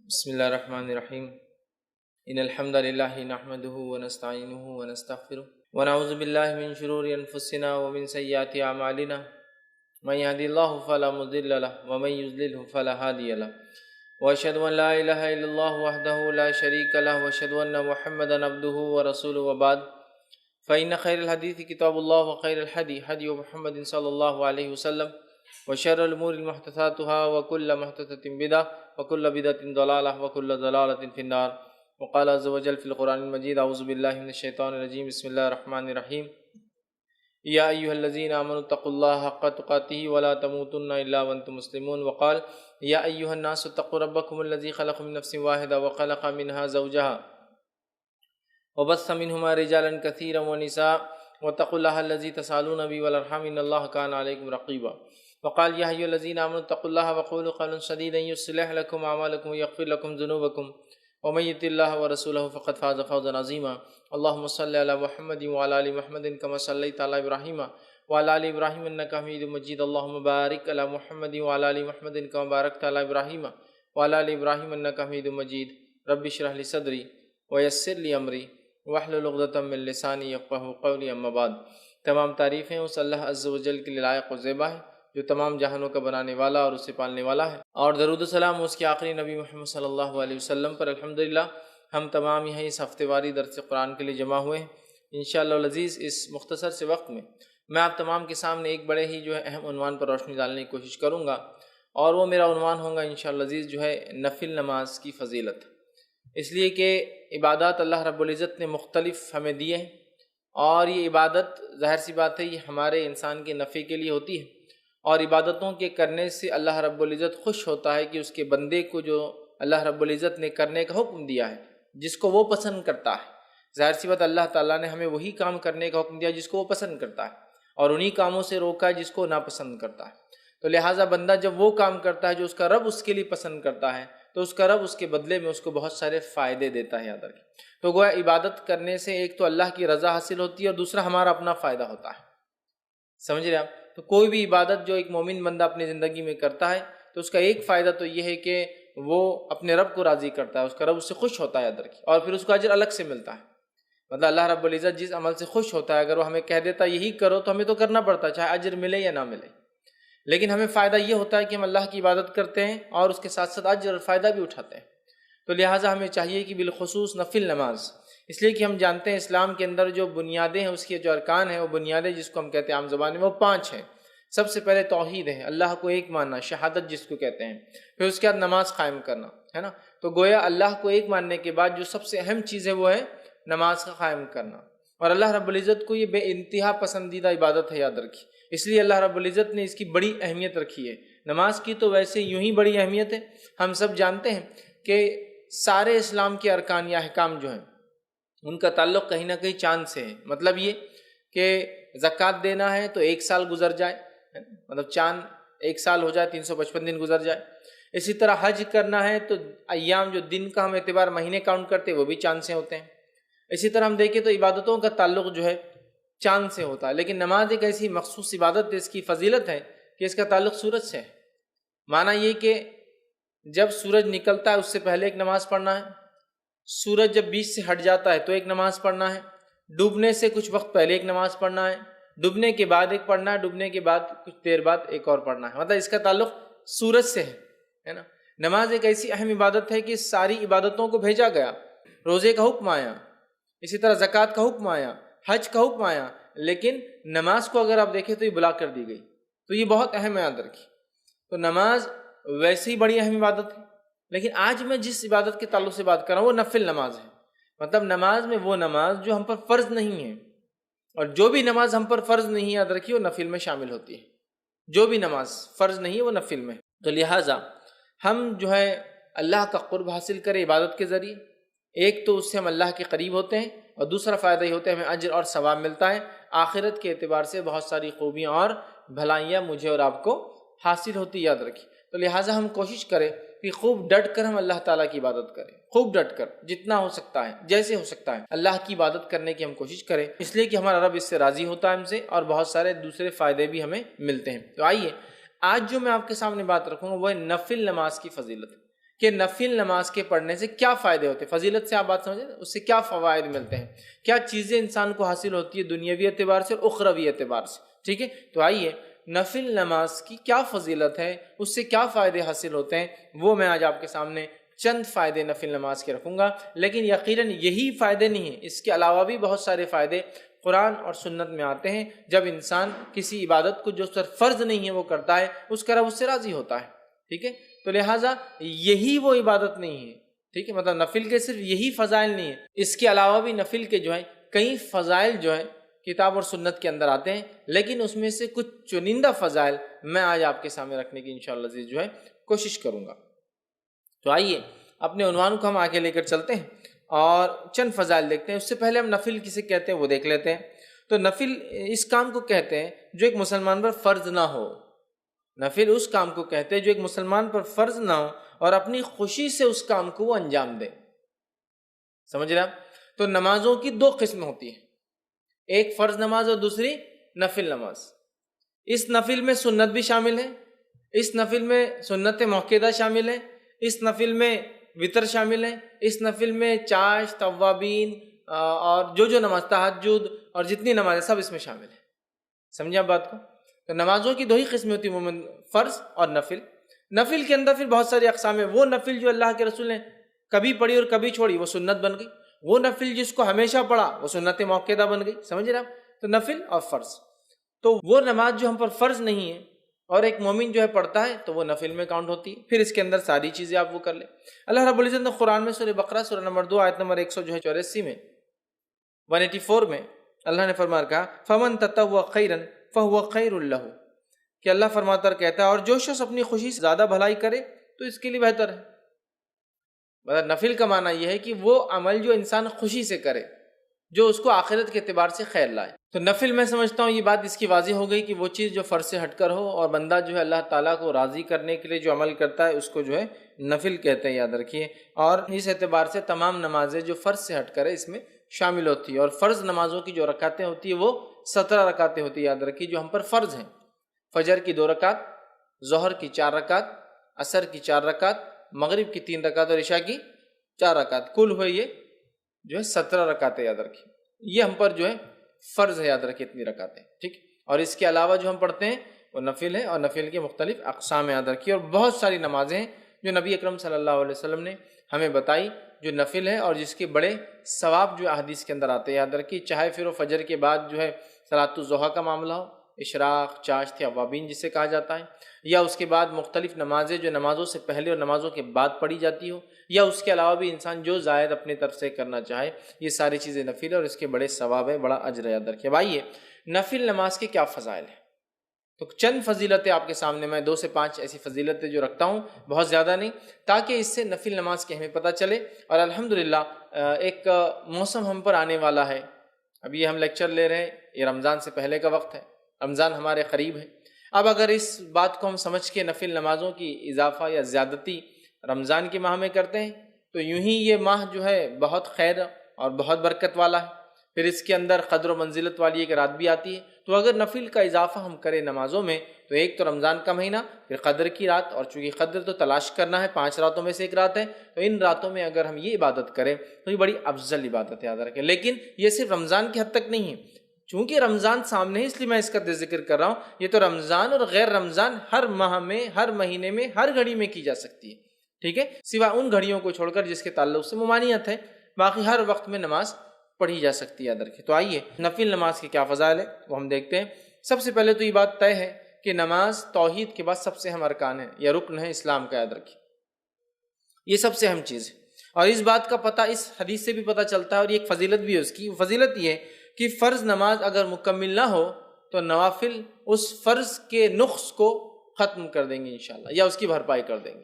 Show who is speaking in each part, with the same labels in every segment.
Speaker 1: بسم اللہ الرحمن الرحیم ان الحمد للہ نحمده ونستعینه ونستغفره ونعوذ باللہ من شرور انفسنا ومن سیئات اعمالنا من يهد الله فلا مضل له ومن يضلل فلا هادي له واشهد ان لا اله الا الله وحده لا شريك له واشهد ان محمدا عبده ورسوله وبعد فان خير الحديث كتاب الله وخير الهدي هدي محمد صلى الله عليه وسلم وشر الامور محدثاتها وكل محدثة بدعة وكل بدعة ضلالة وكل ضلالة في النار وقال عز وجل في القرآن المجيد أعوذ بالله من الشيطان الرجيم بسم الله الرحمن الرحيم يا أيها الذين آمنوا اتقوا الله حق تقاته ولا تموتن إلا وأنتم مسلمون وقال يا أيها الناس اتقوا ربكم الذي خلق من نفس واحدة وخلق منها زوجها وبث منهما رجالا كثيرا ونساء واتقوا الله الذي تسألون به والأرحام إن الله كان عليكم رقيبا وقال يا أيها الذين آمنوا اتقوا الله وقولوا قولا سديدا يصلح لكم أعمالكم ويغفر لكم ذنوبكم ومن يطع الله ورسوله فقد فاز فوزا عظيما اللهم صل على محمد وعلى آل محمد كما صليت على إبراهيم وعلى آل إبراهيم إنك حميد مجيد اللهم بارك على محمد وعلى آل محمد كما باركت على إبراهيم وعلى آل إبراهيم إنك حميد مجيد رب اشرح لي صدري ويسر لي أمري واحلل عقدة من لساني يفقهوا قولي أما بعد تمام تعریفیں اس اللہ عز و جل کے لیے لائق و زیبا ہے جو تمام جہانوں کا بنانے والا اور اسے پالنے والا ہے، اور درود و سلام اس کے آخری نبی محمد صلی اللہ علیہ وسلم پر۔ الحمدللہ ہم تمام یہاں اس ہفتے واری درس قرآن کے لیے جمع ہوئے ہیں۔ انشاءاللہ العزیز اس مختصر سے وقت میں میں آپ تمام کے سامنے ایک بڑے ہی اہم عنوان پر روشنی ڈالنے کی کوشش کروں گا، اور وہ میرا عنوان ہوگا انشاءاللہ العزیز نفل نماز کی فضیلت۔ اس لیے کہ عبادات اللہ رب العزت نے مختلف ہمیں دیے ہیں، اور یہ عبادت ظاہر سی بات ہے یہ ہمارے انسان کے نفع کے لیے ہوتی ہے، اور عبادتوں کے کرنے سے اللہ رب العزت خوش ہوتا ہے کہ اس کے بندے کو جو اللہ رب العزت نے کرنے کا حکم دیا ہے جس کو وہ پسند کرتا ہے۔ ظاہر سی بات اللہ تعالیٰ نے ہمیں وہی کام کرنے کا حکم دیا جس کو وہ پسند کرتا ہے، اور انہی کاموں سے روکا ہے جس کو ناپسند کرتا ہے۔ تو لہٰذا بندہ جب وہ کام کرتا ہے جو اس کا رب اس کے لیے پسند کرتا ہے تو اس کا رب اس کے بدلے میں اس کو بہت سارے فائدے دیتا ہے، یاد رکھیں۔ تو گویا عبادت کرنے سے ایک تو اللہ کی رضا حاصل ہوتی ہے اور دوسرا ہمارا اپنا فائدہ ہوتا ہے، سمجھ رہے آپ؟ تو کوئی بھی عبادت جو ایک مومن بندہ اپنی زندگی میں کرتا ہے تو اس کا ایک فائدہ تو یہ ہے کہ وہ اپنے رب کو راضی کرتا ہے، اس کا رب اس سے خوش ہوتا ہے، یاد رکھیں، اور پھر اس کو اجر الگ سے ملتا ہے۔ مطلب اللہ رب العزت جس عمل سے خوش ہوتا ہے اگر وہ ہمیں کہہ دیتا یہی کرو تو ہمیں تو کرنا پڑتا ہے، چاہے اجر ملے یا نہ ملے، لیکن ہمیں فائدہ یہ ہوتا ہے کہ ہم اللہ کی عبادت کرتے ہیں اور اس کے ساتھ ساتھ اجر اور فائدہ بھی اٹھاتے ہیں۔ تو لہٰذا ہمیں چاہیے کہ بالخصوص نفل نماز، اس لیے کہ ہم جانتے ہیں اسلام کے اندر جو بنیادیں ہیں، اس کے جو ارکان ہیں، وہ بنیادیں جس کو ہم کہتے ہیں عام زبان میں وہ 5 ہیں۔ سب سے پہلے توحید ہے، اللہ کو ایک ماننا، شہادت جس کو کہتے ہیں، پھر اس کے بعد نماز قائم کرنا ہے نا۔ تو گویا اللہ کو ایک ماننے کے بعد جو سب سے اہم چیز ہے وہ ہے نماز کا قائم کرنا، اور اللہ رب العزت کو یہ بے انتہا پسندیدہ عبادت ہے، یاد رکھیے۔ اس لیے اللہ رب العزت نے اس کی بڑی اہمیت رکھی ہے۔ نماز کی تو ویسے یوں ہی بڑی اہمیت ہے، ہم سب جانتے ہیں کہ سارے اسلام کے ارکان یا احکام جو ہیں ان کا تعلق کہیں نہ کہیں چاند سے ہے۔ مطلب یہ کہ زکوٰۃ دینا ہے تو 1 سال گزر جائے، مطلب چاند 1 سال ہو جائے، 355 دن گزر جائے۔ اسی طرح حج کرنا ہے تو ایام جو دن کا ہم اعتبار مہینے کاؤنٹ کرتے ہیں وہ بھی چاند سے ہوتے ہیں۔ اسی طرح ہم دیکھیں تو عبادتوں کا تعلق چاند سے ہوتا ہے، لیکن نماز ایک ایسی مخصوص عبادت ہے، اس کی فضیلت ہے کہ اس کا تعلق سورج سے ہے۔ معنی یہ کہ جب سورج نکلتا ہے اس سے پہلے ایک نماز پڑھنا ہے، سورج جب بیچ سے ہٹ جاتا ہے تو ایک نماز پڑھنا ہے، ڈوبنے سے کچھ وقت پہلے ایک نماز پڑھنا ہے، ڈوبنے کے بعد ایک پڑھنا ہے، ڈوبنے کے بعد کچھ دیر بعد ایک اور پڑھنا ہے۔ مطلب اس کا تعلق سورج سے ہے نا۔ نماز ایک ایسی اہم عبادت ہے کہ ساری عبادتوں کو بھیجا گیا، روزے کا حکم آیا، اسی طرح زکوٰۃ کا حکم آیا، حج کا حکم آیا، لیکن نماز کو اگر آپ دیکھیں تو یہ بلا کر دی گئی۔ تو یہ بہت اہم ہے، یاد رکھیے۔ تو نماز ویسے ہی بڑی اہم عبادت ہے، لیکن آج میں جس عبادت کے تعلق سے بات کر رہا ہوں وہ نفل نماز ہے۔ مطلب نماز میں وہ نماز جو ہم پر فرض نہیں ہے، اور جو بھی نماز ہم پر فرض نہیں، یاد رکھیے، وہ نفل میں شامل ہوتی ہے۔ جو بھی نماز فرض نہیں ہے وہ نفل میں۔ تو لہٰذا ہم اللہ کا قرب حاصل کریں عبادت کے ذریعے، ایک تو اس سے ہم اللہ کے قریب ہوتے ہیں، اور دوسرا فائدہ یہ ہوتا ہے ہمیں اجر اور ثواب ملتا ہے، آخرت کے اعتبار سے بہت ساری خوبیاں اور بھلائیاں مجھے اور آپ کو حاصل ہوتی، یاد رکھیے۔ تو لہٰذا ہم کوشش کریں کہ خوب ڈٹ کر ہم اللہ تعالیٰ کی عبادت کریں، خوب ڈٹ کر، جتنا ہو سکتا ہے، جیسے ہو سکتا ہے اللہ کی عبادت کرنے کی ہم کوشش کریں، اس لیے کہ ہمارا رب اس سے راضی ہوتا ہے ہم سے، اور بہت سارے دوسرے فائدے بھی ہمیں ملتے ہیں۔ تو آئیے آج جو میں آپ کے سامنے بات رکھوں گا وہ ہے نفل نماز کی فضیلت۔ کہ نفل نماز کے پڑھنے سے کیا فائدے ہوتے ہیں، فضیلت سے آپ بات سمجھیں، اس سے کیا فوائد ملتے ہیں، کیا چیزیں انسان کو حاصل ہوتی ہے دنیاوی اعتبار سے اور اخروی اعتبار سے. ٹھیک ہے، تو آئیے نفل نماز کی کیا فضیلت ہے، اس سے کیا فائدے حاصل ہوتے ہیں، وہ میں آج آپ کے سامنے چند فائدے نفل نماز کے رکھوں گا. لیکن یقیناً یہی فائدے نہیں ہیں، اس کے علاوہ بھی بہت سارے فائدے قرآن اور سنت میں آتے ہیں. جب انسان کسی عبادت کو جو اس پر فرض نہیں ہے وہ کرتا ہے، اس کا رب اس سے راضی ہوتا ہے. ٹھیک ہے، تو لہٰذا یہی وہ عبادت نہیں ہے. ٹھیک ہے، مطلب نفل کے صرف یہی فضائل نہیں ہے، اس کے علاوہ بھی نفل کے جو ہیں کئی فضائل جو ہیں کتاب اور سنت کے اندر آتے ہیں. لیکن اس میں سے کچھ چنندہ فضائل میں آج آپ کے سامنے رکھنے کی انشاءاللہ عزیز جو ہے کوشش کروں گا. تو آئیے اپنے عنوان کو ہم آگے لے کر چلتے ہیں اور چند فضائل دیکھتے ہیں. اس سے پہلے ہم نفل کسے کہتے ہیں وہ دیکھ لیتے ہیں. تو نفل اس کام کو کہتے ہیں جو ایک مسلمان پر فرض نہ ہو. نفل اس کام کو کہتے ہیں جو ایک مسلمان پر فرض نہ ہو اور اپنی خوشی سے اس کام کو وہ انجام دے. سمجھ رہے آپ؟ تو نمازوں کی دو قسم ہوتی ہیں، ایک فرض نماز اور دوسری نفل نماز. اس نفل میں سنت بھی شامل ہے، اس نفل میں سنت موقدہ شامل ہے، اس نفل میں وطر شامل ہے، اس نفل میں چاش، توابین اور جو نماز تہجد اور جتنی نمازیں سب اس میں شامل ہیں. سمجھے آپ بات کو؟ تو نمازوں کی دو ہی قسمیں ہوتی ہیں عموماً، فرض اور نفل. نفل کے اندر پھر بہت ساری اقسام ہیں. وہ نفل جو اللہ کے رسول نے کبھی پڑھی اور کبھی چھوڑی وہ سنت بن گئی. وہ نفل جس کو ہمیشہ پڑھا وہ سنت موقدہ بن گئی. سمجھ رہے آپ؟ تو نفل اور فرض. تو وہ نماز جو ہم پر فرض نہیں ہے اور ایک مومن جو ہے پڑھتا ہے تو وہ نفل میں کاؤنٹ ہوتی ہے. پھر اس کے اندر ساری چیزیں آپ وہ کر لیں. اللہ رب العزت نے قرآن میں سورہ بقرہ سورہ نمبر 2 آیت نمبر 184 میں 184 میں اللہ نے فرمایا کہا فمن تطوع خیرا فهو خیر له، کہ اللہ فرماتا کہتا ہے اور جو شخص اپنی خوشی سے زیادہ بھلائی کرے تو اس کے لیے بہتر ہے. مطلب نفل کا معنی یہ ہے کہ وہ عمل جو انسان خوشی سے کرے جو اس کو آخرت کے اعتبار سے خیر لائے. تو نفل میں سمجھتا ہوں یہ بات اس کی واضح ہو گئی کہ وہ چیز جو فرض سے ہٹ کر ہو اور بندہ جو ہے اللہ تعالیٰ کو راضی کرنے کے لیے جو عمل کرتا ہے اس کو جو ہے نفل کہتے ہیں، یاد رکھیے. اور اس اعتبار سے تمام نمازیں جو فرض سے ہٹ کر ہے اس میں شامل ہوتی ہے. اور فرض نمازوں کی جو رکعتیں ہوتی ہیں وہ 17 رکعتیں ہوتی ہیں، یاد رکھیے، جو ہم پر فرض ہیں. فجر کی 2 رکعت، ظہر کی 4 رکعت، عصر کی 4 رکعت، مغرب کی 3 رکعت اور عشاء کی 4 رکعت. کل ہوئے یہ جو ہے 17 رکعتیں، یاد رکھیے. یہ ہم پر جو ہے فرض ہے، یاد رکھیے اتنی رکعتیں. ٹھیک، اور اس کے علاوہ جو ہم پڑھتے ہیں وہ نفل ہے اور نفل کے مختلف اقسام یاد رکھیے. اور بہت ساری نمازیں ہیں جو نبی اکرم صلی اللہ علیہ وسلم نے ہمیں بتائی جو نفل ہے اور جس کے بڑے ثواب جو احادیث کے اندر آتے ہیں، یاد رکھیے. چاہے پھر وہ فجر کے بعد جو ہے صلاۃ الضحیٰ کا معاملہ ہو، اشراق، چاشت یا اوابین جسے کہا جاتا ہے، یا اس کے بعد مختلف نمازیں جو نمازوں سے پہلے اور نمازوں کے بعد پڑھی جاتی ہو، یا اس کے علاوہ بھی انسان جو زائد اپنی طرف سے کرنا چاہے، یہ ساری چیزیں نفل ہے اور اس کے بڑے ثواب ہے، بڑا اجر ہے، یاد رکھیے. بھائی نفل نماز کے کیا فضائل ہیں؟ تو چند فضیلتیں آپ کے سامنے میں 2 سے 5 ایسی فضیلتیں جو رکھتا ہوں، بہت زیادہ نہیں، تاکہ اس سے نفل نماز کے ہمیں پتہ چلے. اور الحمدللہ ایک موسم ہم پر آنے والا ہے. ابھی ہم لیکچر لے رہے ہیں، یہ رمضان سے پہلے کا وقت ہے، رمضان ہمارے قریب ہے. اب اگر اس بات کو ہم سمجھ کے نفل نمازوں کی اضافہ یا زیادتی رمضان کے ماہ میں کرتے ہیں تو یوں ہی یہ ماہ جو ہے بہت خیر اور بہت برکت والا ہے. پھر اس کے اندر قدر و منزلت والی ایک رات بھی آتی ہے. تو اگر نفل کا اضافہ ہم کریں نمازوں میں تو ایک تو رمضان کا مہینہ، پھر قدر کی رات، اور چونکہ قدر تو تلاش کرنا ہے، 5 راتوں میں سے ایک رات ہے، تو ان راتوں میں اگر ہم یہ عبادت کریں تو یہ بڑی افضل عبادت ہے، یاد رکھیں. لیکن یہ صرف رمضان کی حد تک نہیں ہے، چونکہ رمضان سامنے ہے اس لیے میں اس کا ذکر کر رہا ہوں. یہ تو رمضان اور غیر رمضان ہر ماہ میں، ہر مہینے میں، ہر گھڑی میں کی جا سکتی ہے. ٹھیک ہے، سوائے ان گھڑیوں کو چھوڑ کر جس کے تعلق سے ممانعت ہے، باقی ہر وقت میں نماز پڑھی جا سکتی ہے، یاد رکھیں. تو آئیے نفل نماز کے کیا فضائل ہے وہ ہم دیکھتے ہیں. سب سے پہلے تو یہ بات طے ہے کہ نماز توحید کے بعد سب سے اہم ارکان ہے یا رکن ہے اسلام کا، یاد رکھیں. یہ سب سے اہم چیز ہے اور اس بات کا پتہ اس حدیث سے بھی پتہ چلتا ہے، اور یہ ایک فضیلت بھی ہے اس کی. فضیلت یہ ہے کہ فرض نماز اگر مکمل نہ ہو تو نوافل اس فرض کے نقص کو ختم کر دیں گے انشاءاللہ، یا اس کی بھرپائی کر دیں گے.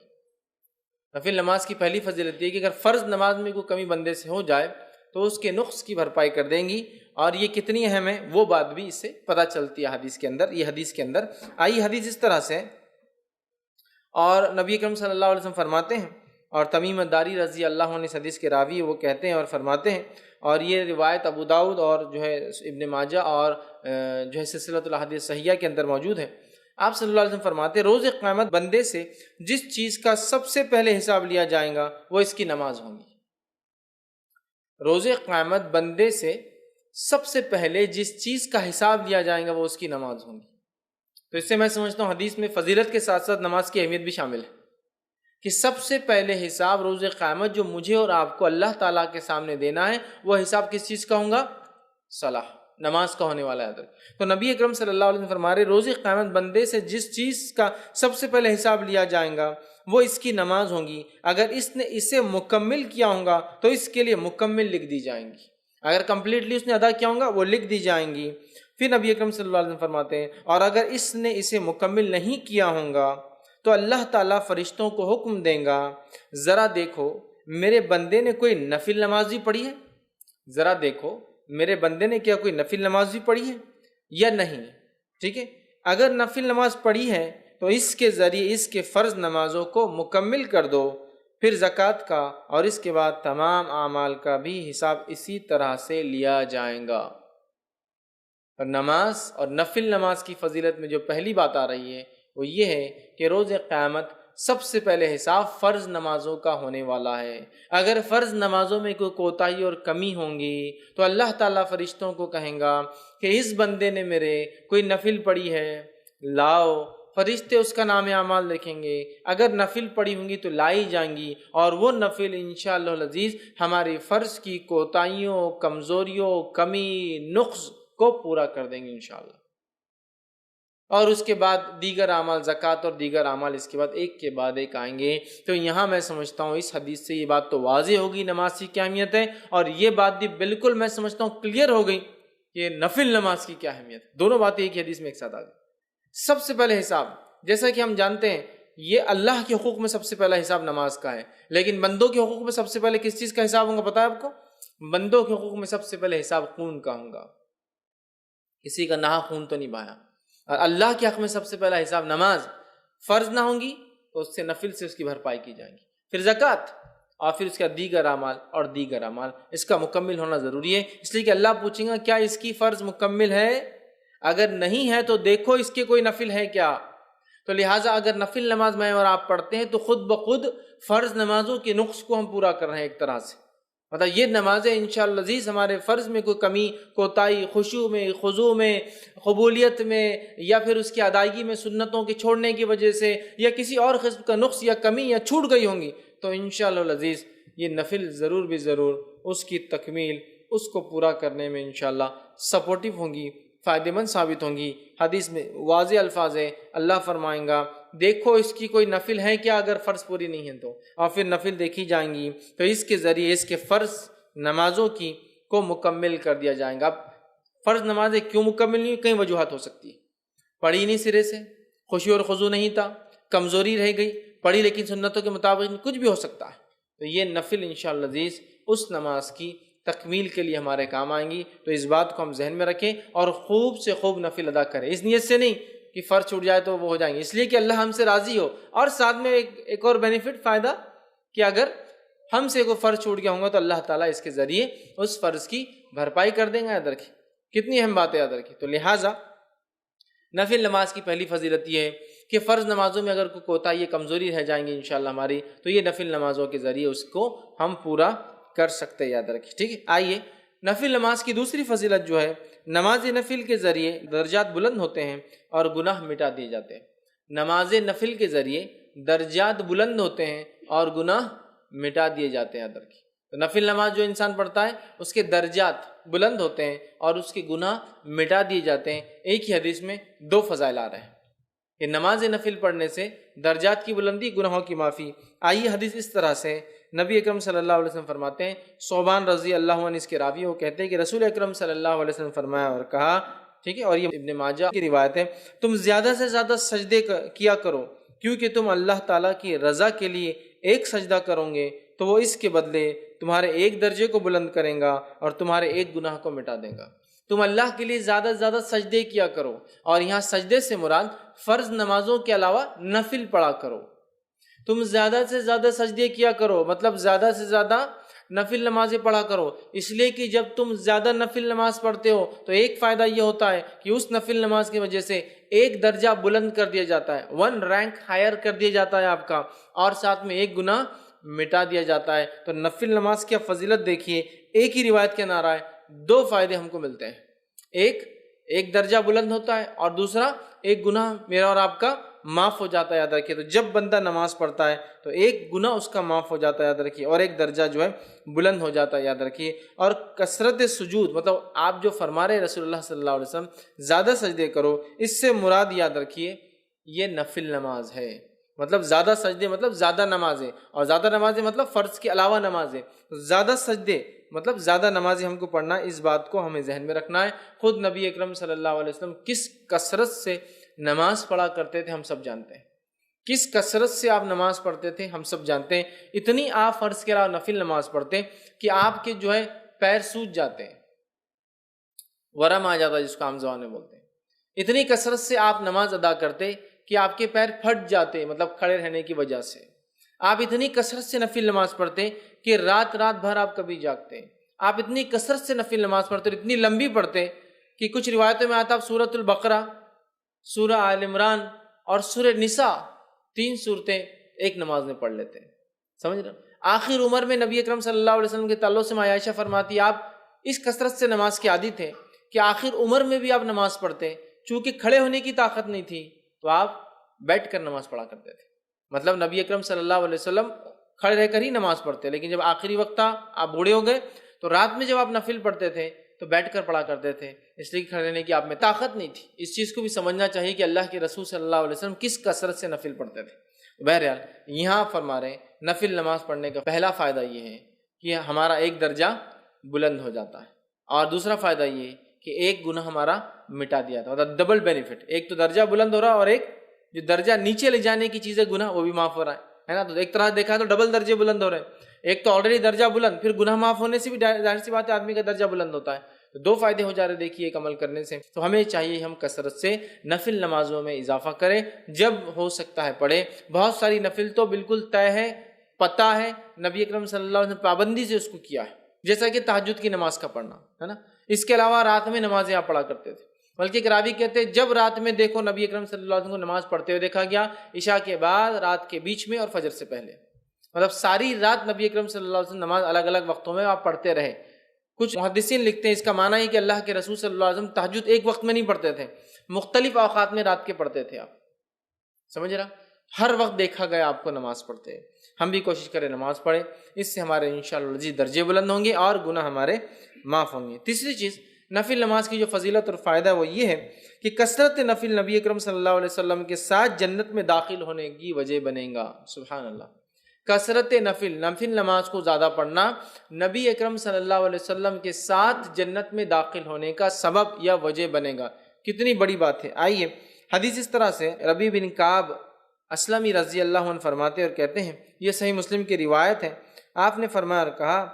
Speaker 1: نفل نماز کی پہلی فضیلت یہ کہ اگر فرض نماز میں کوئی کمی بندے سے ہو جائے تو اس کے نقص کی بھرپائی کر دیں گی. اور یہ کتنی اہم ہے وہ بات بھی اس سے پتہ چلتی ہے حدیث کے اندر. یہ حدیث کے اندر آئی حدیث اس طرح سے، اور نبی اکرم صلی اللہ علیہ وسلم فرماتے ہیں، اور تمیم الداری رضی اللہ عنہ اس حدیث کے راوی وہ کہتے ہیں اور فرماتے ہیں، اور یہ روایت ابو داؤد اور جو ہے ابن ماجہ اور جو ہے سلسلۃ الاحادیث صحیحہ کے اندر موجود ہے آپ صلی اللہ علیہ وسلم فرماتے ہیں روز قیامت بندے سے جس چیز کا سب سے پہلے حساب لیا جائے گا وہ اس کی نماز ہوگی۔ روز قیامت بندے سے سب سے پہلے جس چیز کا حساب لیا جائے گا وہ اس کی نماز ہوگی۔ تو اس سے میں سمجھتا ہوں حدیث میں فضیلت کے ساتھ ساتھ نماز کی اہمیت بھی شامل ہے کہ سب سے پہلے حساب روز قیامت جو مجھے اور آپ کو اللہ تعالیٰ کے سامنے دینا ہے وہ حساب کس چیز کا ہوگا؟ صلاح، نماز کا ہونے والا ہے۔ تو نبی اکرم صلی اللہ علیہ وسلم فرما رہے روز قیامت بندے سے جس چیز کا سب سے پہلے حساب لیا جائے گا وہ اس کی نماز ہوگی۔ اگر اس نے اسے مکمل کیا ہوگا تو اس کے لیے مکمل لکھ دی جائیں گی، اگر کمپلیٹلی اس نے ادا کیا ہوگا وہ لکھ دی جائیں گی۔ پھر نبی اکرم صلی اللہ علیہ وسلم فرماتے ہیں اور اگر اس نے اسے مکمل نہیں کیا ہوگا تو اللہ تعالیٰ فرشتوں کو حکم دیں گا ذرا دیکھو میرے بندے نے کوئی نفل نماز بھی پڑھی ہے، ذرا دیکھو میرے بندے نے کیا کوئی نفل نماز بھی پڑھی ہے یا نہیں، ٹھیک ہے۔ اگر نفل نماز پڑھی ہے تو اس کے ذریعے اس کے فرض نمازوں کو مکمل کر دو، پھر زکوٰۃ کا اور اس کے بعد تمام اعمال کا بھی حساب اسی طرح سے لیا جائے گا۔ اور نماز اور نفل نماز کی فضیلت میں جو پہلی بات آ رہی ہے وہ یہ ہے کہ روز قیامت سب سے پہلے حساب فرض نمازوں کا ہونے والا ہے۔ اگر فرض نمازوں میں کوئی کوتاہی اور کمی ہوں گی تو اللہ تعالیٰ فرشتوں کو کہیں گا کہ اس بندے نے میرے کوئی نفل پڑھی ہے، لاؤ۔ فرشتے اس کا نام اعمال لکھیں گے، اگر نفل پڑھی ہوں گی تو لائی جائیں گی، اور وہ نفل انشاءاللہ العزیز ہماری فرض کی کوتاہیوں، کمزوریوں، کمی، نقص کو پورا کر دیں گے انشاءاللہ۔ اور اس کے بعد دیگر اعمال، زکوٰۃ اور دیگر اعمال اس کے بعد ایک کے بعد ایک آئیں گے۔ تو یہاں میں سمجھتا ہوں اس حدیث سے یہ بات تو واضح ہوگی نماز کی کیا اہمیت ہے، اور یہ بات بھی بالکل میں سمجھتا ہوں کلیئر ہو گئی کہ نفل نماز کی کیا اہمیت ہے۔ دونوں باتیں ایک ہی حدیث میں ایک ساتھ آ گئی۔ سب سے پہلے حساب، جیسا کہ ہم جانتے ہیں یہ اللہ کے حقوق میں سب سے پہلا حساب نماز کا ہے، لیکن بندوں کے حقوق میں سب سے پہلے کس چیز کا حساب ہوگا پتہ ہے آپ کو؟ بندوں کے حقوق میں سب سے پہلے حساب خون کا ہوگا، کسی کا ناحق خون تو نہیں بہایا۔ اور اللہ کے حق میں سب سے پہلا حساب نماز، فرض نہ ہوں گی تو اس سے نفل سے اس کی بھرپائی کی جائے گی، پھر زکوٰۃ، اور پھر اس کا دیگر اعمال اور دیگر اعمال، اس کا مکمل ہونا ضروری ہے۔ اس لیے کہ اللہ پوچھیں گا کیا اس کی فرض مکمل ہے؟ اگر نہیں ہے تو دیکھو اس کے کوئی نفل ہے کیا۔ تو لہٰذا اگر نفل نماز میں اور آپ پڑھتے ہیں تو خود بخود فرض نمازوں کے نقص کو ہم پورا کر رہے ہیں ایک طرح سے، مطلب یہ نمازیں انشاءاللہ عزیز ہمارے فرض میں کوئی کمی، کوتاہی، خشوع میں، خضوع میں، قبولیت میں، یا پھر اس کی ادائیگی میں سنتوں کے چھوڑنے کی وجہ سے یا کسی اور قسم کا نقص یا کمی یا چھوٹ گئی ہوں گی تو انشاءاللہ عزیز یہ نفل ضرور بھی ضرور اس کی تکمیل، اس کو پورا کرنے میں انشاءاللہ سپورٹیو ہوں گی، فائدہ مند ثابت ہوں گی۔ حدیث میں واضح الفاظ ہے، اللہ فرمائیں گا دیکھو اس کی کوئی نفل ہے کیا اگر فرض پوری نہیں ہے تو، اور پھر نفل دیکھی جائیں گی تو اس کے ذریعے اس کے فرض نمازوں کی کو مکمل کر دیا جائے گا۔ اب فرض نمازیں کیوں مکمل نہیں؟ کئی وجوہات ہو سکتی ہے، پڑھی نہیں سرے سے، خشوع اور خضوع نہیں تھا، کمزوری رہ گئی، پڑھی لیکن سنتوں کے مطابق، کچھ بھی ہو سکتا ہے۔ تو یہ نفل انشاءاللہ عزیز اس نماز کی تکمیل کے لیے ہمارے کام آئیں گی، تو اس بات کو ہم ذہن میں رکھیں اور خوب سے خوب نفل ادا کریں، اس نیت سے نہیں کہ فرض چھوٹ جائے تو وہ ہو جائیں گے، اس لیے کہ اللہ ہم سے راضی ہو، اور ساتھ میں ایک اور بینیفٹ، فائدہ کہ اگر ہم سے کوئی فرض چھوٹ گیا ہوگا تو اللہ تعالیٰ اس کے ذریعے اس فرض کی بھرپائی کر دیں گے۔ یاد رکھیں کتنی اہم بات ہے، یاد رکھیں۔ تو لہٰذا نفل نماز کی پہلی فضیلت یہ ہے کہ فرض نمازوں میں اگر کوئی کوتاہی کمزوری رہ جائیں گی انشاءاللہ ہماری، تو یہ نفل نمازوں کے ذریعے اس کو ہم پورا کر سکتے ہیں، یاد رکھیں، ٹھیک ہے۔ آئیے نفل نماز کی دوسری فضیلت جو ہے، نماز نفل کے ذریعے درجات بلند ہوتے ہیں اور گناہ مٹا دیے جاتے ہیں۔ نماز نفل کے ذریعے درجات بلند ہوتے ہیں اور گناہ مٹا دیے جاتے ہیں، یاد رکھیں۔ تو نفل نماز جو انسان پڑھتا ہے اس کے درجات بلند ہوتے ہیں اور اس کے گناہ مٹا دیے جاتے ہیں۔ ایک ہی حدیث میں دو فضائل آ رہے ہیں کہ نماز نفل پڑھنے سے درجات کی بلندی، گناہوں کی معافی۔ آئیے حدیث اس طرح سے، نبی اکرم صلی اللہ علیہ وسلم فرماتے ہیں، صوبان رضی اللہ عنہ اس کے راوی وہ کہتے ہیں کہ رسول اکرم صلی اللہ علیہ وسلم فرمایا اور کہا، ٹھیک ہے، اور یہ ابن ماجہ کی روایت ہے، تم زیادہ سے زیادہ سجدے کیا کرو، کیونکہ تم اللہ تعالیٰ کی رضا کے لیے ایک سجدہ کرو گے تو وہ اس کے بدلے تمہارے ایک درجے کو بلند کریں گا اور تمہارے ایک گناہ کو مٹا دیں گا۔ تم اللہ کے لیے زیادہ سے زیادہ سجدے کیا کرو، اور یہاں سجدے سے مراد فرض نمازوں کے علاوہ نفل پڑھا کرو۔ تم زیادہ سے زیادہ سجدے کیا کرو، مطلب زیادہ سے زیادہ نفل نمازیں پڑھا کرو، اس لیے کہ جب تم زیادہ نفل نماز پڑھتے ہو تو ایک فائدہ یہ ہوتا ہے کہ اس نفل نماز کی وجہ سے ایک درجہ بلند کر دیا جاتا ہے، 1 رینک ہائر کر دیا جاتا ہے آپ کا، اور ساتھ میں ایک گناہ مٹا دیا جاتا ہے۔ تو نفل نماز کی فضیلت دیکھیے، ایک ہی روایت کے نعرہ ہے، 2 فائدے ہم کو ملتے ہیں، ایک درجہ بلند ہوتا ہے، اور دوسرا ایک گناہ میرا اور آپ کا معاف ہو جاتا ہے۔ یاد رکھیے، تو جب بندہ نماز پڑھتا ہے تو ایک گناہ اس کا معاف ہو جاتا ہے، یاد رکھیے، اور ایک درجہ جو ہے بلند ہو جاتا ہے، یاد رکھیے۔ اور کثرت سجود، مطلب آپ جو فرما رہے رسول اللہ صلی اللہ علیہ وسلم زیادہ سجدے کرو، اس سے مراد یاد رکھیے یہ نفل نماز ہے، مطلب زیادہ سجدے مطلب زیادہ نمازیں، اور زیادہ نمازیں مطلب فرض کے علاوہ نمازیں، زیادہ سجدے مطلب زیادہ نمازیں ہم کو پڑھنا ہے، اس بات کو ہمیں ذہن میں رکھنا ہے۔ خود نبی اکرم صلی اللہ علیہ وسلم کس کثرت سے نماز پڑھا کرتے تھے ہم سب جانتے ہیں، کس کثرت سے آپ نماز پڑھتے تھے ہم سب جانتے ہیں۔ اتنی آپ فرض کے علاوہ نفل نماز پڑھتے کہ آپ کے جو ہے پیر سوج جاتے ہیں، ورم آ جاتا ہے جس کو عام زبان میں بولتے ہیں۔ اتنی کثرت سے آپ نماز ادا کرتے کہ آپ کے پیر پھٹ جاتے، مطلب کھڑے رہنے کی وجہ سے۔ آپ اتنی کثرت سے نفل نماز پڑھتے کہ رات بھر آپ کبھی جاگتے۔ آپ اتنی کثرت سے نفل نماز پڑھتے اور اتنی لمبی پڑھتے کہ کچھ روایتوں میں آتا آپ سورۃ البقرہ، سورہ آل عمران اور سورہ نساء 3 صورتیں ایک نماز میں پڑھ لیتے ہیں، سمجھ رہے؟ آخر عمر میں نبی اکرم صلی اللہ علیہ وسلم کے تعلق سے عائشہ فرماتی آپ اس کثرت سے نماز کے عادی تھے کہ آخر عمر میں بھی آپ نماز پڑھتے، چونکہ کھڑے ہونے کی طاقت نہیں تھی تو آپ بیٹھ کر نماز پڑھا کرتے تھے۔ مطلب نبی اکرم صلی اللہ علیہ وسلم کھڑے رہ کر ہی نماز پڑھتے، لیکن جب آخری وقت تھا، آپ بوڑھے ہو گئے، تو رات میں جب آپ نفل پڑھتے تھے تو بیٹھ کر پڑھا کرتے تھے، اس لیے کھڑے رہنے کی آپ میں طاقت نہیں تھی۔ اس چیز کو بھی سمجھنا چاہیے کہ اللہ کے رسول صلی اللہ علیہ وسلم کس کثرت سے نفل پڑھتے تھے۔ بہرحال یہاں فرما رہے ہیں نفل نماز پڑھنے کا پہلا فائدہ یہ ہے کہ ہمارا ایک درجہ بلند ہو جاتا ہے، اور دوسرا فائدہ یہ ہے کہ ایک گناہ ہمارا مٹا دیا تھا، مطلب ڈبل بینیفٹ، ایک تو درجہ بلند ہو رہا اور ایک جو درجہ نیچے لے جانے کی چیزیں گناہ وہ بھی معاف ہو رہا ہے نا۔ تو ایک طرح دیکھا تو ڈبل درجے بلند ہو رہے ہیں، ایک تو آلریڈی درجہ بلند، پھر گناہ معاف ہونے سے بھی ظاہر سی بات ہے آدمی کا درجہ بلند ہوتا ہے، تو 2 فائدے ہو جا رہے دیکھیے ایک عمل کرنے سے۔ تو ہمیں چاہیے ہم کثرت سے نفل نمازوں میں اضافہ کریں، جب ہو سکتا ہے پڑھیں۔ بہت ساری نفل تو بالکل طے ہے، پتہ ہے، نبی اکرم صلی اللہ علیہ وسلم پابندی سے اس کو کیا ہے، جیسا کہ تہجد کی نماز کا پڑھنا ہے نا۔ اس کے علاوہ رات میں نمازیں آپ پڑھا کرتے تھے، بلکہ ایک راوی کہتے ہیں جب رات میں دیکھو نبی اکرم صلی اللہ علیہ وسلم کو نماز پڑھتے ہوئے دیکھا گیا، عشاء کے بعد، رات کے بیچ میں اور فجر سے پہلے، مطلب ساری رات نبی اکرم صلی اللہ علیہ وسلم نماز الگ الگ وقتوں میں آپ پڑھتے رہے۔ کچھ محدثین لکھتے ہیں اس کا معنی ہے کہ اللہ کے رسول صلی اللہ علیہ وسلم تہجد ایک وقت میں نہیں پڑھتے تھے، مختلف اوقات میں رات کے پڑھتے تھے۔ آپ سمجھ رہا، ہر وقت دیکھا گیا آپ کو نماز پڑھتے۔ ہم بھی کوشش کریں نماز پڑھیں، اس سے ہمارے انشاءاللہ درجے بلند ہوں گے اور گناہ ہمارے معاف ہوں گے۔ تیسری چیز نفل نماز کی جو فضیلت اور فائدہ ہے وہ یہ ہے کہ کثرت نفل نبی اکرم صلی اللہ علیہ وسلم کے ساتھ جنت میں داخل ہونے کی وجہ بنے گا۔ سبحان اللہ، کثرت نفل نماز کو زیادہ پڑھنا نبی اکرم صلی اللہ علیہ وسلم کے ساتھ جنت میں داخل ہونے کا سبب یا وجہ بنے گا۔ کتنی بڑی بات ہے۔ آئیے حدیث اس طرح سے ربیع بن کعب اسلمی رضی اللہ عنہ فرماتے اور کہتے ہیں، یہ صحیح مسلم کی روایت ہے، آپ نے فرمایا اور کہا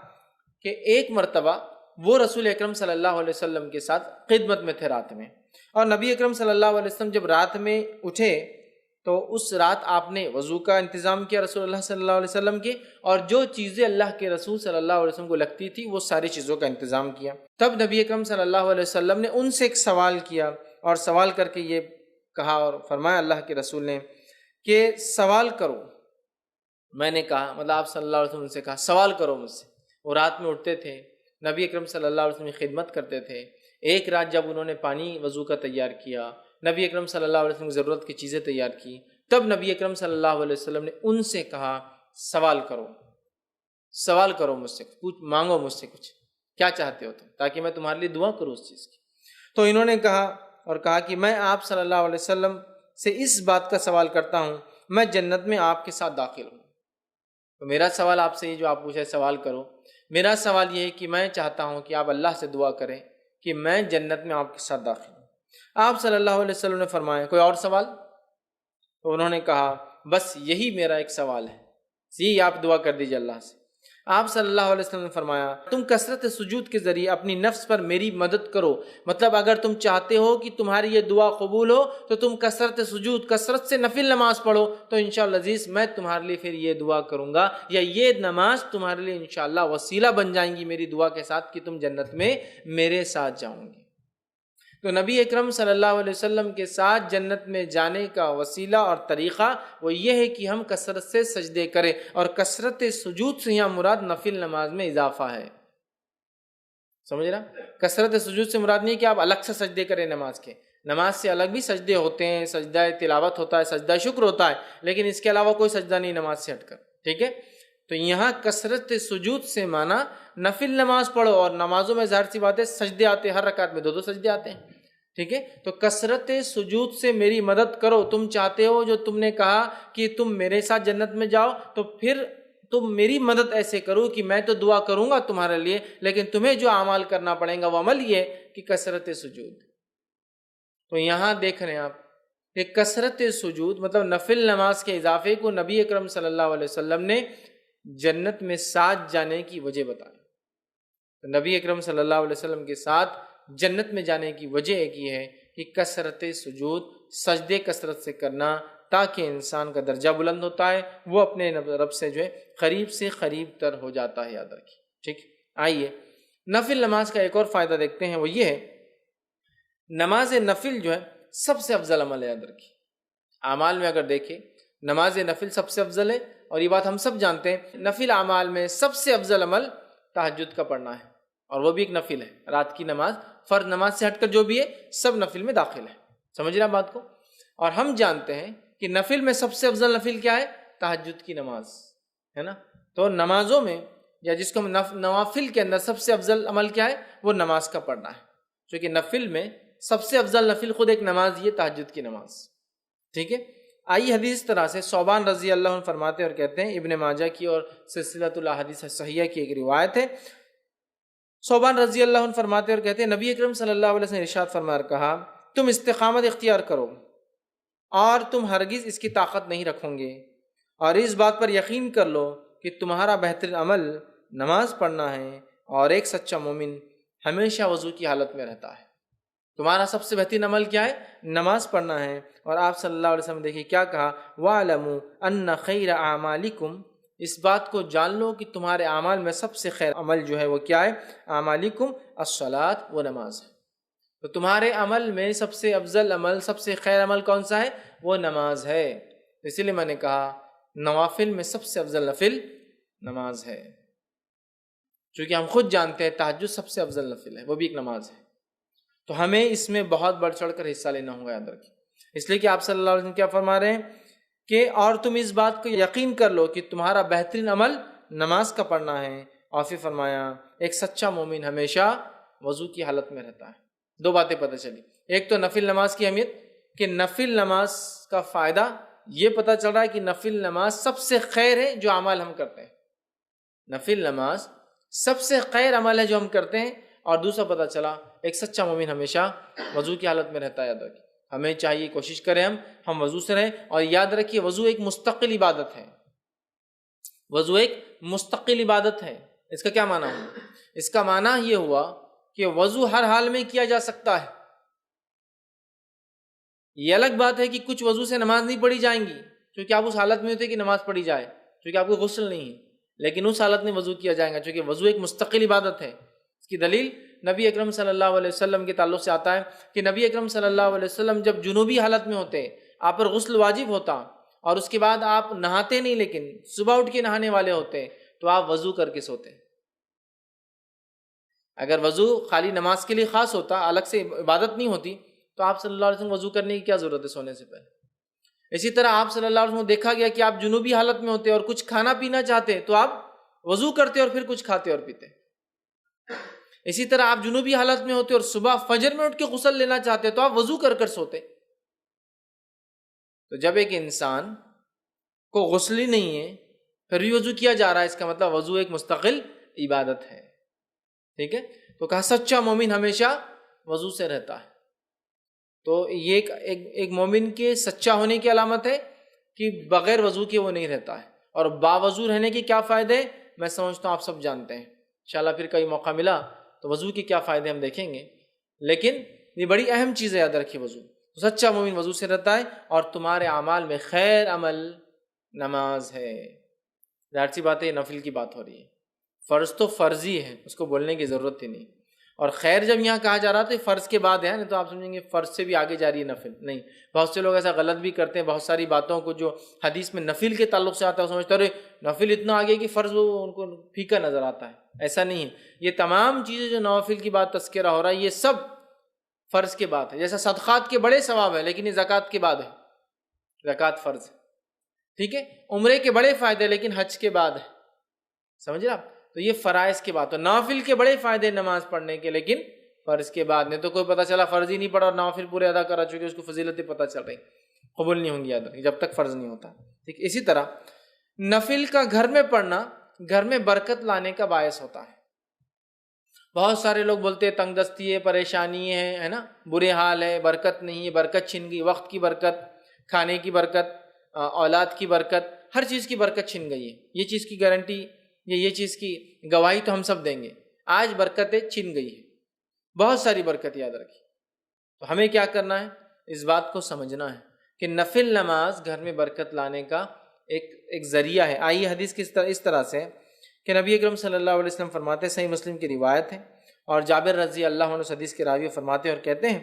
Speaker 1: کہ ایک مرتبہ وہ رسول اکرم صلی اللہ علیہ وسلم کے ساتھ خدمت میں تھے رات میں، اور نبی اکرم صلی اللہ علیہ وسلم جب رات میں اٹھے تو اس رات آپ نے وضو کا انتظام کیا رسول اللہ صلی اللہ علیہ وسلم کے، اور جو چیزیں اللہ کے رسول صلی اللہ علیہ وسلم کو لگتی تھی وہ ساری چیزوں کا انتظام کیا۔ تب نبی اکرم صلی اللہ علیہ وسلم نے ان سے ایک سوال کیا، اور سوال کر کے یہ کہا اور فرمایا اللہ کے رسول نے کہ سوال کرو۔ میں نے کہا، مطلب آپ صلی اللہ علیہ وسلم سے کہا سوال کرو مجھ سے۔ وہ رات میں اٹھتے تھے، نبی اکرم صلی اللہ علیہ وسلم کی خدمت کرتے تھے۔ ایک رات جب انہوں نے پانی وضو کا تیار کیا، نبی اکرم صلی اللہ علیہ وسلم کی ضرورت کی چیزیں تیار کی، تب نبی اکرم صلی اللہ علیہ وسلم نے ان سے کہا سوال کرو مجھ سے، کچھ مانگو مجھ سے، کچھ کیا چاہتے ہو تم، تاکہ میں تمہارے لیے دعا کروں اس چیز کی۔ تو انہوں نے کہا کہ میں آپ صلی اللہ علیہ وسلم سے اس بات کا سوال کرتا ہوں، میں جنت میں آپ کے ساتھ داخل ہوں۔ تو میرا سوال آپ سے یہ جو آپ پوچھے سوال کرو، میرا سوال یہ ہے کہ میں چاہتا ہوں کہ آپ اللہ سے دعا کریں کہ میں جنت میں آپ کے ساتھ داخل ہوں۔ آپ صلی اللہ علیہ وسلم نے فرمایا کوئی اور سوال؟ تو انہوں نے کہا بس یہی میرا ایک سوال ہے، یہی آپ دعا کر دیجیے اللہ سے۔ آپ صلی اللہ علیہ وسلم نے فرمایا تم کثرت سجود کے ذریعے اپنی نفس پر میری مدد کرو، مطلب اگر تم چاہتے ہو کہ تمہاری یہ دعا قبول ہو تو تم کثرت سجود، کثرت سے نفل نماز پڑھو، تو انشاءاللہ عزیز میں تمہارے لیے پھر یہ دعا کروں گا، یا یہ نماز تمہارے لیے انشاءاللہ وسیلہ بن جائیں گی میری دعا کے ساتھ کہ تم جنت میں میرے ساتھ جاؤں گے۔ تو نبی اکرم صلی اللہ علیہ وسلم کے ساتھ جنت میں جانے کا وسیلہ اور طریقہ وہ یہ ہے کہ ہم کثرت سے سجدے کریں، اور کثرت سجود سے یہاں مراد نفل نماز میں اضافہ ہے، سمجھ رہا؟ کثرت سجود سے مراد نہیں کہ آپ الگ سے سجدے کریں نماز کے، نماز سے الگ بھی سجدے ہوتے ہیں، سجدہ تلاوت ہوتا ہے، سجدہ شکر ہوتا ہے، لیکن اس کے علاوہ کوئی سجدہ نہیں نماز سے ہٹ کر، ٹھیک ہے؟ تو یہاں کثرت سجود سے معنی نفل نماز پڑھو، اور نمازوں میں ظاہر سی بات ہے سجدے آتے ہیں، ہر رکعت میں 2 سجدے آتے ہیں، ٹھیک ہے؟ تو کثرت سجود سے میری مدد کرو، تم چاہتے ہو جو تم نے کہا کہ تم میرے ساتھ جنت میں جاؤ، تو پھر تم میری مدد ایسے کرو کہ میں تو دعا کروں گا تمہارے لیے، لیکن تمہیں جو اعمال کرنا پڑے گا وہ عمل یہ کہ کثرت سجود۔ تو یہاں دیکھ رہے ہیں آپ کہ کثرت سجود مطلب نفل نماز کے اضافے کو نبی اکرم صلی اللہ علیہ وسلم نے جنت میں ساتھ جانے کی وجہ بتائی۔ تو نبی اکرم صلی اللہ علیہ وسلم کے ساتھ جنت میں جانے کی وجہ ایک یہ ہے کہ کثرت سجود، سجدے کثرت سے کرنا، تاکہ انسان کا درجہ بلند ہوتا ہے، وہ اپنے رب سے جو ہے قریب سے قریب تر ہو جاتا ہے، یاد رکھیے، ٹھیک؟ آئیے نفل نماز کا ایک اور فائدہ دیکھتے ہیں، وہ یہ ہے نماز نفل جو ہے سب سے افضل عمل ہے، یاد رکھیے۔ اعمال میں اگر دیکھیں نماز نفل سب سے افضل ہے، اور یہ بات ہم سب جانتے ہیں، نفل اعمال میں سب سے افضل عمل تہجد کا پڑھنا ہے، اور وہ بھی ایک نفل ہے، رات کی نماز فرض نماز سے ہٹ کر جو بھی ہے سب نفل میں داخل ہے، سمجھ رہے ہیں بات کو؟ اور ہم جانتے ہیں کہ نفل میں سب سے افضل نفل کیا ہے؟ تہجد کی نماز ہے نا۔ تو نمازوں میں یا جس کو نوافل کے اندر سب سے افضل عمل کیا ہے؟ وہ نماز کا پڑھنا ہے، چونکہ نفل میں سب سے افضل نفل خود ایک نماز یہ تہجد کی نماز، ٹھیک ہے؟ آئی حدیث طرح سے صوبان رضی اللہ عنہ فرماتے اور کہتے ہیں، ابن ماجہ کی اور سلسلۃ الاحادیث صحیحہ کی ایک روایت ہے، صوبان رضی اللہ عنہ فرماتے اور کہتے ہیں نبی اکرم صلی اللہ علیہ وسلم نے ارشاد فرمایا کہا تم استقامت اختیار کرو اور تم ہرگز اس کی طاقت نہیں رکھو گے، اور اس بات پر یقین کر لو کہ تمہارا بہترین عمل نماز پڑھنا ہے، اور ایک سچا مومن ہمیشہ وضو کی حالت میں رہتا ہے۔ تمہارا سب سے بہترین عمل کیا ہے؟ نماز پڑھنا ہے۔ اور آپ صلی اللہ علیہ وسلم دیکھیے کیا کہا، وَاعْلَمُوا أَنَّ خَيْرَ أَعْمَالِكُمْ، اس بات کو جان لو کہ تمہارے اعمال میں سب سے خیر عمل جو ہے وہ کیا ہے؟ اعمالکم الصلاۃ، وہ نماز ہے۔ تو تمہارے عمل میں سب سے افضل عمل، سب سے خیر عمل کون سا ہے؟ وہ نماز ہے۔ اسی لیے میں نے کہا نوافل میں سب سے افضل نفل نماز ہے، چونکہ ہم خود جانتے ہیں تہجد سب سے افضل نفل ہے، وہ بھی ایک نماز ہے۔ تو ہمیں اس میں بہت بڑھ چڑھ کر حصہ لینا ہوگا، یاد رکھیں، اس لیے کہ آپ صلی اللہ علیہ وسلم کیا فرما رہے ہیں کہ اور تم اس بات کو یقین کر لو کہ تمہارا بہترین عمل نماز کا پڑھنا ہے، اور پھر فرمایا ایک سچا مومن ہمیشہ وضو کی حالت میں رہتا ہے۔ دو باتیں پتہ چلی، ایک تو نفل نماز کی اہمیت کہ نفل نماز کا فائدہ یہ پتہ چل رہا ہے کہ نفل نماز سب سے خیر ہے جو اعمال ہم کرتے ہیں، نفل نماز سب سے خیر عمل ہے جو ہم کرتے ہیں۔ اور دوسرا پتہ چلا ایک سچا مومن ہمیشہ وضو کی حالت میں رہتا ہے، یاد رکھیں۔ ہمیں چاہیے کوشش کریں ہم وضو سے رہیں، اور یاد رکھیے وضو ایک مستقل عبادت ہے، وضو ایک مستقل عبادت ہے۔ اس کا کیا معنی ہوا؟ اس کا معنی یہ ہوا کہ وضو ہر حال میں کیا جا سکتا ہے۔ یہ الگ بات ہے کہ کچھ وضو سے نماز نہیں پڑھی جائیں گی کیونکہ آپ اس حالت میں ہوتے کہ نماز پڑھی جائے، کیونکہ آپ کو غسل نہیں ہے، لیکن اس حالت میں وضو کیا جائے گا کیونکہ وضو ایک مستقل عبادت ہے۔ اس کی دلیل نبی اکرم صلی اللہ علیہ وسلم کے تعلق سے آتا ہے کہ نبی اکرم صلی اللہ علیہ وسلم جب جنوبی حالت میں ہوتے آپ پر غسل واجب ہوتا، اور اس کے بعد آپ نہاتے نہیں لیکن صبح اٹھ کے نہانے والے ہوتے، تو آپ وضو کر کے سوتے۔ اگر وضو خالی نماز کے لیے خاص ہوتا، الگ سے عبادت نہیں ہوتی، تو آپ صلی اللہ علیہ وسلم وضو کرنے کی کیا ضرورت ہے سونے سے پہلے؟ اسی طرح آپ صلی اللہ علیہ وسلم دیکھا گیا کہ آپ جنوبی حالت میں ہوتے اور کچھ کھانا پینا چاہتے تو آپ وضو کرتے اور پھر کچھ کھاتے اور پیتے۔ اسی طرح آپ جنوبی حالت میں ہوتے اور صبح فجر میں اٹھ کے غسل لینا چاہتے تو آپ وضو کر کر سوتے۔ تو جب ایک انسان کو غسل ہی نہیں ہے پھر بھی وضو کیا جا رہا ہے، اس کا مطلب وضو ایک مستقل عبادت ہے، ٹھیک ہے؟ تو کہا سچا مومن ہمیشہ وضو سے رہتا ہے۔ تو یہ ایک مومن کے سچا ہونے کی علامت ہے کہ بغیر وضو کے وہ نہیں رہتا ہے۔ اور باوضو رہنے کے کیا فائدے؟ میں سمجھتا ہوں آپ سب جانتے ہیں، انشاءاللہ پھر کئی موقع ملا تو وضو کے کیا فائدے ہم دیکھیں گے، لیکن یہ بڑی اہم چیز ہے، یاد رکھیے وضو، سچا مومن وضو سے رہتا ہے، اور تمہارے اعمال میں خیر عمل نماز ہے۔ ظاہر سی بات ہے، یہ نفل کی بات ہو رہی ہے، فرض تو فرض ہی ہے، اس کو بولنے کی ضرورت ہی نہیں، اور خیر جب یہاں کہا جا رہا تو یہ فرض کے بعد ہے، نہیں تو آپ سمجھیں گے فرض سے بھی آگے جا رہی ہے نفل، نہیں۔ بہت سے لوگ ایسا غلط بھی کرتے ہیں، بہت ساری باتوں کو جو حدیث میں نفل کے تعلق سے آتا ہے وہ سمجھتے ہیں ارے نفل اتنا آگے کہ فرض وہ ان کو پھیکا نظر آتا ہے، ایسا نہیں ہے۔ یہ تمام چیزیں جو نوافل کی بات تذکرہ ہو رہا ہے یہ سب فرض کے بعد ہے، جیسا صدقات کے بڑے ثواب ہے لیکن یہ زکوٰۃ کے بعد ہے، زکوٰۃ فرض ہے، ٹھیک ہے، عمرے کے بڑے فائدے لیکن حج کے بعد ہے، سمجھ رہے آپ؟ تو یہ فرائض کے بعد، تو نوافل کے بڑے فائدے نماز پڑھنے کے لیکن فرض کے بعد، نہیں تو کوئی پتہ چلا فرض ہی نہیں پڑھا اور نوافل پورے ادا کرا چکے، اس کو فضیلتیں پتہ چل رہی، قبول نہیں ہوں گی، یاد رکھیں جب تک فرض نہیں ہوتا، ٹھیک۔ اسی طرح نفل کا گھر میں پڑھنا گھر میں برکت لانے کا باعث ہوتا ہے۔ بہت سارے لوگ بولتے ہیں تنگ دستی ہے، پریشانی ہے نا، برے حال ہے، برکت نہیں ہے، برکت چھن گئی، وقت کی برکت، کھانے کی برکت، اولاد کی برکت، ہر چیز کی برکت چھن گئی ہے، یہ چیز کی گارنٹی، یہ چیز کی گواہی تو ہم سب دیں گے، آج برکتیں چھن گئی ہے، بہت ساری برکت، یاد رکھیے۔ تو ہمیں کیا کرنا ہے، اس بات کو سمجھنا ہے کہ نفل نماز گھر میں برکت لانے کا ایک ذریعہ ہے۔ آئیے حدیث کی اس طرح سے کہ نبی اکرم صلی اللہ علیہ وسلم فرماتے ہیں، صحیح مسلم کی روایت ہے، اور جابر رضی اللہ عنہ حدیث کے راوی فرماتے ہیں اور کہتے ہیں،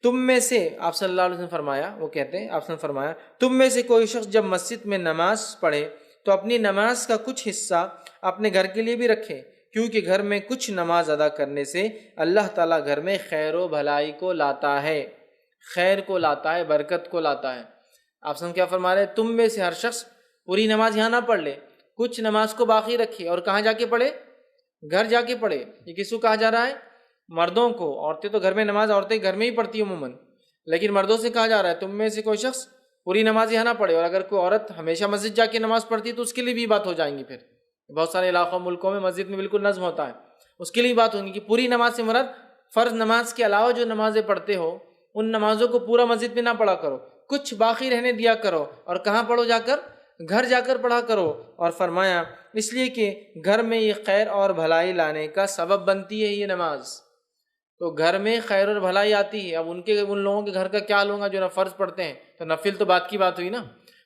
Speaker 1: تم میں سے، آپ صلی اللہ علیہ وسلم فرمایا، وہ کہتے ہیں آپ صلی اللہ علیہ وسلم فرمایا، تم میں سے کوئی شخص جب مسجد میں نماز پڑھے تو اپنی نماز کا کچھ حصہ اپنے گھر کے لیے بھی رکھے، کیونکہ گھر میں کچھ نماز ادا کرنے سے اللہ تعالیٰ گھر میں خیر و بھلائی کو لاتا ہے، خیر کو لاتا ہے، برکت کو لاتا ہے۔ آپ صلی اللہ علیہ وسلم کیا فرما رہے ہیں، تم میں سے ہر شخص پوری نماز یہاں نہ پڑھ لے، کچھ نماز کو باقی رکھے، اور کہاں جا کے پڑھے، گھر جا کے پڑھے۔ یہ کس کو کہا جا رہا ہے، مردوں کو، عورتیں تو گھر میں نماز عورتیں گھر میں ہی پڑھتی ہیں عموماً، لیکن مردوں سے کہا جا رہا ہے تم میں سے کوئی شخص پوری نماز یہاں نہ پڑھے، اور اگر کوئی عورت ہمیشہ مسجد جا کے نماز پڑھتی ہے تو اس کے لیے بھی بات ہو جائیں گی، پھر بہت سارے علاقوں ملکوں میں مسجد میں بالکل نظم ہوتا ہے، اس کے لیے بات ہوگی کہ پوری نماز سے مراد فرض نماز کے علاوہ جو نمازیں پڑھتے ہو ان نمازوں کو پورا مسجد میں نہ پڑھا کرو، کچھ باقی رہنے دیا کرو، اور کہاں پڑھو، جا کر گھر جا کر پڑھا کرو۔ اور فرمایا اس لیے کہ گھر میں یہ خیر اور بھلائی لانے کا سبب بنتی ہے یہ نماز، تو گھر میں خیر اور بھلائی آتی ہے۔ اب ان لوگوں کے گھر کا کیا لوں گا جو نہ فرض پڑھتے ہیں، تو نفل تو بات کی بات ہوئی نا۔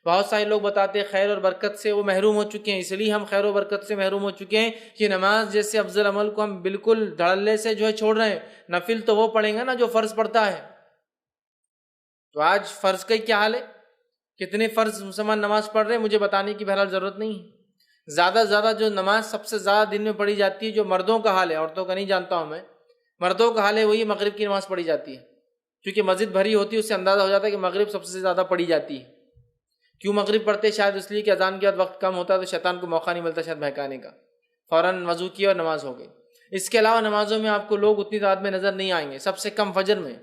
Speaker 1: بہت سارے لوگ بتاتے ہیں خیر اور برکت سے وہ محروم ہو چکے ہیں، اس لیے ہم خیر و برکت سے محروم ہو چکے ہیں کہ نماز جیسے افضل عمل کو ہم بالکل دھڑلے سے جو ہے چھوڑ رہے ہیں، نفل تو وہ پڑھیں گا نا جو فرض پڑھتا ہے۔ تو آج فرض کا کیا حال ہے، کتنے فرض مسلمان نماز پڑھ رہے ہیں مجھے بتانے کی بہرحال ضرورت نہیں ہے۔ زیادہ سے زیادہ جو نماز سب سے زیادہ دن میں پڑھی جاتی ہے، جو مردوں کا حال ہے، عورتوں کا نہیں جانتا ہوں میں، مردوں کا حال ہے وہی مغرب کی نماز پڑھی جاتی ہے، کیونکہ مسجد بھری ہوتی ہے، اس سے اندازہ ہو جاتا ہے کہ مغرب سب سے زیادہ پڑھی جاتی ہے۔ کیوں مغرب پڑھتے؟ شاید اس لیے کہ اذان کے بعد وقت کم ہوتا ہے تو شیطان کو موقع نہیں ملتا شاید بہکانے کا، فوراً وضو کیا اور نماز ہو گئی۔ اس کے علاوہ نمازوں میں آپ کو لوگ اتنی تعداد میں نظر نہیں آئیں گے، سب سے کم فجر میں،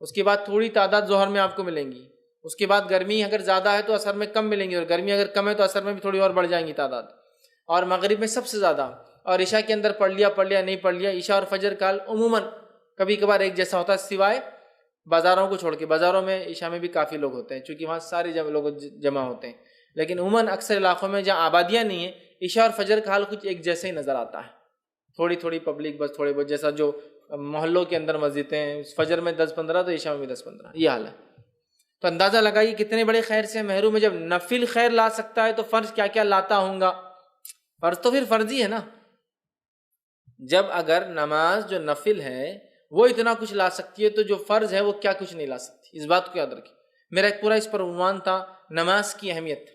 Speaker 1: اس کے بعد تھوڑی تعداد ظہر میں آپ کو ملیں گی، اس کے بعد گرمی اگر زیادہ ہے تو عصر میں کم ملیں گی، اور گرمی اگر کم ہے تو عصر میں بھی تھوڑی اور بڑھ جائیں گی تعداد، اور مغرب میں سب سے زیادہ، اور عشاء کے اندر پڑھ لیا نہیں پڑھ لیا، عشاء اور فجر کا عموماً کبھی کبھار ایک جیسا ہوتا ہے، سوائے بازاروں کو چھوڑ کے، بازاروں میں عشاء میں بھی کافی لوگ ہوتے ہیں چونکہ وہاں سارے لوگ جمع ہوتے ہیں، لیکن عموماً اکثر علاقوں میں جہاں آبادیاں نہیں ہیں عشاء اور فجر کا حال کچھ ایک جیسا ہی نظر آتا ہے، تھوڑی تھوڑی پبلک، بس تھوڑے بہت، جیسا جو محلوں کے اندر مسجدیں ہیں، فجر میں 10-15 تو عشاء میں بھی 10-15، یہ حال ہے۔ تو اندازہ لگائیے کتنے بڑے خیر سے محروم ہے۔ جب نفل خیر لا سکتا ہے تو فرض کیا کیا لاتا ہوں گا، فرض تو پھر فرض ہی ہے نا۔ جب اگر نماز جو نفل ہے وہ اتنا کچھ لا سکتی ہے تو جو فرض ہے وہ کیا کچھ نہیں لا سکتی، اس بات کو یاد رکھیے۔ میرا ایک پورا اس پر عنوان تھا نماز کی اہمیت،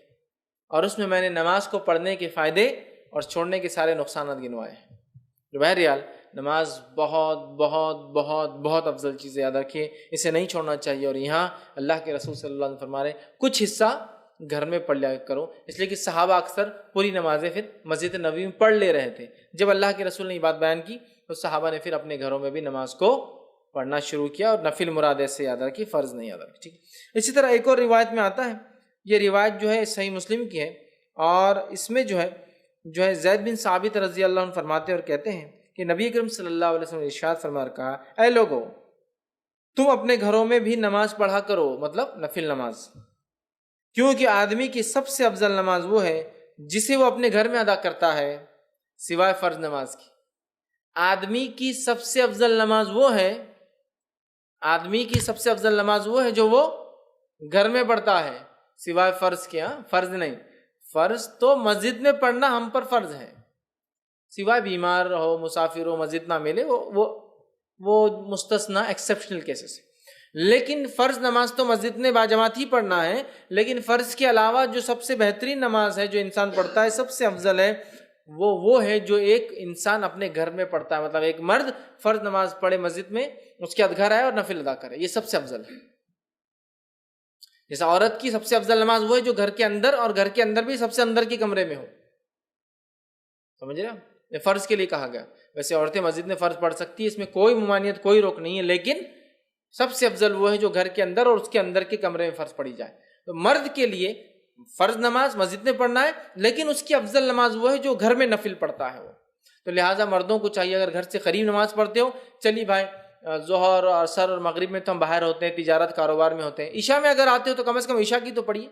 Speaker 1: اور اس میں نے نماز کو پڑھنے کے فائدے اور چھوڑنے کے سارے نقصانات گنوائے ہیں۔ جو بہرحال نماز بہت بہت بہت بہت افضل چیز ہے، یاد رکھیے، اسے نہیں چھوڑنا چاہیے۔ اور یہاں اللہ کے رسول صلی اللہ علیہ وسلم فرما رہے ہیں کچھ حصہ گھر میں پڑھ لیا کرو، اس لیے کہ صحابہ اکثر پوری نمازیں پھر مسجد نبوی میں پڑھ لے رہے تھے۔ جب اللہ کے رسول نے یہ بات بیان کی تو صحابہ نے پھر اپنے گھروں میں بھی نماز کو پڑھنا شروع کیا، اور نفل مراد ایسے یاد رکھی، فرض نہیں یاد رکھی، ٹھیک۔ اسی طرح ایک اور روایت میں آتا ہے، یہ روایت جو ہے صحیح مسلم کی ہے، اور اس میں جو ہے زید بن ثابت رضی اللہ عنہ فرماتے اور کہتے ہیں کہ نبی کریم صلی اللہ علیہ وسلم نے ارشاد فرما کر کہا، اے لوگو تم اپنے گھروں میں بھی نماز پڑھا کرو، مطلب نفل نماز، کیونکہ آدمی کی سب سے افضل نماز وہ ہے جسے وہ اپنے گھر میں ادا کرتا ہے، سوائے فرض نماز کی. آدمی کی سب سے افضل نماز وہ ہے، آدمی کی سب سے افضل نماز وہ ہے جو وہ گھر میں پڑھتا ہے سوائے فرض کے. فرض نہیں، فرض تو مسجد میں پڑھنا ہم پر فرض ہے، سوائے بیمار ہو، مسافر ہو، مسجد نہ ملے، وہ مستثنا ایکسیپشنل کیسز ہے. لیکن فرض نماز تو مسجد میں باجماعت ہی پڑھنا ہے. لیکن فرض کے علاوہ جو سب سے بہترین نماز ہے جو انسان پڑھتا ہے، سب سے افضل ہے، وہ ہے جو ایک انسان اپنے گھر میں پڑھتا ہے. مطلب ایک مرد فرض نماز پڑھے مسجد میں، اس کے بعد گھر آئے اور نفل ادا کرے، یہ سب سے افضل ہے. جیسا عورت کی سب سے افضل نماز وہ ہے جو گھر کے اندر، اور گھر کے اندر بھی سب سے اندر کے کمرے میں ہو. سمجھ رہے آپ؟ یہ فرض کے لیے کہا گیا. ویسے عورتیں مسجد میں فرض پڑھ سکتی ہے، اس میں کوئی ممانعت، کوئی روک نہیں ہے، لیکن سب سے افضل وہ ہے جو گھر کے اندر اور اس کے اندر کے کمرے میں فرض پڑھی جائے. تو مرد کے لیے فرض نماز مسجد میں پڑھنا ہے، لیکن اس کی افضل نماز وہ ہے جو گھر میں نفل پڑھتا ہے وہ. تو لہٰذا مردوں کو چاہیے، اگر گھر سے قریب نماز پڑھتے ہو، چلیے بھائی ظہر اور عصر اور مغرب میں تو ہم باہر ہوتے ہیں، تجارت کاروبار میں ہوتے ہیں، عشاء میں اگر آتے ہو تو کم از کم عشاء کی تو پڑھیے.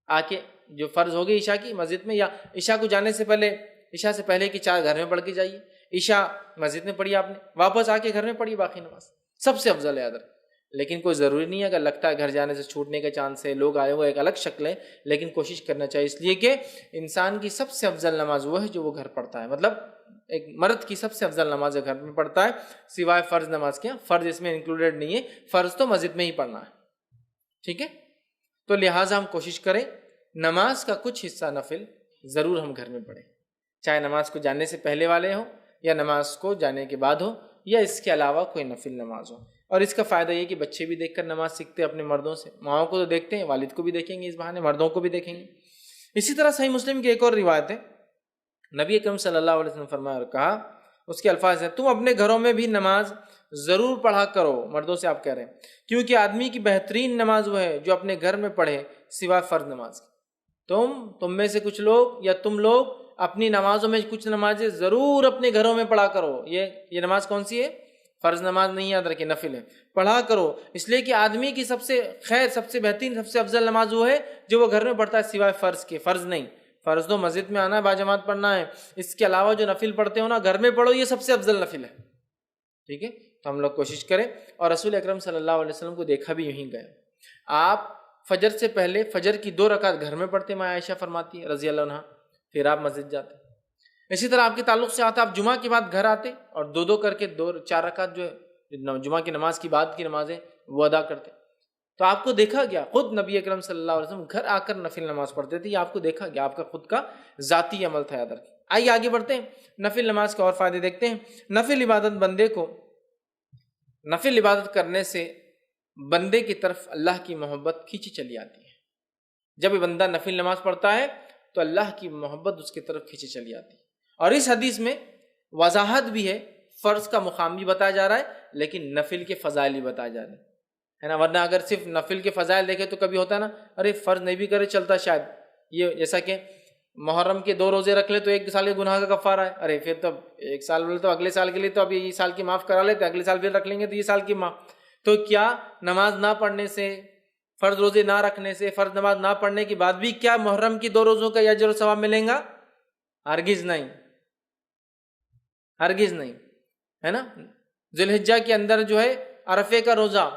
Speaker 1: آ کے جو فرض ہوگی عشاء کی مسجد میں، یا عشاء کو جانے سے پہلے، عشاء سے پہلے کی 4 گھر میں پڑھ کے جائیے. عشاء مسجد میں پڑھی آپ نے، واپس آ کے گھر میں پڑھی باقی نماز، سب سے افضل ہے ادھر. لیکن کوئی ضروری نہیں ہے، اگر لگتا ہے گھر جانے سے چھوٹنے کا چانس ہے، لوگ آئے ہوئے، ایک الگ شکل ہے، لیکن کوشش کرنا چاہیے، اس لیے کہ انسان کی سب سے افضل نماز وہ ہے جو وہ گھر پڑھتا ہے. مطلب ایک مرد کی سب سے افضل نماز گھر میں پڑھتا ہے سوائے فرض نماز کے. فرض اس میں انکلوڈیڈ نہیں ہے، فرض تو مسجد میں ہی پڑھنا ہے. ٹھیک ہے؟ تو لہٰذا ہم کوشش کریں نماز کا کچھ حصہ نفل ضرور ہم گھر میں پڑھیں، چاہے نماز کو جانے سے پہلے والے ہوں یا نماز کو جانے کے بعد ہو یا اس کے علاوہ کوئی نفل نماز ہو. اور اس کا فائدہ یہ کہ بچے بھی دیکھ کر نماز سیکھتے ہیں اپنے مردوں سے. ماؤں کو تو دیکھتے ہیں، والد کو بھی دیکھیں گے، اس بہانے مردوں کو بھی دیکھیں گے. اسی طرح صحیح مسلم کی ایک اور روایت ہے، نبی اکرم صلی اللہ علیہ وسلم فرمایا اور کہا، اس کے الفاظ ہیں، تم اپنے گھروں میں بھی نماز ضرور پڑھا کرو. مردوں سے آپ کہہ رہے ہیں، کیونکہ آدمی کی بہترین نماز وہ ہے جو اپنے گھر میں پڑھے سوائے فرض نماز کے. تم میں سے کچھ لوگ یا تم لوگ اپنی نمازوں میں کچھ نمازیں ضرور اپنے گھروں میں پڑھا کرو. یہ نماز کون سی ہے؟ فرض نماز نہیں، یاد رکھیں نفل ہے، پڑھا کرو. اس لیے کہ آدمی کی سب سے خیر، سب سے بہترین، سب سے افضل نماز وہ ہے جو وہ گھر میں پڑھتا ہے سوائے فرض کے. فرض نہیں، فرض تو مسجد میں آنا ہے، باجماعت پڑھنا ہے. اس کے علاوہ جو نفل پڑھتے ہو نا، گھر میں پڑھو، یہ سب سے افضل نفل ہے. ٹھیک ہے؟ تو ہم لوگ کوشش کریں. اور رسول اکرم صلی اللہ علیہ وسلم کو دیکھا بھی یوں ہی گیا، آپ فجر سے پہلے فجر کی 2 رکعت گھر میں پڑھتے، ماں عائشہ فرماتی ہے رضی اللہ عنہا، پھر آپ مسجد جاتے. اسی طرح آپ کے تعلق سے آتا، آپ جمعہ کے بعد گھر آتے اور 2 کر کے 4 رکعت جو ہے جمعہ کی نماز کی بعد کی نمازیں وہ ادا کرتے. تو آپ کو دیکھا گیا، خود نبی اکرم صلی اللہ علیہ وسلم گھر آ کر نفل نماز پڑھتے تھے. یہ آپ کو دیکھا گیا، آپ کا خود کا ذاتی عمل تھا. یاد رکھیں. آئیے آگے بڑھتے ہیں، نفل نماز کے اور فائدے دیکھتے ہیں. نفل عبادت بندے کو، نفل عبادت کرنے سے بندے کی طرف اللہ کی محبت کھینچی چلی آتی ہے. جب یہ بندہ نفل نماز پڑھتا ہے تو اللہ کی محبت اس کی طرف کھینچی چلی آتی ہے. اور اس حدیث میں وضاحت بھی ہے، فرض کا مقام بھی بتایا جا رہا ہے لیکن نفل کے فضائل بھی بتایا جا رہے ہیں، ہے نا. ورنہ اگر صرف نفل کے فضائل دیکھے تو کبھی ہوتا ہے نا، ارے فرض نہیں بھی کرے چلتا شاید. یہ جیسا کہ محرم کے 2 روزے رکھ لے تو 1 سال کے گناہ کا کفارہ ہے. ارے پھر تو 1 سال بولے تو اگلے سال کے لیے تو اب یہ سال کی معاف کرا لیتے، اگلے سال پھر رکھ لیں گے تو یہ سال کی معاف. تو کیا نماز نہ پڑھنے سے، فرض روزے نہ رکھنے سے، فرض نماز نہ پڑھنے کے بعد بھی کیا محرم کی 2 روزوں کا اجر و ثواب ملیں گا؟ ہرگز نہیں، ہرگز نہیں، ہے نا. ذی الحجہ کے اندر جو ہے عرفے کا روزہ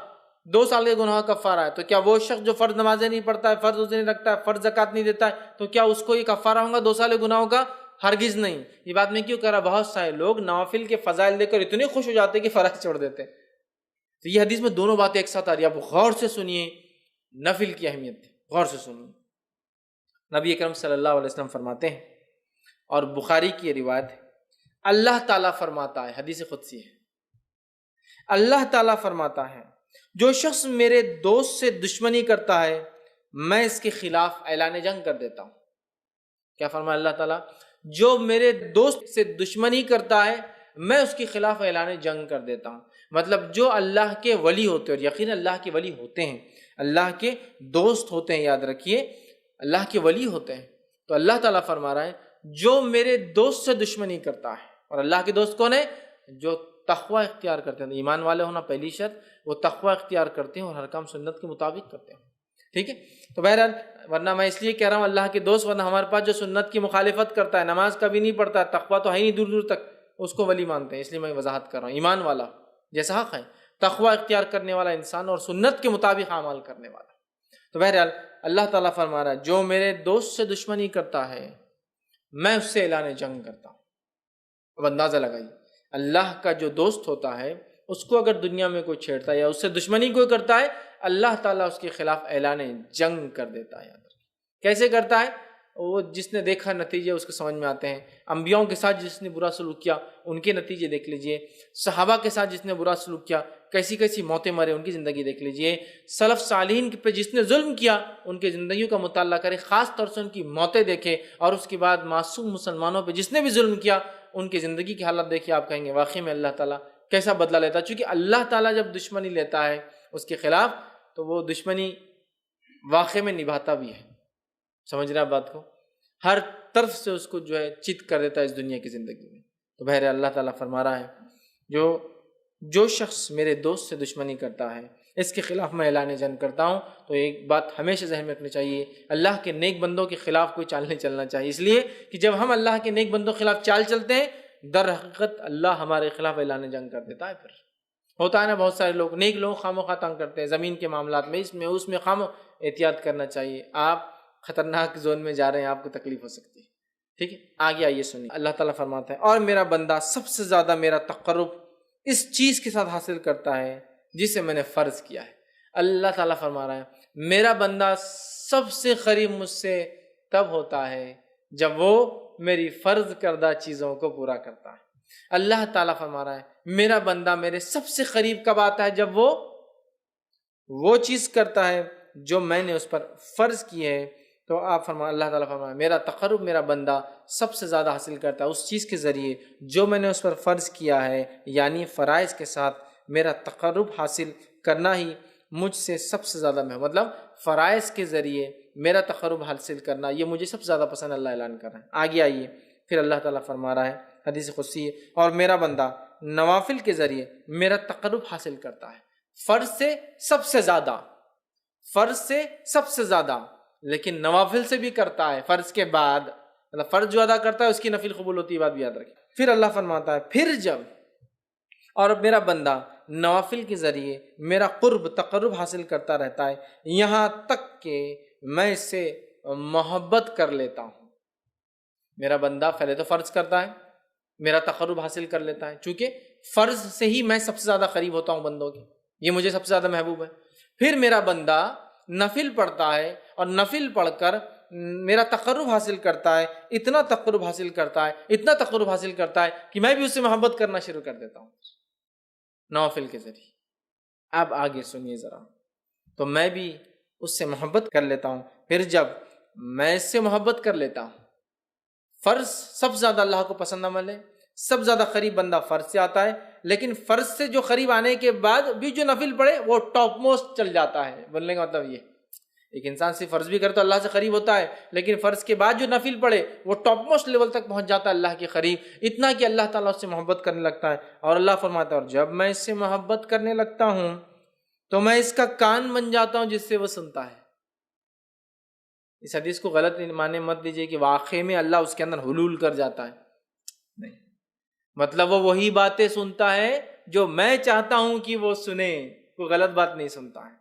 Speaker 1: 2 سال کے گناہ کا کفارہ ہے. تو کیا وہ شخص جو فرض نمازیں نہیں پڑھتا ہے، فرض روزے نہیں رکھتا ہے، فرض زکوٰۃ نہیں دیتا ہے، تو کیا اس کو یہ کفارہ ہوگا 2 سال کے گناہوں کا؟ ہرگز نہیں. یہ بات میں کیوں کہہ رہا، بہت سارے لوگ نوافل کے فضائل دیکھ کر اتنے خوش ہو جاتے ہیں کہ فرض چھوڑ دیتے ہیں. تو یہ حدیث میں دونوں باتیں ایک ساتھ آ رہی ہیں. آپ غور سے سنیے نفل کی اہمیت، غور سے سنیے. نبی اکرم صلی اللہ علیہ وسلم فرماتے ہیں، اور بخاری کی یہ روایت ہے، اللہ تعالیٰ فرماتا ہے، حدیث قدسی ہے، اللہ تعالیٰ فرماتا ہے، جو شخص میرے دوست سے دشمنی کرتا ہے میں اس کے خلاف اعلان جنگ کر دیتا ہوں. کیا فرمایا اللہ تعالیٰ؟ جو میرے دوست سے دشمنی کرتا ہے میں اس کے خلاف اعلان جنگ کر دیتا ہوں. مطلب جو اللہ کے ولی ہوتے ہیں، اور یقین اللہ کے ولی ہوتے ہیں، اللہ کے دوست ہوتے ہیں، یاد رکھیے اللہ کے ولی ہوتے ہیں. تو اللہ تعالیٰ فرما رہا ہے جو میرے دوست سے دشمنی کرتا ہے. اور اللہ کے دوست کون ہے؟ جو تقوی اختیار کرتے ہیں. ایمان والے ہونا پہلی شرط، وہ تقوی اختیار کرتے ہیں اور ہر کام سنت کے مطابق کرتے ہیں. ٹھیک ہے. تو بہرحال ورنہ میں اس لیے کہہ رہا ہوں اللہ کے دوست، ورنہ ہمارے پاس جو سنت کی مخالفت کرتا ہے، نماز کبھی نہیں پڑھتا، تقویٰ تو ہے نہیں دور دور تک، اس کو ولی مانتے ہیں. اس لیے میں وضاحت کر رہا ہوں. ایمان والا جیسا حق ہے، تقویٰ اختیار کرنے والا انسان اور سنت کے مطابق اعمال کرنے والا. تو بہرحال اللہ تعالیٰ فرما رہا ہے جو میرے دوست سے دشمنی کرتا ہے میں اس سے اعلان جنگ کرتا ہوں. اب اندازہ لگائیے، اللہ کا جو دوست ہوتا ہے اس کو اگر دنیا میں کوئی چھیڑتا ہے یا اس سے دشمنی کوئی کرتا ہے، اللہ تعالیٰ اس کے خلاف اعلان جنگ کر دیتا ہے. کیسے کرتا ہے؟ وہ جس نے دیکھا نتیجے اس کو سمجھ میں آتے ہیں. انبیاؤں کے ساتھ جس نے برا سلوک کیا ان کے نتیجے دیکھ لیجئے، صحابہ کے ساتھ جس نے برا سلوک کیا کیسی کیسی موتیں مرے ان کی زندگی دیکھ لیجئے، سلف صالحین پہ جس نے ظلم کیا ان کی زندگیوں کا مطالعہ کرے، خاص طور سے ان کی موتیں دیکھے، اور اس کے بعد معصوم مسلمانوں پہ جس نے بھی ظلم کیا ان کی زندگی کی حالت دیکھے. آپ کہیں گے واقعی میں اللہ تعالیٰ کیسا بدلہ لیتا ہے. چونکہ اللہ تعالیٰ جب دشمنی لیتا ہے اس کے خلاف تو وہ دشمنی واقع میں نبھاتا بھی ہے. سمجھ رہے ہیں بات کو؟ ہر طرف سے اس کو جو ہے چت کر دیتا ہے اس دنیا کی زندگی میں. تو بہرحال اللہ تعالیٰ فرما رہا ہے جو شخص میرے دوست سے دشمنی کرتا ہے اس کے خلاف میں اعلان جنگ کرتا ہوں. تو ایک بات ہمیشہ ذہن میں رکھنی چاہیے، اللہ کے نیک بندوں کے خلاف کوئی چال نہیں چلنا چاہیے. اس لیے کہ جب ہم اللہ کے نیک بندوں کے خلاف چال چلتے ہیں در حقیقت اللہ ہمارے خلاف اعلان جنگ کر دیتا ہے. پھر ہوتا ہے نا بہت سارے لوگ نیک لوگ خواہ مخواہ تنگ کرتے ہیں زمین کے معاملات میں، اس میں خواہ احتیاط کرنا چاہیے. آپ خطرناک زون میں جا رہے ہیں، آپ کو تکلیف ہو سکتی ہے. ٹھیک ہے، آگے آئیے سنیے. اللہ تعالیٰ فرماتا ہے اور میرا بندہ سب سے زیادہ میرا تقرب اس چیز کے ساتھ حاصل کرتا ہے جسے میں نے فرض کیا ہے. اللہ تعالیٰ فرما رہا ہے میرا بندہ سب سے قریب مجھ سے تب ہوتا ہے جب وہ میری فرض کردہ چیزوں کو پورا کرتا ہے. اللہ تعالیٰ فرما رہا ہے میرا بندہ میرے سب سے قریب کب آتا ہے؟ جب وہ چیز کرتا ہے جو میں نے اس پر فرض کی ہے. تو آپ اللہ تعالیٰ فرمایا میرا تقرب میرا بندہ سب سے زیادہ حاصل کرتا ہے اس چیز کے ذریعے جو میں نے اس پر فرض کیا ہے، یعنی فرائض کے ساتھ میرا تقرب حاصل کرنا ہی مجھ سے سب سے زیادہ مطلب فرائض کے ذریعے میرا تقرب حاصل کرنا یہ مجھے سب سے زیادہ پسند اللہ اعلان کر رہا ہے. آگے آئیے پھر اللہ تعالیٰ فرما رہا ہے حدیث قدسی ہے اور میرا بندہ نوافل کے ذریعے میرا تقرب حاصل کرتا ہے فرض سے سب سے زیادہ، لیکن نوافل سے بھی کرتا ہے فرض کے بعد. مطلب فرض جو ادا کرتا ہے اس کی نفل قبول ہوتی ہے، بات بھی یاد رکھیں. پھر اللہ فرماتا ہے پھر جب اور میرا بندہ نوافل کے ذریعے میرا تقرب حاصل کرتا رہتا ہے یہاں تک کہ میں اس سے محبت کر لیتا ہوں. میرا بندہ پہلے تو فرض کرتا ہے، میرا تقرب حاصل کر لیتا ہے، چونکہ فرض سے ہی میں سب سے زیادہ قریب ہوتا ہوں بندوں کے، یہ مجھے سب سے زیادہ محبوب ہے. پھر میرا بندہ نفل پڑھتا ہے اور نفل پڑھ کر میرا تقرب حاصل کرتا ہے، اتنا تقرب حاصل کرتا ہے کہ میں بھی اس سے محبت کرنا شروع کر دیتا ہوں نوافل کے ذریعے. اب آگے سنیے ذرا، تو میں بھی اس سے محبت کر لیتا ہوں. پھر جب میں اس سے محبت کر لیتا ہوں، فرض سب سے زیادہ اللہ کو پسند عمل ہے، سب زیادہ قریب بندہ فرض سے آتا ہے، لیکن فرض سے جو قریب آنے کے بعد بھی جو نفل پڑھے وہ ٹاپ موسٹ چل جاتا ہے. بولنے کا مطلب یہ ایک انسان صرف فرض بھی کرے تو اللہ سے قریب ہوتا ہے، لیکن فرض کے بعد جو نفل پڑھے وہ ٹاپ موسٹ لیول تک پہنچ جاتا ہے اللہ کے قریب، اتنا کہ اللہ تعالیٰ اس سے محبت کرنے لگتا ہے. اور اللہ فرماتا ہے اور جب میں اس سے محبت کرنے لگتا ہوں تو میں اس کا کان بن جاتا ہوں جس سے وہ سنتا ہے. اس حدیث کو غلط معنی مت دیجیے کہ واقعی میں اللہ اس کے اندر حلول کر جاتا ہے، نہیں، مطلب وہ وہی باتیں سنتا ہے جو میں چاہتا ہوں کہ وہ سنے، کوئی غلط بات نہیں سنتا ہے.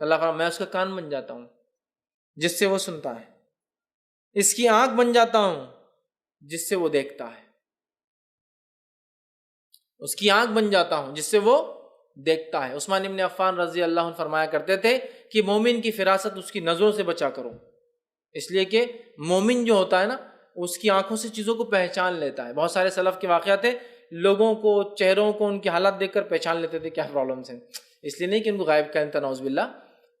Speaker 1: اللہ فرماتا میں اس کا کان بن جاتا ہوں جس سے وہ سنتا ہے، اس کی آنکھ بن جاتا ہوں جس سے وہ دیکھتا ہے، اس کی آنکھ بن جاتا ہوں جس سے وہ دیکھتا ہے. عثمان ابن عفان رضی اللہ عنہ فرمایا کرتے تھے کہ مومن کی فراست اس کی نظروں سے بچا کرو، اس لیے کہ مومن جو ہوتا ہے نا اس کی آنکھوں سے چیزوں کو پہچان لیتا ہے. بہت سارے سلف کے واقعات ہیں، لوگوں کو چہروں کو ان کے حالات دیکھ کر پہچان لیتے تھے کیا پرابلمس ہیں. اس لیے نہیں کہ ان کو غائب کرتا نعوذ باللہ،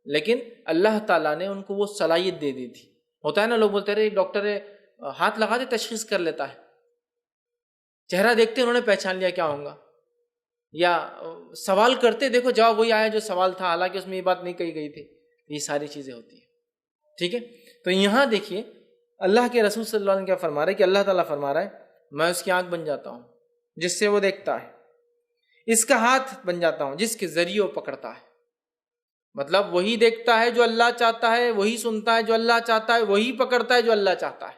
Speaker 1: لیکن اللہ تعالیٰ نے ان کو وہ صلاحیت دے دی تھی. ہوتا ہے نا لوگ بولتے رہے ڈاکٹر ہاتھ لگا دے تشخیص کر لیتا ہے، چہرہ دیکھتے انہوں نے پہچان لیا کیا ہوگا، یا سوال کرتے دیکھو جواب وہی آیا جو سوال تھا حالانکہ اس میں یہ بات نہیں کہی گئی تھی. یہ ساری چیزیں ہوتی ہیں. ٹھیک ہے، تو یہاں دیکھیے اللہ کے رسول صلی اللہ علیہ وسلم کیا فرما رہے ہیں کہ اللہ تعالیٰ فرما رہا ہے میں اس کی آنکھ بن جاتا ہوں جس سے وہ دیکھتا ہے، اس کا ہاتھ بن جاتا ہوں جس کے ذریعے وہ پکڑتا ہے. مطلب وہی دیکھتا ہے جو اللہ چاہتا ہے، وہی سنتا ہے جو اللہ چاہتا ہے، وہی پکڑتا ہے جو اللہ چاہتا ہے۔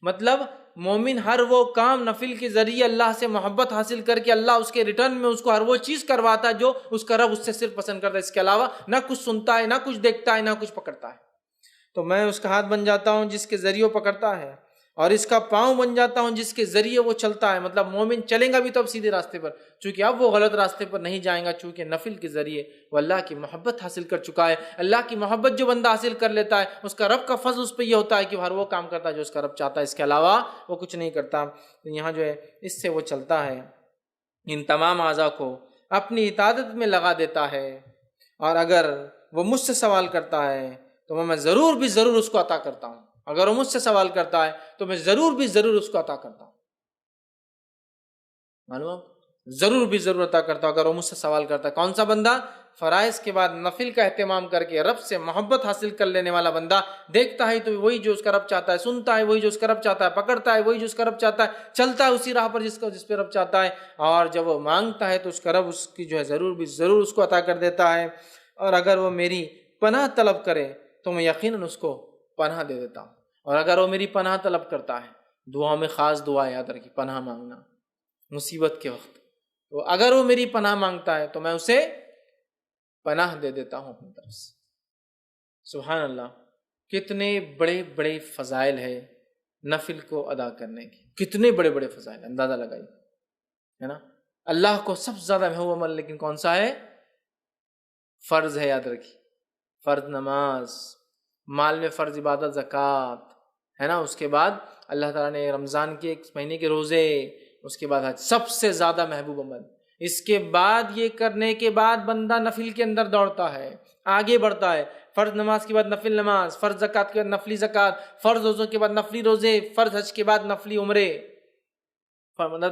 Speaker 1: مطلب مومن ہر وہ کام نفل کے ذریعے اللہ سے محبت حاصل کر کے اللہ اس کے ریٹرن میں اس کو ہر وہ چیز کرواتا ہے جو اس کا رب اس سے صرف پسند کرتا ہے، اس کے علاوہ نہ کچھ سنتا ہے، نہ کچھ دیکھتا ہے، نہ کچھ پکڑتا ہے۔ تو میں اس کا ہاتھ بن جاتا ہوں جس کے ذریعے وہ پکڑتا ہے، اور اس کا پاؤں بن جاتا ہوں جس کے ذریعے وہ چلتا ہے۔ مطلب مومن چلیں گا بھی تو اب سیدھے راستے پر، چونکہ اب وہ غلط راستے پر نہیں جائیں گا، چونکہ نفل کے ذریعے وہ اللہ کی محبت حاصل کر چکا ہے۔ اللہ کی محبت جو بندہ حاصل کر لیتا ہے، اس کا رب کا فضل اس پہ یہ ہوتا ہے کہ وہ ہر وہ کام کرتا ہے جو اس کا رب چاہتا ہے، اس کے علاوہ وہ کچھ نہیں کرتا۔ تو یہاں جو ہے اس سے وہ چلتا ہے، ان تمام اعضاء کو اپنی اطاعت میں لگا دیتا ہے، اور اگر وہ مجھ سے سوال کرتا ہے تو میں ضرور بھی ضرور اس کو عطا کرتا ہوں۔ اگر وہ مجھ سے سوال کرتا ہے تو میں ضرور بھی ضرور اس کو عطا کرتا ہوں۔ معلوم؟ ضرور بھی ضرور عطا کرتا ہوں اگر وہ مجھ سے سوال کرتا ہے۔ کون سا بندہ؟ فرائض کے بعد نفل کا اہتمام کر کے رب سے محبت حاصل کر لینے والا بندہ، دیکھتا ہے تو وہی جو اس کا رب چاہتا ہے، سنتا ہے وہی جو اس کا رب چاہتا ہے، پکڑتا ہے وہی جو اس کا رب چاہتا ہے، چلتا ہے اسی راہ پر جس پہ رب چاہتا ہے، اور جب وہ مانگتا ہے تو اس کا رب اس کی جو ہے ضرور بھی ضرور اس کو عطا کر دیتا ہے۔ اور اگر وہ میری پناہ طلب کرے تو میں یقیناً اس کو پناہ دے دیتا ہوں۔ اور اگر وہ میری پناہ طلب کرتا ہے، دعا میں خاص دعا یاد رکھی، پناہ مانگنا مصیبت کے وقت، تو اگر وہ میری پناہ مانگتا ہے تو میں اسے پناہ دے دیتا ہوں اپنی طرف سے۔ سبحان اللہ، کتنے بڑے بڑے فضائل ہے نفل کو ادا کرنے کی، کتنے بڑے بڑے فضائل، اندازہ لگائی، ہے نا۔ اللہ کو سب سے زیادہ محبوب عمل لیکن کون سا ہے؟ فرض ہے، یاد رکھی، فرض نماز، مال میں فرض عبادت زکوٰۃ، ہے نا۔ اس کے بعد اللہ تعالیٰ نے رمضان کے ایک مہینے کے روزے، اس کے بعد حج، سب سے زیادہ محبوب عمل۔ اس کے بعد یہ کرنے کے بعد بندہ نفل کے اندر دوڑتا ہے، آگے بڑھتا ہے۔ فرض نماز کے بعد نفل نماز، فرض زکوٰۃ کے بعد نفلی زکوٰۃ، فرض روزوں کے بعد نفلی روزے، فرض حج کے بعد نفلی عمرے،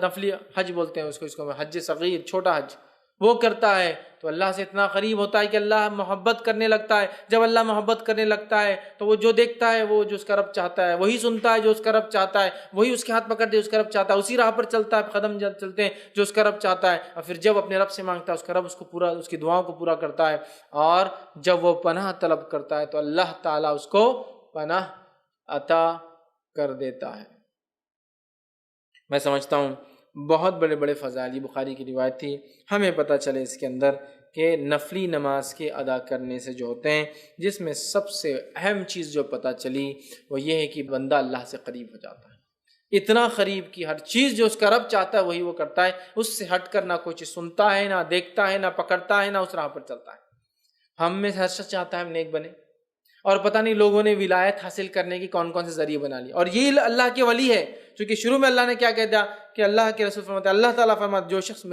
Speaker 1: نفلی حج بولتے ہیں اس کو حج صغیر، چھوٹا حج، وہ کرتا ہے تو اللہ سے اتنا قریب ہوتا ہے کہ اللہ محبت کرنے لگتا ہے۔ جب اللہ محبت کرنے لگتا ہے تو وہ جو دیکھتا ہے وہ جو اس کا رب چاہتا ہے، وہی سنتا ہے جو اس کا رب چاہتا ہے، وہی اس کے ہاتھ پکڑ دے اس کا رب چاہتا ہے، اسی راہ پر چلتا ہے، قدم چلتے ہیں جو اس کا رب چاہتا ہے۔ اور پھر جب اپنے رب سے مانگتا ہے اس کا رب اس کو پورا، اس کی دعاؤں کو پورا کرتا ہے۔ اور جب وہ پناہ طلب کرتا ہے تو اللہ تعالیٰ اس کو پناہ عطا کر دیتا ہے۔ میں سمجھتا ہوں بہت بڑے بڑے فضائل، یہ بخاری کی روایت تھی، ہمیں پتہ چلے اس کے اندر کہ نفلی نماز کے ادا کرنے سے جو ہوتے ہیں، جس میں سب سے اہم چیز جو پتہ چلی وہ یہ ہے کہ بندہ اللہ سے قریب ہو جاتا ہے، اتنا قریب کہ ہر چیز جو اس کا رب چاہتا ہے وہی وہ کرتا ہے، اس سے ہٹ کر نہ کوئی چیز سنتا ہے، نہ دیکھتا ہے، نہ پکڑتا ہے، نہ اس راہ پر چلتا ہے۔ ہم میں ہر شخص چاہتا ہے ہم نیک بنے، اور پتہ نہیں لوگوں نے ولایت حاصل کرنے کی کون کون سے ذریعے بنا لی، اور یہ اللہ کے ولی ہے، چونکہ شروع میں اللہ نے کیا کہہ دیا کہ اللہ کے رسول فرماتے ہیں، اللہ تعالیٰ فرماتے جو شخص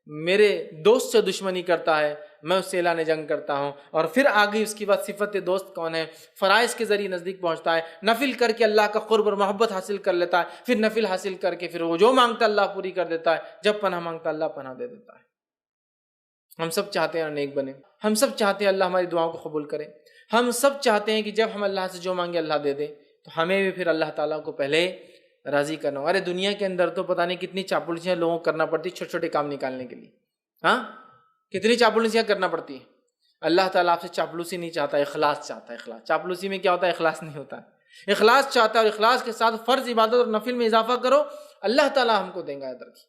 Speaker 1: میرے دوست سے دشمنی کرتا ہے میں اس سے اعلان جنگ کرتا ہوں۔ اور پھر آگے اس کی بات صفت دوست کون ہے؟ فرائض کے ذریعے نزدیک پہنچتا ہے، نفل کر کے اللہ کا قرب اور محبت حاصل کر لیتا ہے، پھر نفل حاصل کر کے پھر وہ جو مانگتا اللہ پوری کر دیتا ہے، جب پناہ مانگتا اللہ پناہ دے دیتا ہے۔ ہم سب چاہتے ہیں نیک بنے، ہم سب چاہتے ہیں اللہ ہماری دعاؤں کو قبول کرے، ہم سب چاہتے ہیں کہ جب ہم اللہ سے جو مانگے اللہ دے دے، تو ہمیں بھی پھر اللہ تعالیٰ کو پہلے راضی کرنا ہو۔ ارے دنیا کے اندر تو پتہ نہیں کتنی چاپلوسیاں لوگوں کو کرنا پڑتی چھوٹے چھوٹے کام نکالنے کے لیے، ہاں کتنی چاپلوسیاں کرنا پڑتی ہیں۔ اللہ تعالیٰ آپ سے چاپلوسی نہیں چاہتا، اخلاص چاہتا ہے۔ اخلاص، چاپلوسی میں کیا ہوتا ہے؟ اخلاص نہیں ہوتا ہے، اخلاص چاہتا ہے، اور اخلاص کے ساتھ فرض عبادت اور نفل میں اضافہ کرو، اللہ تعالیٰ ہم کو دیں گا۔ ادھر کی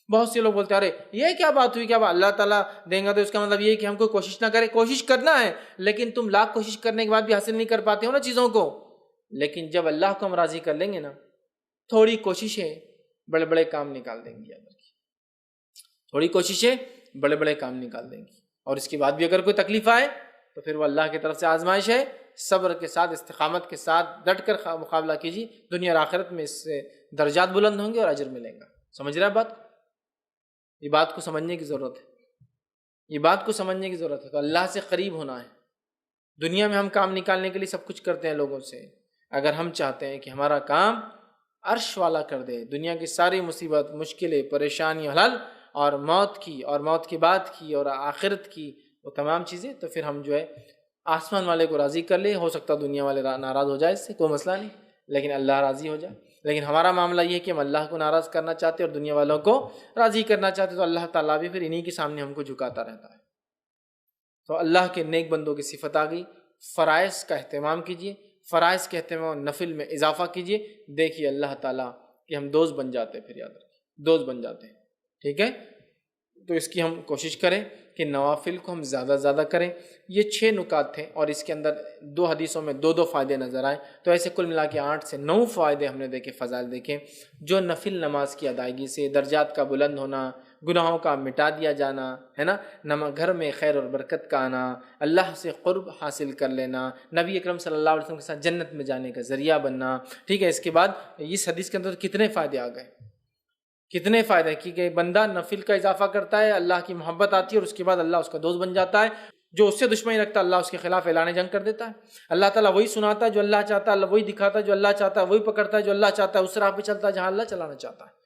Speaker 1: بہت سے لوگ بولتے ہیں ارے یہ کیا بات ہوئی، کیا اللہ تعالیٰ دیں گا تو اس کا مطلب یہ ہے کہ ہم کو کوشش نہ کریں۔ کوشش کرنا ہے، لیکن تم لاکھ کوشش کرنے کے بعد بھی حاصل نہیں کر پاتے ہو نا چیزوں کو۔ لیکن جب اللہ کو ہم راضی کر لیں گے نا، تھوڑی کوششیں بڑے بڑے کام نکال دیں گی، تھوڑی کوششیں بڑے بڑے کام نکال دیں گی۔ اور اس کے بعد بھی اگر کوئی تکلیف آئے تو پھر وہ اللہ کی طرف سے آزمائش ہے، صبر کے ساتھ، استقامت کے ساتھ ڈٹ کر مقابلہ کیجیے، دنیا اور آخرت میں اس سے درجات بلند ہوں گے اور اجر ملے گا۔ سمجھ رہے ہیں بات؟ یہ بات کو سمجھنے کی ضرورت ہے، یہ بات کو سمجھنے کی ضرورت ہے۔ تو اللہ سے قریب ہونا ہے۔ دنیا میں ہم کام نکالنے کے لیے سب کچھ کرتے ہیں لوگوں سے، اگر ہم چاہتے ہیں کہ ہمارا کام عرش والا کر دے، دنیا کی ساری مصیبت، مشکلیں، پریشانی حل، اور موت کی اور موت کے بعد کی اور آخرت کی وہ تمام چیزیں، تو پھر ہم جو ہے آسمان والے کو راضی کر لیں۔ ہو سکتا دنیا والے ناراض ہو جائے، اس سے کوئی مسئلہ نہیں، لیکن اللہ راضی ہو جائے۔ لیکن ہمارا معاملہ یہ ہے کہ ہم اللہ کو ناراض کرنا چاہتے اور دنیا والوں کو راضی کرنا چاہتے، تو اللہ تعالیٰ بھی پھر انہی کے سامنے ہم کو جھکاتا رہتا ہے۔ تو اللہ کے نیک بندوں کی صفت آ گئی. فرائض کا اہتمام کیجیے، فرائض کے اہتمام نفل میں اضافہ کیجیے. دیکھیے اللہ تعالیٰ کہ ہم دوست بن جاتے ہیں، پھر یاد رکھیے دوست بن جاتے ہیں. ٹھیک ہے، تو اس کی ہم کوشش کریں کہ نوافل کو ہم زیادہ زیادہ کریں. یہ 6 نکات تھے اور اس کے اندر 2 حدیثوں میں 2 فائدے نظر آئے. تو ایسے کل ملا کے 8 سے 9 فائدے ہم نے دیکھے، فضائل دیکھے، جو نفل نماز کی ادائیگی سے درجات کا بلند ہونا، گناہوں کا مٹا دیا جانا ہے نا، گھر میں خیر اور برکت کا آنا، اللہ سے قرب حاصل کر لینا، نبی اکرم صلی اللہ علیہ وسلم کے ساتھ جنت میں جانے کا ذریعہ بننا. ٹھیک ہے، اس کے بعد اس حدیث کے اندر کتنے فائدے آ گئے، کتنے فائدے کہ بندہ نفل کا اضافہ کرتا ہے، اللہ کی محبت آتی ہے اور اس کے بعد اللہ اس کا دوست بن جاتا ہے. جو اس سے دشمنی رکھتا ہے اللہ اس کے خلاف اعلان جنگ کر دیتا ہے. اللہ تعالیٰ وہی سناتا ہے جو اللہ چاہتا ہے، اللہ وہی دکھاتا ہے جو اللہ چاہتا ہے، وہی پکڑتا ہے جو اللہ چاہتا ہے، اس راہ پہ چلتا ہے جہاں اللہ چلانا چاہتا ہے.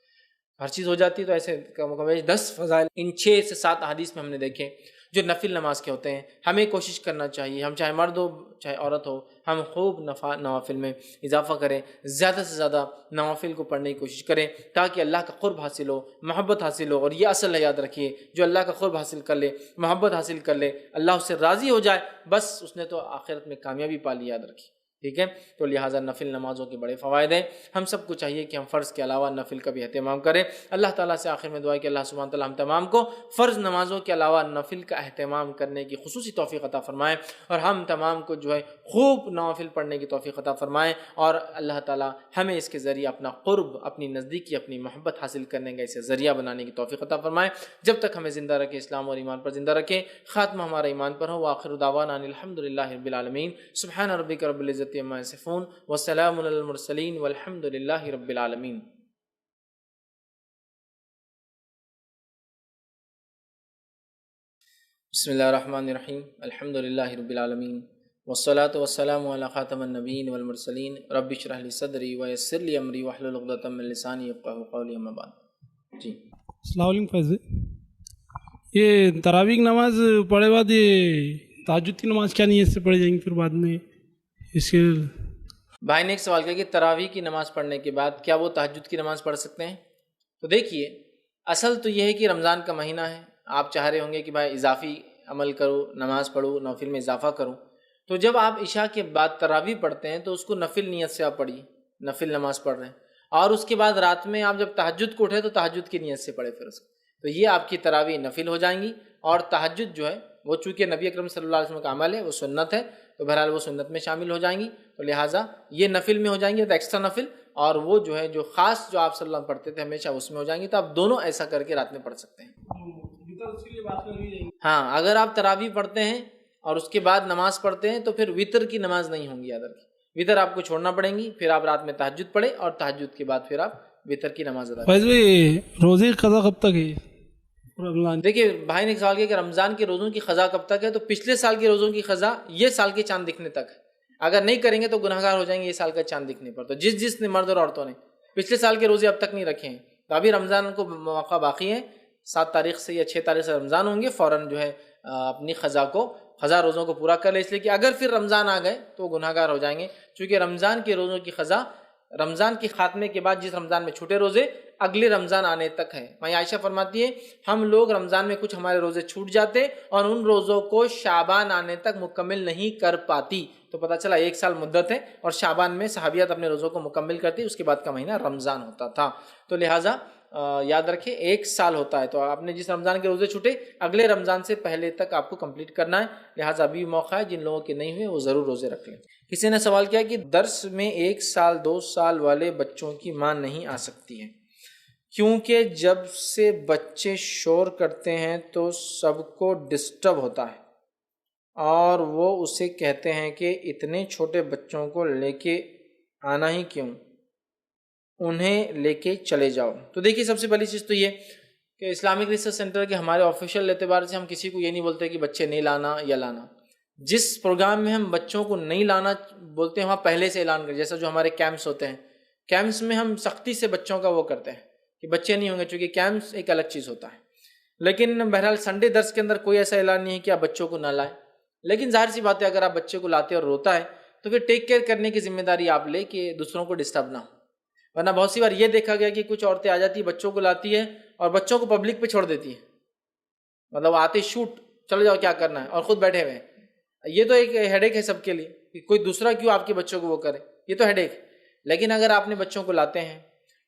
Speaker 1: ہر چیز ہو جاتی ہے. تو ایسے 10 فضائل ان 6 سے 7 حدیث میں ہم نے دیکھے جو نفل نماز کے ہوتے ہیں. ہمیں کوشش کرنا چاہیے، ہم چاہے مرد ہو چاہے عورت ہو، ہم خوب نوافل میں اضافہ کریں، زیادہ سے زیادہ نوافل کو پڑھنے کی کوشش کریں تاکہ اللہ کا قرب حاصل ہو، محبت حاصل ہو. اور یہ اصل ہے، یاد رکھیے، جو اللہ کا قرب حاصل کر لے، محبت حاصل کر لے، اللہ اس سے راضی ہو جائے، بس اس نے تو آخرت میں کامیابی پا لی. یاد رکھیے. ٹھیک ہے، تو لہٰذا نفل نمازوں کے بڑے فوائد ہیں. ہم سب کو چاہیے کہ ہم فرض کے علاوہ نفل کا بھی اہتمام کریں. اللہ تعالیٰ سے آخر میں دعا ہے کہ اللہ سبحانہ تعالیٰ ہم تمام کو فرض نمازوں کے علاوہ نفل کا اہتمام کرنے کی خصوصی توفیق عطا فرمائے، اور ہم تمام کو جو ہے خوب نوافل پڑھنے کی توفیق عطا فرمائے، اور اللہ تعالیٰ ہمیں اس کے ذریعے اپنا قرب، اپنی نزدیکی، اپنی محبت حاصل کرنے کا اسے ذریعہ بنانے کی توفیق عطا فرمائے. جب تک ہمیں زندہ رکھے، اسلام اور ایمان پر زندہ رکھے، خاتمہ ہمارا ایمان پر ہو. وآخر دعوانا ان الحمدللہ رب العالمین. سبحان ربک رب العزت عما یصفون وسلام علی المرسلین والحمد للہ رب العالمین. بسم اللہ الرحمن الرحیم. الحمد للہ رب العالمین والصلاة والسلام علی خاتم النبیین والمرسلین. رب اشرح لی صدری ویسر لی امری واحلل عقدۃ من لسانی یفقہوا قولی. اما بعد. جی
Speaker 2: السلام علیکم فیض. یہ تراویح کی نماز پڑھے بعد یہ تہجد کی نماز کیا نیت سے پڑھی جائیں گی پھر بعد میں؟ اس کے
Speaker 1: بھائی نے ایک سوال کیا کہ تراویح کی نماز پڑھنے کے بعد کیا وہ تہجد کی نماز پڑھ سکتے ہیں؟ تو دیکھیے، اصل تو یہ ہے کہ رمضان کا مہینہ ہے، آپ چاہ رہے ہوں گے کہ بھائی اضافی عمل کرو، نماز پڑھو، نوافل میں اضافہ کرو. تو جب آپ عشاء کے بعد تراویح پڑھتے ہیں تو اس کو نفل نیت سے آپ پڑھیے، نفل نماز پڑھ رہے ہیں، اور اس کے بعد رات میں آپ جب تہجد کو اٹھے تو تہجد کی نیت سے پڑھے پھر اس کو. تو یہ آپ کی تراویح نفل ہو جائیں گی. اور تہجد جو ہے وہ چونکہ نبی اکرم صلی اللہ علیہ وسلم کا عمل ہے، وہ سنت ہے، تو بہرحال وہ سنت میں شامل ہو جائیں گی. تو لہٰذا یہ نفل میں ہو جائیں گی، تو ایکسٹرا نفل، اور وہ جو ہے جو خاص جو آپ صلی اللہ علیہ وسلم پڑھتے تھے ہمیشہ اس میں ہو جائیں گی. تو آپ دونوں ایسا کر کے رات میں پڑھ سکتے ہیں. ہاں، اگر آپ تراویح پڑھتے ہیں اور اس کے بعد نماز پڑھتے ہیں تو پھر وطر کی نماز نہیں ہوں گی. یاد رکھیے، وطر آپ کو چھوڑنا پڑیں گی، پھر آپ رات میں تہجد پڑھیں اور تہجد کے بعد پھر آپ وطر کی نماز ادا کریں.
Speaker 2: فیض بھائی روزے کی قضا کب تک ہے؟
Speaker 1: دیکھیے، بھائی نے ایک سوال کیا کہ رمضان کے روزوں کی قضا کب تک ہے؟ تو پچھلے سال کے روزوں کی قضا یہ سال کے چاند دکھنے تک ہے. اگر نہیں کریں گے تو گناہگار ہو جائیں گے یہ سال کا چاند دکھنے پر. تو جس نے مرد اور عورتوں نے پچھلے سال کے روزے اب تک نہیں رکھے ہیں تو ابھی رمضان کو موقع باقی ہے. 7 تاریخ سے یا 6 تاریخ سے رمضان ہوں گے، فوراً جو ہے اپنی قضا روزوں کو پورا کر لے، اس لیے کہ اگر پھر رمضان آ گئے تو گناہگار ہو جائیں گے. چونکہ رمضان کے روزوں کی قضا رمضان کے خاتمے کے بعد جس رمضان میں چھوٹے روزے اگلے رمضان آنے تک ہے. میں عائشہ فرماتی ہے ہم لوگ رمضان میں کچھ ہمارے روزے چھوٹ جاتے اور ان روزوں کو شعبان آنے تک مکمل نہیں کر پاتی. تو پتہ چلا 1 سال مدت ہے اور شعبان میں صحابیات اپنے روزوں کو مکمل کرتی، اس کے بعد کا مہینہ رمضان ہوتا تھا. تو لہٰذا یاد رکھیں 1 سال ہوتا ہے، تو آپ نے جس رمضان کے روزے چھوٹے اگلے رمضان سے پہلے تک آپ کو کمپلیٹ کرنا ہے. لہٰذا ابھی موقع ہے، جن لوگوں کے نہیں ہوئے وہ ضرور روزے رکھ لیں. کسی نے سوال کیا کہ درس میں 1 سال 2 سال والے بچوں کی ماں نہیں آ سکتی ہے کیونکہ جب سے بچے شور کرتے ہیں تو سب کو ڈسٹرب ہوتا ہے اور وہ اسے کہتے ہیں کہ اتنے چھوٹے بچوں کو لے کے آنا ہی کیوں، انہیں لے کے چلے جاؤ. تو دیکھیے، سب سے پہلی چیز تو یہ کہ اسلامک ریسرچ سینٹر کے ہمارے آفیشیل اعتبار سے ہم کسی کو یہ نہیں بولتے کہ بچے نہیں لانا یا لانا. جس پروگرام میں ہم بچوں کو نہیں لانا بولتے ہیں وہاں پہلے سے اعلان کریں. جیسا جو ہمارے کیمپس ہوتے ہیں، کیمپس میں ہم سختی سے بچوں کا وہ کرتے ہیں کہ بچے نہیں ہوں گے، چونکہ کیمپس ایک الگ چیز ہوتا ہے. لیکن بہرحال سنڈے درس کے اندر کوئی ایسا اعلان نہیں ہے کہ آپ بچوں کو نہ لائیں. لیکن ظاہر سی بات ہے اگر آپ بچے کو لاتے اور روتا ہے تو پھر ٹیک کیئر کرنے کی ذمہ داری آپ لے کہ دوسروں کو ڈسٹرب نہ ہو. ورنہ بہت سی بار یہ دیکھا گیا کہ کچھ عورتیں آ جاتی ہیں، بچوں کو لاتی ہے اور بچوں کو پبلک پہ چھوڑ دیتی ہے، مطلب آتے شوٹ چلو جاؤ کیا کرنا ہے، اور خود بیٹھے ہوئے ہیں. یہ تو ایک ہیڈیک ہے سب کے لیے کہ کوئی دوسرا کیوں آپ کے بچوں کو وہ کرے، یہ تو ہیڈیک. لیکن اگر آپ نے بچوں کو لاتے ہیں،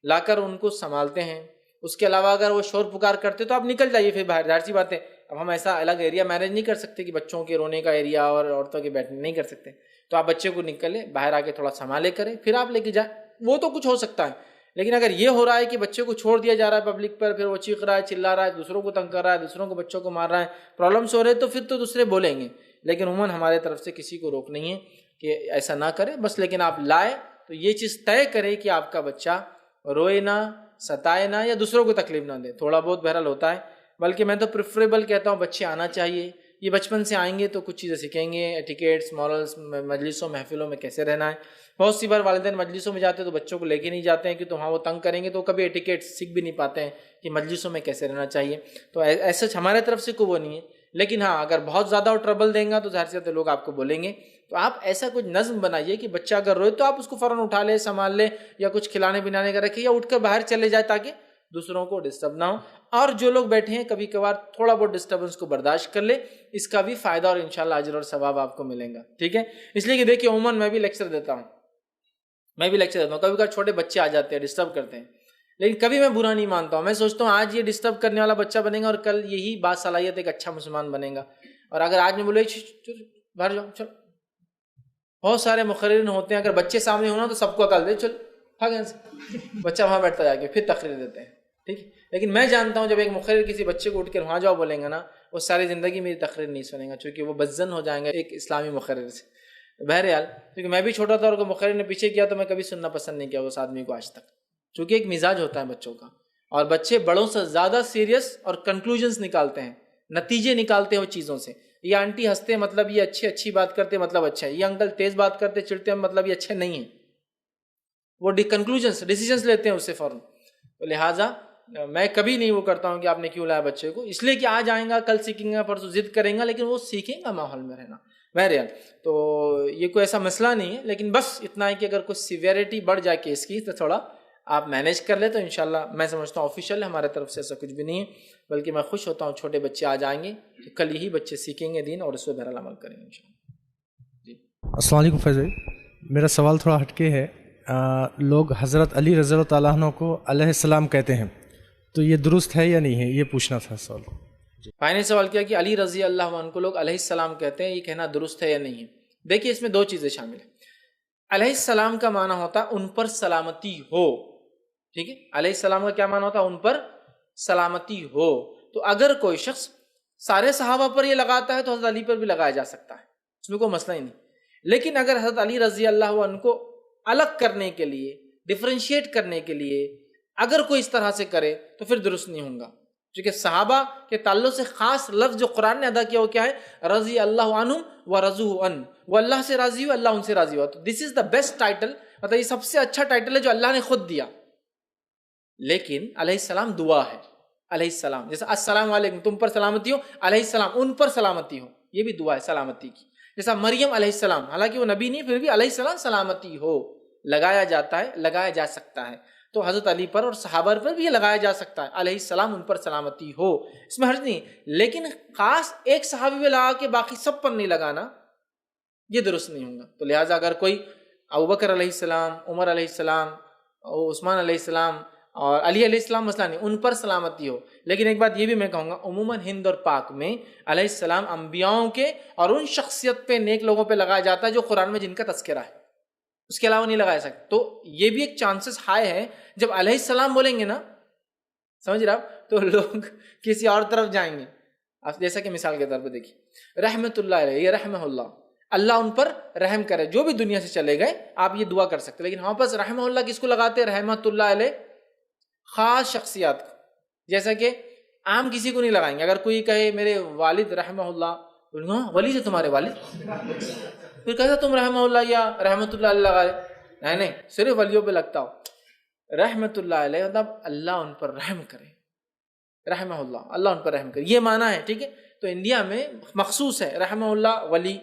Speaker 1: لا کر ان کو سنبھالتے ہیں، اس کے علاوہ اگر وہ شور پکار کرتے تو آپ نکل جائیے پھر باہر. ظاہر سی بات ہے اب ہم ایسا الگ ایریا مینیج نہیں کر سکتے کہ بچوں کے رونے کا ایریا اور عورتوں کے بیٹھنے نہیں کر سکتے. تو آپ بچے کو نکلے باہر آ کے تھوڑا سنبھالے کریں، پھر آپ لے کے جائیں. وہ تو کچھ ہو سکتا ہے. لیکن اگر یہ ہو رہا ہے کہ بچے کو چھوڑ دیا جا رہا ہے پبلک پر، پھر وہ چیخ رہا ہے، چلا رہا ہے، دوسروں کو تنگ کر رہا ہے، دوسروں کو بچوں کو مار رہا ہے، پرابلمس ہو رہے ہیں، تو پھر تو دوسرے بولیں گے. لیکن عموماً ہمارے طرف سے کسی کو روک نہیں ہے کہ ایسا نہ کرے بس. لیکن آپ لائے تو یہ چیز طے کرے کہ آپ کا بچہ روئے نہ، ستائے نہ، یا دوسروں کو تکلیف نہ دے. تھوڑا بہت بہرحال ہوتا ہے، بلکہ میں تو پریفریبل کہتا ہوں بچے آنا چاہیے. یہ بچپن سے آئیں گے تو کچھ چیزیں سیکھیں گے، ایٹیکیٹس، مورلس، مجلسوں محفلوں میں کیسے رہنا ہے. بہت سی بار والدین مجلسوں میں جاتے ہیں تو بچوں کو لے کے نہیں جاتے ہیں کہ تو وہاں وہ تنگ کریں گے، تو کبھی ایٹیکیٹس سیکھ بھی نہیں پاتے ہیں کہ مجلسوں میں کیسے رہنا چاہیے. تو ایسا ہمارے طرف سے کوئی وہ نہیں ہے. لیکن ہاں اگر بہت زیادہ وہ ٹربل دیں گا تو ظاہر سی بات ہے لوگ آپ کو بولیں گے. تو آپ ایسا کچھ نظم بنائیے کہ بچہ اگر روئے تو آپ اس کو فوراً اٹھا لے، سنبھال لے، یا کچھ کھلانے پلانے کا رکھے، یا اٹھ کر باہر چلے جائے تاکہ دوسروں کو ڈسٹرب نہ ہو. اور جو لوگ بیٹھے ہیں کبھی کبھار تھوڑا بہت ڈسٹربنس کو برداشت کر لے، اس کا بھی فائدہ اور انشاءاللہ اجر اور ثواب آپ کو ملیں گا. ٹھیک ہے. اس لیے کہ دیکھیے عموماً میں بھی لیکچر دیتا ہوں، کبھی کبھار چھوٹے بچے آ جاتے ہیں ڈسٹرب کرتے ہیں، لیکن کبھی میں برا نہیں مانتا ہوں. میں سوچتا ہوں آج یہ ڈسٹرب کرنے والا بچہ بنے گا اور کل یہی با صلاحیت ایک اچھا مسلمان بنے گا. اور اگر آج میں بولے باہر جاؤ، چلو، بہت سارے مقررین ہوتے ہیں اگر بچے سامنے ہونا تو سب کو عقل دے، چل بھاگ یہاں سے، بچہ وہاں بیٹھتا جا کے پھر تقریر دیتے ہیں. ٹھیک ہے. لیکن میں جانتا ہوں جب ایک مقرر کسی بچے کو اٹھ کر وہاں جاؤ بولیں گا نا، وہ ساری زندگی میری تقریر نہیں سنیں گا، چونکہ وہ بدظن ہو جائیں گے ایک اسلامی مقرر سے. بہرحال کیونکہ میں بھی چھوٹا تھا اور کوئی مقرر نے پیچھے کیا تو میں کبھی سننا پسند نہیں کیا اس آدمی کو آج تک، چونکہ ایک مزاج ہوتا ہے بچوں کا، اور بچے بڑوں سے زیادہ سیریس اور کنکلوژنس نکالتے ہیں، نتیجے نکالتے ہیں وہ چیزوں سے. یہ آنٹی ہنستے مطلب یہ اچھی بات کرتے مطلب اچھا ہے، یہ انکل تیز بات کرتے چڑھتے ہیں مطلب یہ اچھے نہیں ہیں. وہ کنکلوژنس ڈیسیجنس لیتے ہیں اس سے فوراً. تو لہٰذا میں کبھی نہیں وہ کرتا ہوں کہ آپ نے کیوں لایا بچے کو، اس لیے کہ آج آئیں گا، کل سیکھیں گا، پرسوں ضد کریں گا، لیکن وہ سیکھیں گا ماحول میں رہنا. بہرحال تو یہ کوئی ایسا مسئلہ نہیں ہے، لیکن بس اتنا ہے کہ اگر کوئی سیویرٹی بڑھ جائے کیس کی تو تھوڑا آپ مینیج کر لیں تو انشاءاللہ میں سمجھتا ہوں آفیشیل ہے، ہمارے طرف سے ایسا کچھ بھی نہیں ہے. بلکہ میں خوش ہوتا ہوں چھوٹے بچے آ جائیں گے تو کل یہی بچے سیکھیں گے دین اور اس پہ بہرحال عمل کریں گے انشاءاللہ. جی
Speaker 3: السلام علیکم فیض بھائی. میرا سوال تھوڑا ہٹ کے ہے. لوگ حضرت علی رضی اللہ تعالیٰ عنہ کو علیہ السلام کہتے ہیں، تو یہ درست ہے یا نہیں ہے؟ یہ پوچھنا تھا سوال.
Speaker 1: بھائی نے سوال کیا کہ علی رضی اللہ عنہ کو لوگ علیہ السلام کہتے ہیں، یہ کہنا درست ہے یا نہیں ہے؟ دیکھیے اس میں دو چیزیں شامل ہیں. علیہ السلام کا معنی ہوتا ہے ان پر سلامتی ہو. ٹھیک ہے. علیہ السلام کا کیا معنی ہوتا ہے؟ ان پر سلامتی ہو. تو اگر کوئی شخص سارے صحابہ پر یہ لگاتا ہے تو حضرت علی پر بھی لگایا جا سکتا ہے، اس میں کوئی مسئلہ ہی نہیں. لیکن اگر حضرت علی رضی اللہ عنہ کو الگ کرنے کے لیے، ڈفرینشیٹ کرنے کے لیے اگر کوئی اس طرح سے کرے تو پھر درست نہیں ہوگا. کیونکہ صحابہ کے تعلق سے خاص لفظ جو قرآن نے ادا کیا وہ کیا ہے؟ رضی اللہ عنہم و رضوا عنہ. وہ اللہ سے راضی ہو، اللہ ان سے راضی ہوا. تو دس از دا بیسٹ ٹائٹل، مطلب یہ سب سے اچھا ٹائٹل ہے جو اللہ نے خود دیا. لیکن علیہ السلام دعا ہے. علیہ السلام جیسا السلام علیکم، تم پر سلامتی ہو، علیہ السلام ان پر سلامتی ہو، یہ بھی دعا ہے سلامتی کی. جیسا مریم علیہ السلام، حالانکہ وہ نبی نہیں پھر بھی علیہ السلام سلامتی ہو لگایا جاتا ہے، لگایا جا سکتا ہے. تو حضرت علی پر اور صحابہ پر بھی یہ لگایا جا سکتا ہے، علیہ السلام ان پر سلامتی ہو، اس میں حرج نہیں. لیکن خاص ایک صحابی پہ لگا کے باقی سب پر نہیں لگانا، یہ درست نہیں ہوگا. تو لہٰذا اگر کوئی ابوبکر علیہ السلام، عمر علیہ السلام، عثمان علیہ السلام اور علی علیہ السلام مسئلہ نہیں، ان پر سلامتی ہو. لیکن ایک بات یہ بھی میں کہوں گا، عموماً ہند اور پاک میں علیہ السلام انبیاؤں کے اور ان شخصیت پہ، نیک لوگوں پہ لگایا جاتا ہے جو قرآن میں جن کا تذکرہ ہے، اس کے علاوہ نہیں لگایا سکتے. تو یہ بھی ایک چانسز ہائی ہے جب علیہ السلام بولیں گے نا، سمجھ رہے آپ، تو لوگ کسی اور طرف جائیں گے. آپ جیسا کہ مثال کے طور پہ دیکھیے رحمت اللہ علیہ، یہ رحمہ اللہ، اللہ ان پر رحم کرے، جو بھی دنیا سے چلے گئے آپ یہ دعا کر سکتے. لیکن ہمارے پاس رحمہ اللہ کس کو لگاتے ہیں؟ رحمت اللہ علیہ خاص شخصیات کو. جیسا کہ عام کسی کو نہیں لگائیں گے. اگر کوئی کہے میرے والد رحمہ اللہ، ولی سے تمہارے والد، پھر کہتا تم رحمہ اللہ یا رحمت اللہ علیہ لگائے. نہیں، صرف ولیوں پہ لگتا ہو. رحمت اللہ علیہ مطلب اللہ ان پر رحم کرے، رحمہ اللہ، اللہ ان پر رحم کرے، یہ معنی ہے. ٹھیک ہے. تو انڈیا میں مخصوص ہے رحمہ اللہ ولی،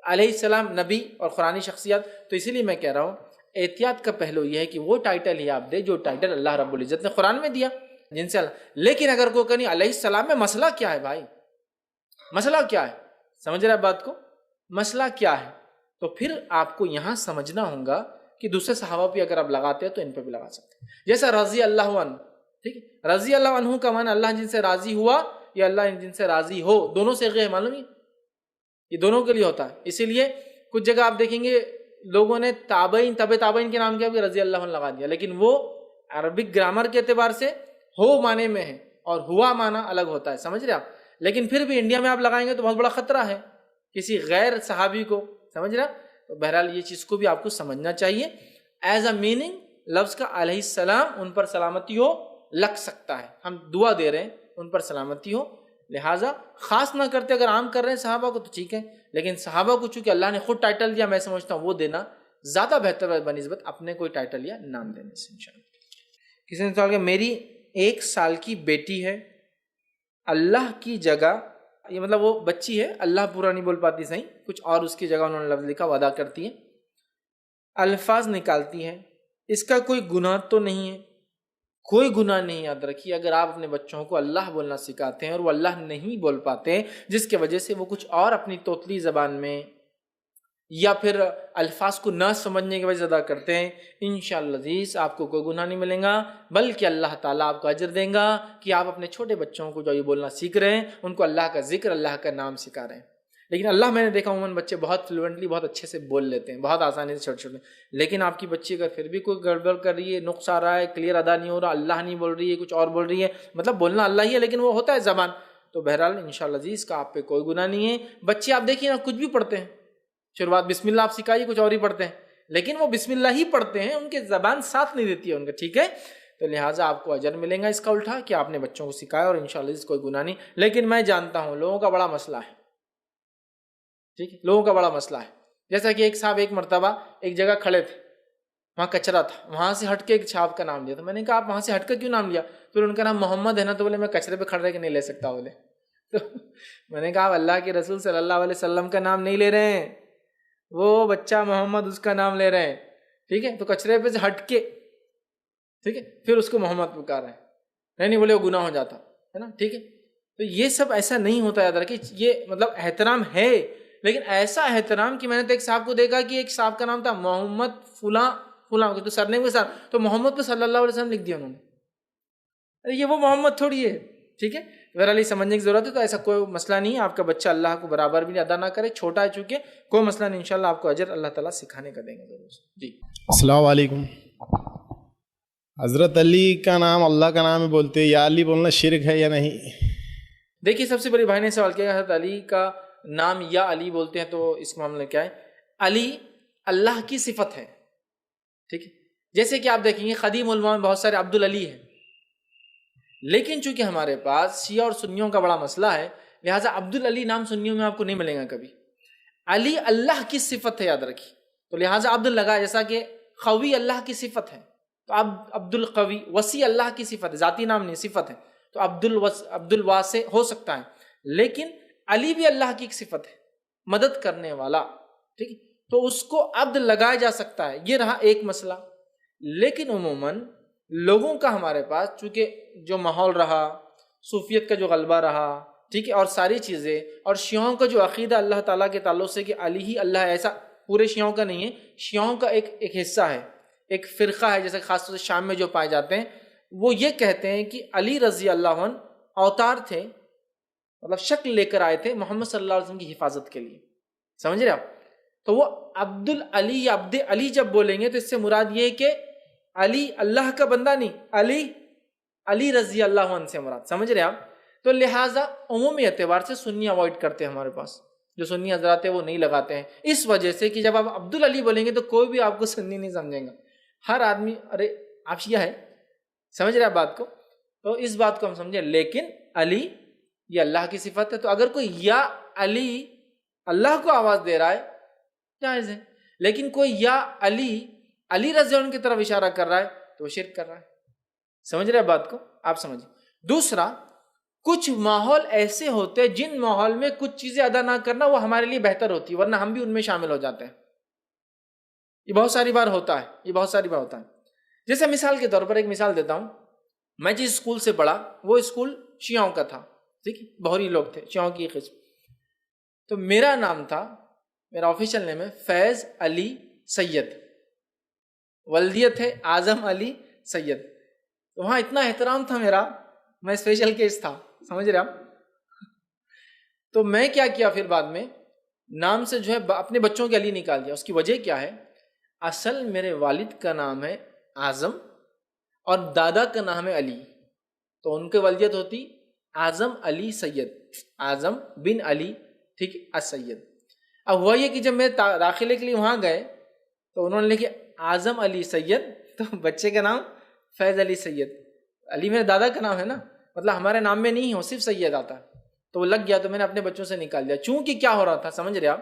Speaker 1: علیہ السلام نبی اور قرآنی شخصیات. تو اسی لیے میں کہہ رہا ہوں احتیاط کا پہلو یہ ہے کہ وہ ٹائٹل ہی آپ دے جو ٹائٹل اللہ رب العزت نے قرآن میں دیا جن سے اللہ. لیکن اگر کوئی کہیں علیہ السلام میں مسئلہ کیا ہے بھائی، مسئلہ کیا ہے؟ سمجھ رہے ہیں بات کو؟ مسئلہ کیا ہے؟ تو پھر آپ کو یہاں سمجھنا ہوگا کہ دوسرے صحابہ پہ اگر آپ لگاتے ہیں تو ان پہ بھی لگا سکتے ہیں. جیسا رضی اللہ عنہ، ٹھیک ہے، رضی اللہ عنہ کا معنی اللہ جن سے راضی ہوا یا اللہ جن سے راضی ہو، دونوں سے غیر معلوم ہے، یہ دونوں کے لیے ہوتا ہے. اسی لیے کچھ جگہ آپ دیکھیں گے لوگوں نے تابعین تابعین کے نام کیا بھی رضی اللہ عنہ لگا دیا، لیکن وہ عربک گرامر کے اعتبار سے ہو معنی میں ہے اور ہوا معنی الگ ہوتا ہے. سمجھ رہے آپ؟ لیکن پھر بھی انڈیا میں آپ لگائیں گے تو بہت بڑا خطرہ ہے کسی غیر صحابی کو. سمجھ رہے؟ تو بہرحال یہ چیز کو بھی آپ کو سمجھنا چاہیے. ایز اے میننگ لفظ کا علیہ السلام، ان پر سلامتی ہو لگ سکتا ہے. ہم دعا دے رہے ہیں ان پر سلامتی ہو، لہٰذا خاص نہ کرتے. اگر عام کر رہے ہیں صحابہ کو تو ٹھیک ہے، لیکن صحابہ کو چونکہ اللہ نے خود ٹائٹل دیا، میں سمجھتا ہوں وہ دینا زیادہ بہتر ہے بنسبت اپنے کوئی ٹائٹل یا نام دینے سے. انشاءاللہ کسی نے سوال کیا، میری 1 سال کی بیٹی ہے، اللہ کی جگہ، یہ مطلب وہ بچی ہے، اللہ پورا نہیں بول پاتی صحیح، کچھ اور اس کی جگہ انہوں نے لفظ لکھا، وعدہ کرتی ہے، الفاظ نکالتی ہے، اس کا کوئی گناہ تو نہیں ہے؟ کوئی گناہ نہیں. یاد رکھیے اگر آپ اپنے بچوں کو اللہ بولنا سکھاتے ہیں اور وہ اللہ نہیں بول پاتے، جس کی وجہ سے وہ کچھ اور اپنی توتلی زبان میں یا پھر الفاظ کو نہ سمجھنے کی وجہ سے ادا کرتے ہیں، انشاءاللہ عزیز آپ کو کوئی گناہ نہیں ملیں گا، بلکہ اللہ تعالیٰ آپ کو اجر دیں گا کہ آپ اپنے چھوٹے بچوں کو جو یہ بولنا سیکھ رہے ہیں ان کو اللہ کا ذکر، اللہ کا نام سکھا رہے ہیں. لیکن اللہ میں نے دیکھا عموماً بچے بہت فلوئنٹلی بہت اچھے سے بول لیتے ہیں، بہت آسانی سے چھوٹے چھوٹے، لیکن آپ کی بچی اگر پھر بھی کوئی گڑبڑ کر رہی ہے، نقص آ رہا ہے، کلیئر ادا نہیں ہو رہا، اللہ نہیں بول رہی ہے، کچھ اور بول رہی ہے، مطلب بولنا اللہ ہی ہے لیکن وہ ہوتا ہے زبان، تو بہرحال انشاءاللہ عزیز کا آپ پہ کوئی گناہ نہیں ہے. بچے آپ دیکھیے نا کچھ بھی پڑھتے ہیں، شروعات بسم اللہ آپ سکھائیے، کچھ اور ہی پڑھتے ہیں، لیکن وہ بسم اللہ ہی پڑھتے ہیں، ان کے زبان ساتھ نہیں دیتی ہے ان کا، ٹھیک ہے. تو لہٰذا آپ کو اجر ملے گا اس کا الٹا کہ آپ نے بچوں کو سکھایا، اور انشاءاللہ اس کوئی گناہ نہیں. لیکن میں جانتا ہوں لوگوں کا بڑا مسئلہ ہے، ٹھیک ہے، لوگوں کا بڑا مسئلہ ہے. جیسا کہ ایک صاحب ایک مرتبہ ایک جگہ کھڑے تھے، وہاں کچرا تھا، وہاں سے ہٹ کے ایک صاحب کا نام لیا. تو میں نے کہا آپ وہاں سے ہٹ کر کیوں نام لیا؟ پھر ان کا نام محمد ہے نا. تو بولے میں کچرے پہ کھڑ رہے کہ نہیں لے سکتا بولے. تو میں نے کہا آپ اللہ کے رسول صلی اللہ علیہ وسلم کا نام نہیں لے رہے ہیں، وہ بچہ محمد اس کا نام لے رہے ہیں، ٹھیک ہے. تو کچرے پہ سے ہٹ کے، ٹھیک ہے، پھر اس کو محمد پکار رہے ہیں، نہیں بولے وہ گناہ ہو جاتا ہے نا، ٹھیک ہے. تو یہ سب ایسا نہیں ہوتا. یاد رکھیے یہ مطلب احترام ہے، لیکن ایسا احترام کہ میں نے تو ایک صاحب کو دیکھا کہ ایک صاحب کا نام تھا محمد فلاں فلاں، تو سرنیم کے ساتھ تو محمد پہ صلی اللہ علیہ وسلم لکھ دیا انہوں نے. ارے یہ وہ محمد تھوڑی ہے، ٹھیک ہے. بہرحال سمجھنے کی ضرورت ہے. تو ایسا کوئی مسئلہ نہیں ہے، آپ کا بچہ اللہ کو برابر بھی ادا نہ کرے، چھوٹا ہے چونکہ، کوئی مسئلہ نہیں، انشاءاللہ آپ کو اجر اللہ تعالیٰ سکھانے کا دیں گے ضرور. جی
Speaker 4: السلام علیکم. حضرت علی کا نام اللہ کا نام بولتے، یا علی بولنا شرک ہے یا نہیں؟
Speaker 1: دیکھیے سب سے بڑی بھائی نے سوال کیا حضرت علی کا نام یا علی بولتے ہیں تو اس معاملے میں کیا ہے؟ علی اللہ کی صفت ہے، ٹھیک ہے. جیسے کہ آپ دیکھیں گے قدیم علماء میں بہت سارے عبد العلی ہیں، لیکن چونکہ ہمارے پاس شیعہ اور سنیوں کا بڑا مسئلہ ہے، لہٰذا عبد العلی نام سنیوں میں آپ کو نہیں ملے گا کبھی. علی اللہ کی صفت ہے، یاد رکھیے، تو لہٰذا عبد لگا. جیسا کہ قوی اللہ کی صفت ہے تو اب عبد القوی، وسیع اللہ کی صفت ہے، ذاتی نام نہیں صفت ہے، تو عبد الواسع ہو سکتا ہے. لیکن علی بھی اللہ کی ایک صفت ہے، مدد کرنے والا، ٹھیک ہے، تو اس کو عبد لگایا جا سکتا ہے. یہ رہا ایک مسئلہ. لیکن عموماً لوگوں کا ہمارے پاس چونکہ جو ماحول رہا، صوفیت کا جو غلبہ رہا، ٹھیک ہے، اور ساری چیزیں، اور شیعوں کا جو عقیدہ اللہ تعالیٰ کے تعلق سے کہ علی ہی اللہ ہے، ایسا پورے شیعوں کا نہیں ہے، شیعوں کا ایک حصہ ہے، ایک فرقہ ہے، جیسے خاص طور سے شام میں جو پائے جاتے ہیں، وہ یہ کہتے ہیں کہ علی رضی اللہ عنہ اوتار تھے، مطلب شکل لے کر آئے تھے محمد صلی اللہ علیہ وسلم کی حفاظت کے لیے. سمجھ رہے آپ؟ تو وہ عبد العلی یا عبد علی جب بولیں گے تو اس سے مراد یہ ہے کہ علی اللہ کا بندہ نہیں، علی رضی اللہ عنہ سے مراد. سمجھ رہے آپ؟ تو لہٰذا عمومی اعتبار سے سنی اوائڈ کرتے ہیں، ہمارے پاس جو سنی حضرات ہیں وہ نہیں لگاتے ہیں، اس وجہ سے کہ جب آپ عبد العلی بولیں گے تو کوئی بھی آپ کو سنی نہیں سمجھیں گا. ہر آدمی ارے آپ شیعہ ہے، سمجھ رہے آپ بات کو؟ تو اس بات کو ہم سمجھیں. لیکن علی یہ اللہ کی صفت ہے، تو اگر کوئی یا علی اللہ کو آواز دے رہا ہے جائز ہے، لیکن کوئی یا علی رضی اللہ عنہ کی طرف اشارہ کر رہا ہے تو وہ شرک کر رہا ہے. سمجھ رہے بات کو؟ آپ سمجھیں. دوسرا، کچھ ماحول ایسے ہوتے ہیں جن ماحول میں کچھ چیزیں ادا نہ کرنا وہ ہمارے لیے بہتر ہوتی ہے، ورنہ ہم بھی ان میں شامل ہو جاتے ہیں. یہ بہت ساری بار ہوتا ہے. جیسے مثال کے طور پر ایک مثال دیتا ہوں. میں جس اسکول سے پڑھا وہ اسکول شیعوں کا تھا، ٹھیک ہے، بہری لوگ تھے، شیعوں کی قسم. تو میرا نام تھا، میرا آفیشیل نیم ہے فیض علی سید، ولدیت ہے اعظم علی سید. تو وہاں اتنا احترام تھا میرا، میں اسپیشل کیس تھا، سمجھ رہے آپ. تو میں کیا کیا پھر بعد میں نام سے جو ہے اپنے بچوں کے علی نکال دیا. اس کی وجہ کیا ہے؟ اصل میرے والد کا نام ہے اعظم اور دادا کا نام ہے علی، تو ان کی ولدیت ہوتی اعظم علی سید، اعظم بن علی، ٹھیک ہے، السید. اب ہوا یہ کہ جب میں داخلے کے لیے وہاں گئے تو انہوں نے لکھا اعظم علی سید، تو بچے کا نام فیض علی سید. علی میرے دادا کا نام ہے نا، مطلب ہمارے نام میں نہیں ہو، صرف سید آتا ہے. تو وہ لگ گیا، تو میں نے اپنے بچوں سے نکال دیا. چونکہ کیا ہو رہا تھا سمجھ رہے آپ،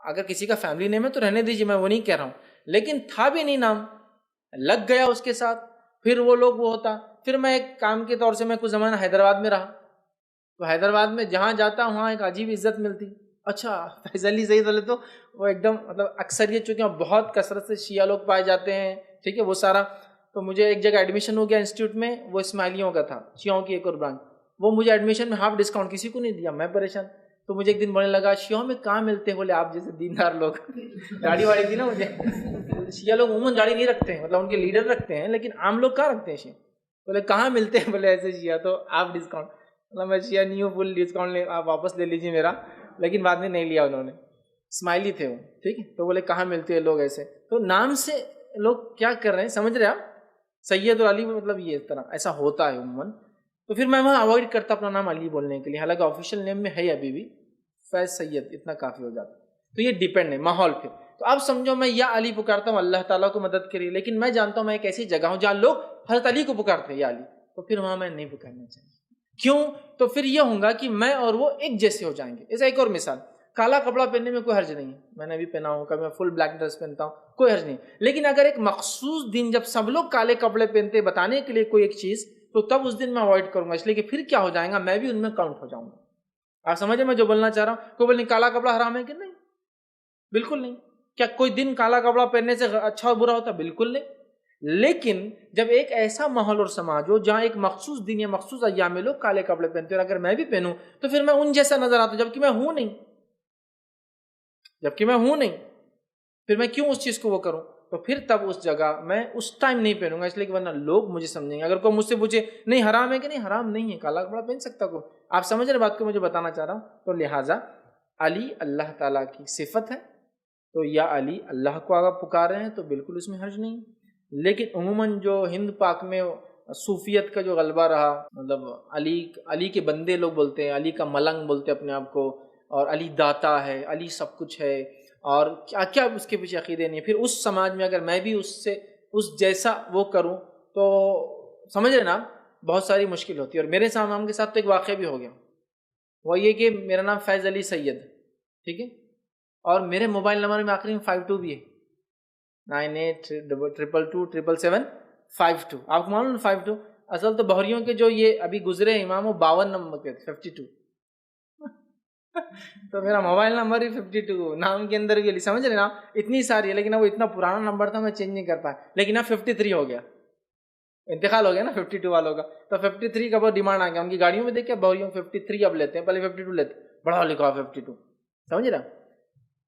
Speaker 1: اگر کسی کا فیملی نیم ہے تو رہنے دیجیے، میں وہ نہیں کہہ رہا ہوں، لیکن تھا بھی نہیں نام، لگ گیا اس کے ساتھ. پھر وہ لوگ وہ ہوتا. پھر میں ایک کام کے طور سے میں کچھ زمانہ حیدرآباد میں رہا، تو حیدرآباد میں جہاں جاتا وہاں ایک عجیب عزت ملتی. اچھا فیض علی سید والے تو وہ ایک دم مطلب اکثریت، چونکہ بہت کثرت سے شیعہ لوگ پائے جاتے ہیں، ٹھیک ہے، وہ سارا. تو مجھے ایک جگہ ایڈمیشن ہو گیا انسٹیٹیوٹ میں، وہ اسماعیلیوں کا تھا، شیعوں کی ایک اور برانچ. وہ مجھے ایڈمیشن میں ہاف ڈسکاؤنٹ کسی کو نہیں دیا، میں پریشان. تو مجھے ایک دن بولنے لگا شیعوں میں کہاں ملتے ہیں؟ بولے آپ جیسے دیندار لوگ. داڑھی واڑی تھی نا مجھے. شیعہ لوگ عموماً داڑھی نہیں رکھتے ہیں، مطلب ان کے لیڈر رکھتے ہیں، لیکن عام لوگ کہاں رکھتے ہیں شیعہ؟ بولے کہاں ملتے ہیں؟ بولے ایسے شیعہ تو آپ ڈسکاؤنٹ. مطلب میں شیعہ نہیں ہوں، فل ڈسکاؤنٹ آپ واپس لے لیجیے میرا. لیکن بعد میں نہیں لیا انہوں نے، اسماعیلی تھے وہ، ٹھیک ہے. تو بولے کہاں ملتے ہیں لوگ ایسے. تو نام سے لوگ کیا کر رہے ہیں سمجھ رہے آپ، سید اور علی، مطلب یہ اس طرح ایسا ہوتا ہے عموماً. تو پھر میں وہاں اوائڈ کرتا اپنا نام علی بولنے کے لیے، حالانکہ آفیشیل نیم میں ہے ابھی بھی فیض سید، اتنا کافی ہو جاتا. تو یہ ڈیپینڈ ہے ماحول پہ. تو اب سمجھو میں یا علی پکارتا ہوں اللہ تعالیٰ کو مدد کے لیے، لیکن میں جانتا ہوں میں ایک ایسی جگہ ہوں جہاں لوگ حضرت علی کو پکارتے ہیں یا علی، تو پھر وہاں میں نہیں پکارنا چاہیے. کیوں؟ تو پھر یہ ہوگا کہ میں اور وہ ایک جیسے ہو جائیں گے. ایسا ایک اور مثال، کالا کپڑا پہننے میں کوئی حرج نہیں ہے، میں نے ابھی پہنا ہوں، کبھی میں فل بلیک ڈریس پہنتا ہوں، کوئی حرج نہیں. لیکن اگر ایک مخصوص دن جب سب لوگ کالے کپڑے پہنتے بتانے کے لیے کوئی ایک چیز، تو تب اس دن میں اوائڈ کروں گا، اس لیے کہ پھر کیا ہو جائے گا، میں بھی ان میں کاؤنٹ ہو جاؤں گا. آپ سمجھے میں جو بولنا چاہ رہا ہوں؟ کوئی بولے کالا کپڑا حرام ہے کہ نہیں؟ بالکل نہیں. کیا کوئی دن کالا کپڑا پہننے سے اچھا اور برا ہوتا؟ بالکل نہیں. لیکن جب ایک ایسا ماحول اور سماج ہو جہاں ایک مخصوص دن یا مخصوص ایام میں لوگ کالے کپڑے پہنتے ہیں، اور اگر میں بھی پہنوں تو پھر میں ان جیسا نظر آتا ہوں، جبکہ میں ہوں نہیں، پھر میں کیوں اس چیز کو وہ کروں؟ تو پھر تب اس جگہ میں اس ٹائم نہیں پہنوں گا، اس لیے کہ ورنہ لوگ مجھے سمجھیں گے. اگر کوئی مجھ سے پوچھے نہیں حرام ہے کہ نہیں، حرام نہیں ہے، کالا کپڑا پہن سکتا کوئی. آپ سمجھ رہے بات کو مجھے بتانا چاہ رہا ہوں. تو لہٰذا علی اللہ تعالیٰ کی صفت ہے، تو یا علی اللہ کو اگر پکار رہے ہیں تو بالکل اس میں حرج نہیں. لیکن عموماً جو ہند پاک میں صوفیت کا جو غلبہ رہا، مطلب علی کے بندے لوگ بولتے ہیں، علی کا ملنگ بولتے اپنے آپ کو، اور علی داتا ہے، علی سب کچھ ہے، اور کیا کیا اس کے پیچھے عقیدے نہیں. پھر اس سماج میں اگر میں بھی اس جیسا وہ کروں تو سمجھ رہے نا بہت ساری مشکل ہوتی ہے. اور میرے سامنے کے ساتھ تو ایک واقعہ بھی ہو گیا، وہ یہ کہ میرا نام فیض علی سید، ٹھیک ہے، اور میرے موبائل نمبر میں آخری میں 52 بھی ہے، 9822227752. آپ کو معلوم 52 اصل تو بحریوں کے جو یہ ابھی گزرے امام وہ 52 نمبر کے 52. تو میرا موبائل نمبر ہی 52، نام کے اندر بھی سمجھ رہے نا اتنی ساری ہے. لیکن وہ اتنا پرانا نمبر تھا میں چینج نہیں کر پایا، لیکن اب 53 ہو گیا، انتقال ہو گیا نا 52 والوں کا. تو 53 کا بہت ڈیمانڈ آ گیا ان کی گاڑیوں میں. دیکھیں بحریوں 53 اب لیتے ہیں، پہلے 52 لیتے، بڑا لکھا 52، سمجھ رہا.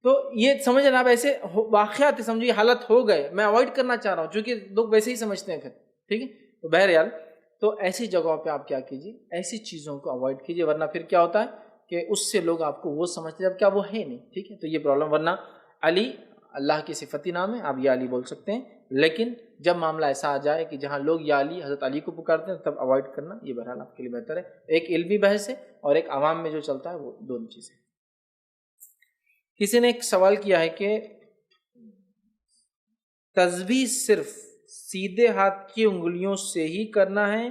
Speaker 1: تو یہ سمجھ رہے آپ ایسے واقعات سمجھو یہ حالت ہو گئے. میں اوائڈ کرنا چاہ رہا ہوں چونکہ لوگ ویسے ہی سمجھتے ہیں پھر، ٹھیک ہے. تو بہرحال تو ایسی جگہوں پہ آپ کیا کیجیے، ایسی چیزوں کو اوائڈ کیجیے، ورنہ پھر کیا ہوتا ہے کہ اس سے لوگ آپ کو وہ سمجھتے ہیں جب کیا وہ ہے نہیں، ٹھیک ہے. تو یہ پرابلم. ورنہ علی اللہ کی صفتی نام ہے، آپ یا علی بول سکتے ہیں. لیکن جب معاملہ ایسا آ جائے کہ جہاں لوگ یا علی حضرت علی کو پکارتے ہیں تب اوائڈ کرنا یہ بہرحال آپ کے لیے بہتر ہے. ایک علمی بحث ہے اور ایک عوام میں جو چلتا ہے وہ دونوں چیزیں. کسی نے ایک سوال کیا ہے کہ تسبیح صرف سیدھے ہاتھ کی انگلیوں سے ہی کرنا ہے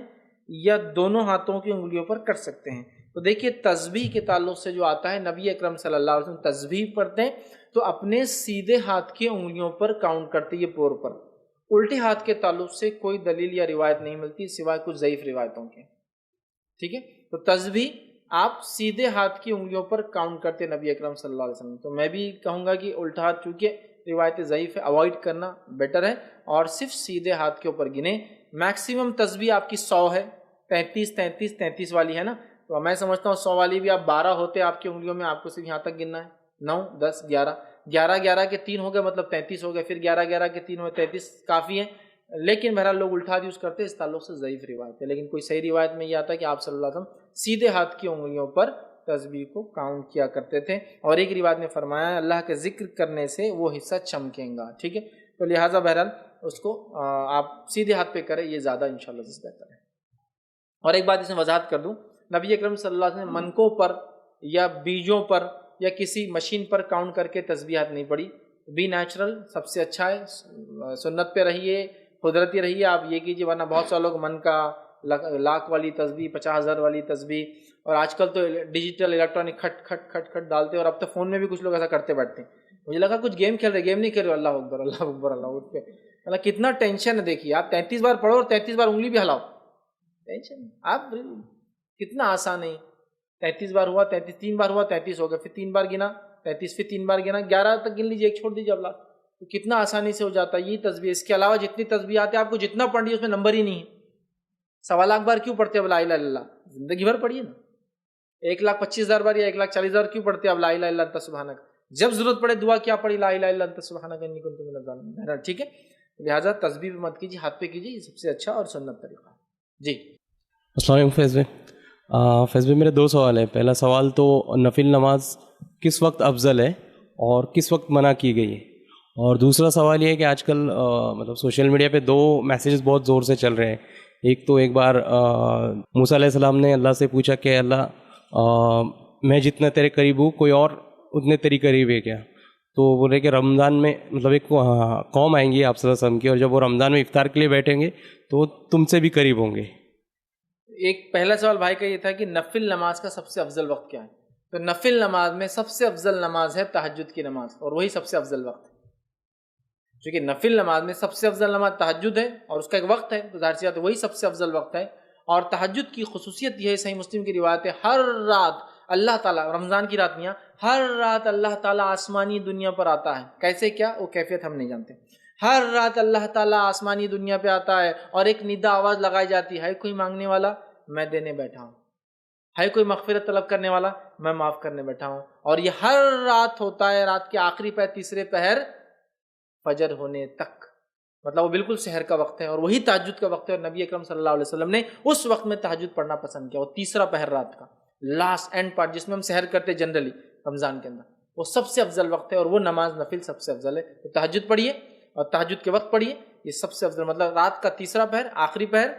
Speaker 1: یا دونوں ہاتھوں کی انگلیوں پر کر سکتے ہیں؟ تو دیکھیے تسبیح کے تعلق سے جو آتا ہے، نبی اکرم صلی اللہ علیہ وسلم تسبیح پڑھتے ہیں تو اپنے سیدھے ہاتھ کی انگلیوں پر کاؤنٹ کرتے یہ پور پر. الٹے ہاتھ کے تعلق سے کوئی دلیل یا روایت نہیں ملتی سوائے کچھ ضعیف روایتوں کے، ٹھیک ہے. تو تسبیح آپ سیدھے ہاتھ کی انگلیوں پر کاؤنٹ کرتے نبی اکرم صلی اللہ علیہ وسلم. تو میں بھی کہوں گا کہ الٹا ہاتھ چونکہ روایت ضعیف ہے اوائڈ کرنا بیٹر ہے، اور صرف سیدھے ہاتھ کے اوپر گنے. میکسیمم تسبیح آپ کی 100 ہے، 33 والی ہے نا، تو میں سمجھتا ہوں 100 والی بھی آپ 12 ہوتے آپ کی انگلیوں میں، آپ کو صرف یہاں تک گننا ہے، 9 10 11 11 کے 3 ہو گئے مطلب 33 ہو گئے، پھر 11 کے 3 ہوئے 33 کافی ہے. لیکن بہرحال لوگ الٹا یوز کرتے ہیں، اس تعلق سے ضعیف روایت ہے. لیکن کوئی صحیح روایت میں یہ آتا ہے کہ آپ صلی اللہ علیہ وسلم سیدھے ہاتھ کی انگلیوں پر تسبیح کو کاؤنٹ کیا کرتے تھے. اور ایک روایت میں فرمایا اللہ کے ذکر کرنے سے وہ حصہ چمکیں گا. ٹھیک ہے، تو لہٰذا بہرحال اس کو آپ سیدھے ہاتھ پہ کریں، یہ زیادہ انشاءاللہ بہتر ہے. اور ایک بات اس میں وضاحت کر دوں، نبی اکرم صلی اللہ علیہ وسلم نے منکوں پر یا بیجوں پر یا کسی مشین پر کاؤنٹ کر کے تسبیحات نہیں پڑھی. بی نیچرل سب سے اچھا ہے، سنت پہ رہیے، قدرتی رہیے. آپ یہ کیجیے، ورنہ بہت سا لوگ من کا لاکھ والی تسبیح، 50,000 والی تسبیح، اور آج کل تو ڈیجیٹل الیکٹرانک کھٹ کھٹ کھٹ کھٹ ڈالتے ہیں. اور اب تو فون میں بھی کچھ لوگ ایسا کرتے بیٹھتے ہیں. مجھے لگا کچھ گیم کھیل رہے، گیم نہیں کھیل رہے، اللہ اکبر اللہ اکبر اللہ اکبر. مطلب کتنا ٹینشن ہے. دیکھیے آپ 33 بار پڑھو اور 33 بار انگلی بھی ہلاؤ، ٹینشن. آپ کتنا آسان ہے. 33 بار ہوا، 3 بار ہوا 33 ہو گیا، پھر 3 بار گنا 33، پھر 3 بار گنا 11 تک گن لیجیے، ایک چھوڑ دیجیے. اب تو کتنا آسانی سے ہو جاتا ہے یہ تسبیح. اس کے علاوہ جتنی تسبیح آتے ہیں آپ کو جتنا پڑھ لیجیے اس میں نمبر ہی نہیں ہے. 1.25 لاکھ بار کیوں پڑھتے اب لا الہ الا اللہ؟ زندگی بھر پڑھیے نا. 1,25,000 بار یا 1,40,000 کیوں پڑھتے اب لا الہ الا انت سبحانک؟ جب ضرورت پڑے دعا کیا پڑھی، لا الہ الا انت سبحانک انی کنت من الظالمین. ٹھیک ہے، لہٰذا تسبیح پہ مت کیجیے، ہاتھ پہ کیجیے، یہ سب سے اچھا اور سنت طریقہ ہے. جی
Speaker 5: السلام علیکم فیض بھائی. فیض بھائی میرے 2 سوال ہیں. پہلا سوال تو نفل نماز کس وقت افضل ہے اور کس وقت منع کی گئی ہے؟ اور دوسرا سوال یہ ہے کہ آج کل مطلب سوشل میڈیا پہ 2 میسیجز بہت زور سے چل رہے ہیں. ایک بار موسیٰ علیہ السلام نے اللہ سے پوچھا کہ اللہ میں جتنا تیرے قریب ہوں کوئی اور اتنے تیری قریب ہے کیا؟ تو بولے کہ رمضان میں مطلب ایک قوم آئیں گی آپ صلی اللہ علیہ وسلم کی، اور جب وہ رمضان میں افطار کے لیے بیٹھیں گے تو وہ تم سے بھی قریب ہوں گے.
Speaker 1: ایک پہلا سوال بھائی کا یہ تھا کہ نفل نماز کا سب سے افضل وقت کیا ہے؟ تو نفل نماز میں سب سے افضل نماز ہے تہجد کی نماز، اور وہی سب سے افضل وقت ہے. چونکہ نفل نماز میں سب سے افضل نماز تہجد ہے اور اس کا ایک وقت ہے، تو ظاہر سی بات ہے وہی سب سے افضل وقت ہے. اور تہجد کی خصوصیت یہ ہے، صحیح مسلم کی روایت ہے، ہر رات اللہ تعالیٰ، رمضان کی رات نہیں، ہر رات اللہ تعالیٰ آسمانی دنیا پر آتا ہے. کیسے کیا وہ کیفیت ہم نہیں جانتے. ہر رات اللہ تعالیٰ آسمانی دنیا پہ آتا ہے اور ایک ندا آواز لگائی جاتی ہے، کوئی مانگنے والا میں دینے بیٹھا ہوں، ہے کوئی مغفرت طلب کرنے والا میں معاف کرنے بیٹھا ہوں. اور یہ ہر رات ہوتا ہے، رات کے آخری پہر، تیسرے پہر، فجر ہونے تک. مطلب وہ بالکل سحر کا وقت ہے اور وہی تہجد کا وقت ہے. اور نبی اکرم صلی اللہ علیہ وسلم نے اس وقت میں تہجد پڑھنا پسند کیا. وہ تیسرا پہر رات کا لاسٹ اینڈ پارٹ جس میں ہم سحر کرتے جنرلی رمضان کے اندر، وہ سب سے افضل وقت ہے اور وہ نماز نفل سب سے افضل ہے. تو تہجد پڑھیے اور تہجد کے وقت پڑھیے، یہ سب سے افضل، مطلب رات کا تیسرا پہر، آخری پہر،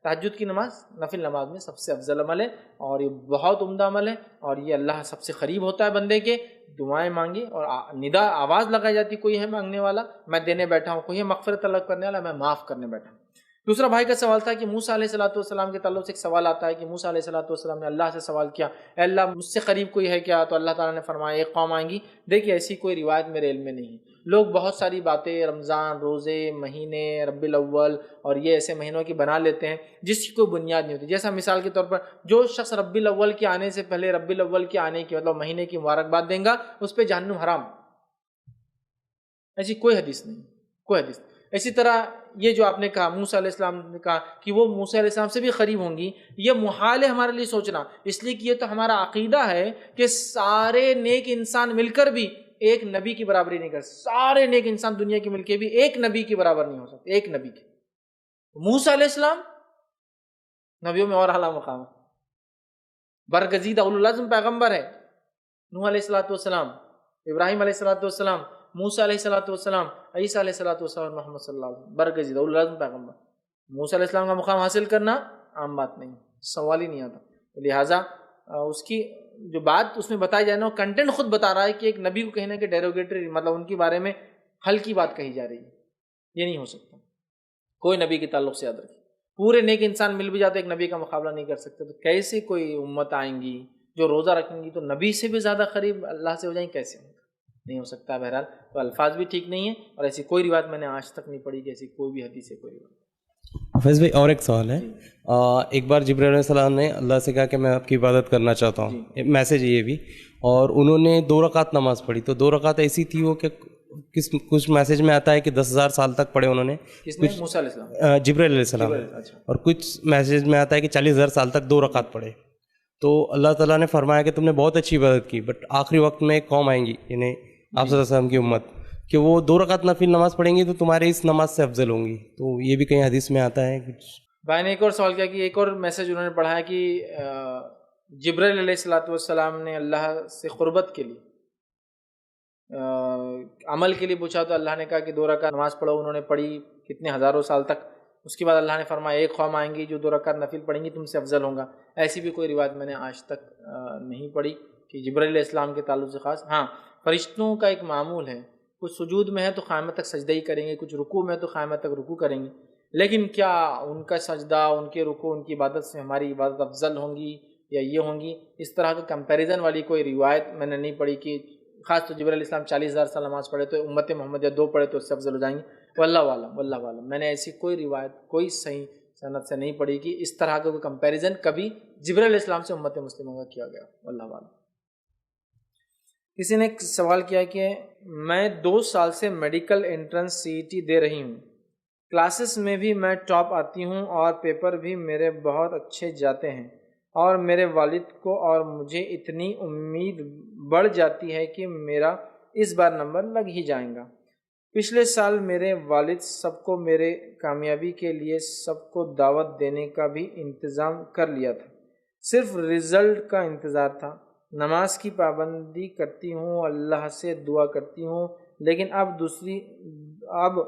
Speaker 1: تہجد کی نماز نفل نماز میں سب سے افضل عمل ہے اور یہ بہت عمدہ عمل ہے. اور یہ اللہ سب سے قریب ہوتا ہے بندے کے. دعائیں مانگے اور ندا آواز لگائی جاتی، کوئی ہے مانگنے والا میں دینے بیٹھا ہوں، کوئی ہے مغفرت طلب کرنے والا میں معاف کرنے بیٹھا ہوں. دوسرا بھائی کا سوال تھا کہ موسیٰ علیہ السلام کے تعلق سے ایک سوال آتا ہے کہ موسیٰ علیہ السلام نے اللہ سے سوال کیا، اے اللہ مجھ سے قریب کوئی ہے کیا؟ تو اللہ تعالیٰ نے فرمایا ایک قوم آئیں گی. دیکھیے ایسی کوئی روایت میرے علم میں نہیں ہے. لوگ بہت ساری باتیں رمضان، روزے، مہینے، ربیع الاول اور یہ ایسے مہینوں کی بنا لیتے ہیں جس کی کوئی بنیاد نہیں ہوتی. جیسا مثال کے طور پر جو شخص ربیع الاول کے آنے سے پہلے ربیع الاول کے آنے کی مطلب مہینے کی مبارکباد دیں گا اس پہ جہنم حرام. ایسی کوئی حدیث نہیں، کوئی حدیث. اسی طرح یہ جو آپ نے کہا موسیٰ علیہ السلام نے کہا کہ وہ موسیٰ علیہ السلام سے بھی قریب ہوں گی، یہ محال ہے ہمارے لیے سوچنا، اس لیے کہ یہ تو ہمارا عقیدہ ہے کہ سارے نیک انسان مل کر بھی ایک نبی کی برابری نہیں کر سکتے. سارے نیک انسان دنیا کے مل کے بھی ایک نبی کی برابر نہیں ہو سکتے، ایک نبی کے. موسیٰ علیہ السلام نبیوں میں اور اعلیٰ مقام ہے، برگزیدہ اولو العزم پیغمبر ہے. نوح علیہ السلام، ابراہیم علیہ السلام، موسیٰ علیہ السلام، عیسیٰ علیہ السلام، محمد صلی اللہ علیہ وسلم، برگزیدہ اولو العزم پیغمبر. موسیٰ علیہ السلام کا مقام حاصل کرنا عام بات نہیں، سوال ہی نہیں آتا. لہٰذا اس کی جو بات اس میں بتائی جائے نا، وہ کنٹینٹ خود بتا رہا ہے کہ ایک نبی کو کہنا کہ ڈیروگیٹری مطلب ان کے بارے میں ہلکی بات کہی جا رہی ہے. یہ نہیں ہو سکتا. کوئی نبی کے تعلق سے یاد رکھے، پورے نیک انسان مل بھی جاتے ایک نبی کا مقابلہ نہیں کر سکتے. تو کیسے کوئی امت آئیں گی جو روزہ رکھیں گی تو نبی سے بھی زیادہ قریب اللہ سے ہو جائیں؟ کیسے ہوگا؟ نہیں ہو سکتا. بہرحال تو الفاظ بھی ٹھیک نہیں ہیں اور ایسی کوئی روایت میں نے آج تک نہیں پڑھی کہ ایسی کوئی بھی حدیث ہے کوئی روایت.
Speaker 5: حافظ بھائی اور ایک سوال ہے. ایک بار جبرائیل علیہ السلام نے اللہ سے کہا کہ میں آپ کی عبادت کرنا چاہتا ہوں، میسج یہ بھی، اور انہوں نے 2 رکعت نماز پڑھی. تو 2 رکعت ایسی تھی وہ کہ کچھ میسج میں آتا ہے کہ 10,000 سال تک پڑھے انہوں نے،
Speaker 1: موسیٰ علیہ السلام،
Speaker 5: جبرائیل علیہ السلام، اور کچھ میسج میں آتا ہے کہ 40,000 سال تک 2 رکعت پڑھے. تو اللہ تعالیٰ نے فرمایا کہ تم نے بہت اچھی عبادت کی، بٹ آخری وقت میں ایک قوم آئیں گی، یعنی آپ صلی اللہ علیہ وسلم کی امت، کہ وہ 2 رکعت نفل نماز پڑھیں گی تو تمہارے اس نماز سے افضل ہوں گی. تو یہ بھی کہیں حدیث میں آتا ہے کچھ.
Speaker 1: بھائی نے ایک اور سوال کیا کہ ایک اور میسج انہوں نے پڑھا ہے کہ جبرائیل علیہ الصلوۃ والسلام نے اللہ سے قربت کے لیے عمل کے لیے پوچھا تو اللہ نے کہا کہ 2 رکعت نماز پڑھو. انہوں نے پڑھی کتنے ہزاروں سال تک. اس کے بعد اللہ نے فرمایا ایک قوم آئیں گی جو 2 رکعت نفل پڑھیں گی تم سے افضل ہوں گا. ایسی بھی کوئی روایت میں نے آج تک نہیں پڑھی کہ جبرائیل علیہ السلام کے تعلق سے خاص. ہاں فرشتوں کا ایک معمول ہے، کچھ سجود میں ہے تو قیامت تک سجدہ ہی کریں گے، کچھ رکوع میں ہے تو قیامت تک رکوع کریں گے. لیکن کیا ان کا سجدہ، ان کے رکوع، ان کی عبادت سے ہماری عبادت افضل ہوں گی یا یہ ہوں گی، اس طرح کا کمپیریزن والی کوئی روایت میں نے نہیں پڑھی کہ خاص تو جبرائیل علیہ السلام 40,000 سال نماز پڑھے تو امت محمد یا 2 پڑھے تو اس سے افضل ہو جائیں گے. واللہ عالم میں نے ایسی کوئی روایت کوئی صحیح سند سے نہیں پڑھی کہ اس طرح کا کوئی کمپیریزن کبھی جبرائیل علیہ السلام سے امت مسلموں کا کیا گیا. واللہ عالم. کسی نے ایک سوال کیا کہ میں 2 سال سے میڈیکل انٹرنس CET دے رہی ہوں، کلاسز میں بھی میں ٹاپ آتی ہوں اور پیپر بھی میرے بہت اچھے جاتے ہیں، اور میرے والد کو اور مجھے اتنی امید بڑھ جاتی ہے کہ میرا اس بار نمبر لگ ہی جائے گا. پچھلے سال میرے والد سب کو میرے کامیابی کے لیے سب کو دعوت دینے کا بھی انتظام کر لیا تھا، صرف رزلٹ کا انتظار تھا. نماز کی پابندی کرتی ہوں، اللہ سے دعا کرتی ہوں، لیکن اب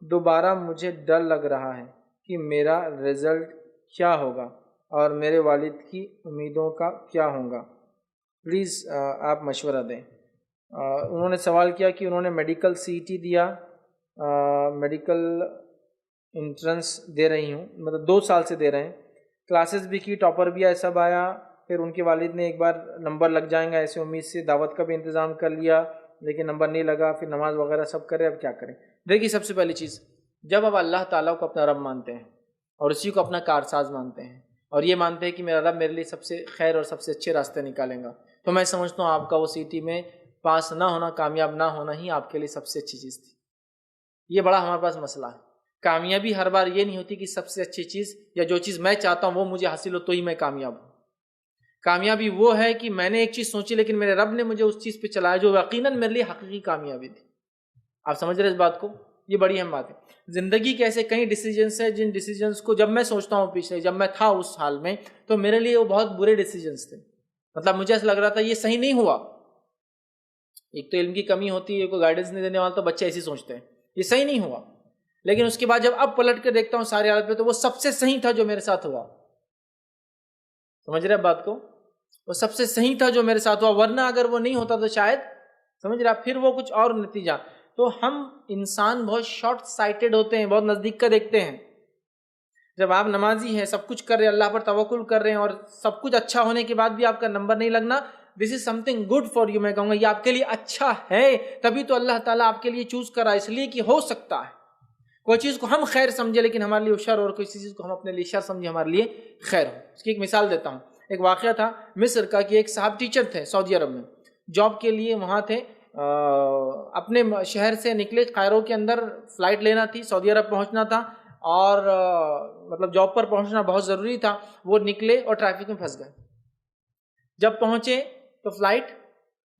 Speaker 1: دوبارہ مجھے ڈر لگ رہا ہے کہ میرا رزلٹ کیا ہوگا اور میرے والد کی امیدوں کا کیا ہوگا. پلیز آپ مشورہ دیں. انہوں نے سوال کیا کہ انہوں نے میڈیکل CET دیا، میڈیکل انٹرنس دے رہی ہوں، مطلب 2 سال سے دے رہے ہیں، کلاسز بھی کی، ٹاپر بھی آیا، سب آیا، پھر ان کے والد نے ایک بار نمبر لگ جائیں گا ایسے امید سے دعوت کا بھی انتظام کر لیا، لیکن نمبر نہیں لگا، پھر نماز وغیرہ سب کرے، اب کیا کریں؟ دیکھیے سب سے پہلی چیز، جب آپ اللہ تعالیٰ کو اپنا رب مانتے ہیں اور اسی کو اپنا کارساز مانتے ہیں اور یہ مانتے ہیں کہ میرا رب میرے لیے سب سے خیر اور سب سے اچھے راستے نکالیں گا، تو میں سمجھتا ہوں آپ کا وہ CET میں پاس نہ ہونا، کامیاب نہ ہونا ہی آپ کے لیے سب سے اچھی چیز تھی. یہ بڑا ہمارے پاس مسئلہ ہے. کامیابی ہر بار یہ نہیں ہوتی کہ سب سے اچھی چیز یا جو چیز میں چاہتا ہوں وہ مجھے حاصل ہو تو ہی میں کامیاب ہوں. کامیابی وہ ہے کہ میں نے ایک چیز سوچی لیکن میرے رب نے مجھے اس چیز پہ چلایا جو یقیناً میرے لیے حقیقی کامیابی تھی. آپ سمجھ رہے اس بات کو؟ یہ بڑی اہم بات ہے. زندگی کے ایسے کئی ڈیسیجنس ہیں جن ڈیسیجنس کو جب میں سوچتا ہوں پچھلے جب میں تھا اس حال میں تو میرے لیے وہ بہت برے ڈیسیجنس تھے. مطلب مجھے ایسا لگ رہا تھا یہ صحیح نہیں ہوا. ایک تو علم کی کمی ہوتی ہے، کوئی گائیڈنس نہیں دینے والا تو بچے ایسے سوچتے ہیں یہ صحیح نہیں ہوا، لیکن اس کے بعد جب اب پلٹ کے دیکھتا ہوں سارے حالت پہ تو وہ سب سے صحیح تھا جو میرے ساتھ ہوا. سمجھ رہے بات کو؟ وہ سب سے صحیح تھا جو میرے ساتھ ہوا، ورنہ اگر وہ نہیں ہوتا تو شاید سمجھ رہا پھر وہ کچھ اور نتیجہ. تو ہم انسان بہت شارٹ سائٹڈ ہوتے ہیں، بہت نزدیک کا دیکھتے ہیں. جب آپ نمازی ہیں، سب کچھ کر رہے ہیں، اللہ پر توکل کر رہے ہیں اور سب کچھ اچھا ہونے کے بعد بھی آپ کا نمبر نہیں لگنا، this is something good for you. میں کہوں گا یہ آپ کے لیے اچھا ہے، تبھی تو اللہ تعالیٰ آپ کے لیے چوز کرا، اس لیے کہ ہو سکتا ہے کوئی چیز کو ہم خیر سمجھے لیکن ہمارے لیے شر، اور کوئی چیز کو ہم اپنے لیے شر سمجھے ہمارے لیے خیر ہو. اس کی ایک مثال دیتا ہوں. ایک واقعہ تھا مصر کا کہ ایک صاحب ٹیچر تھے سعودی عرب میں، جاب کے لیے وہاں تھے، اپنے شہر سے نکلے، قائرو کے اندر فلائٹ لینا تھی، سعودی عرب پہنچنا تھا اور مطلب جاب پر پہنچنا بہت ضروری تھا. وہ نکلے اور ٹریفک میں پھنس گئے. جب پہنچے تو فلائٹ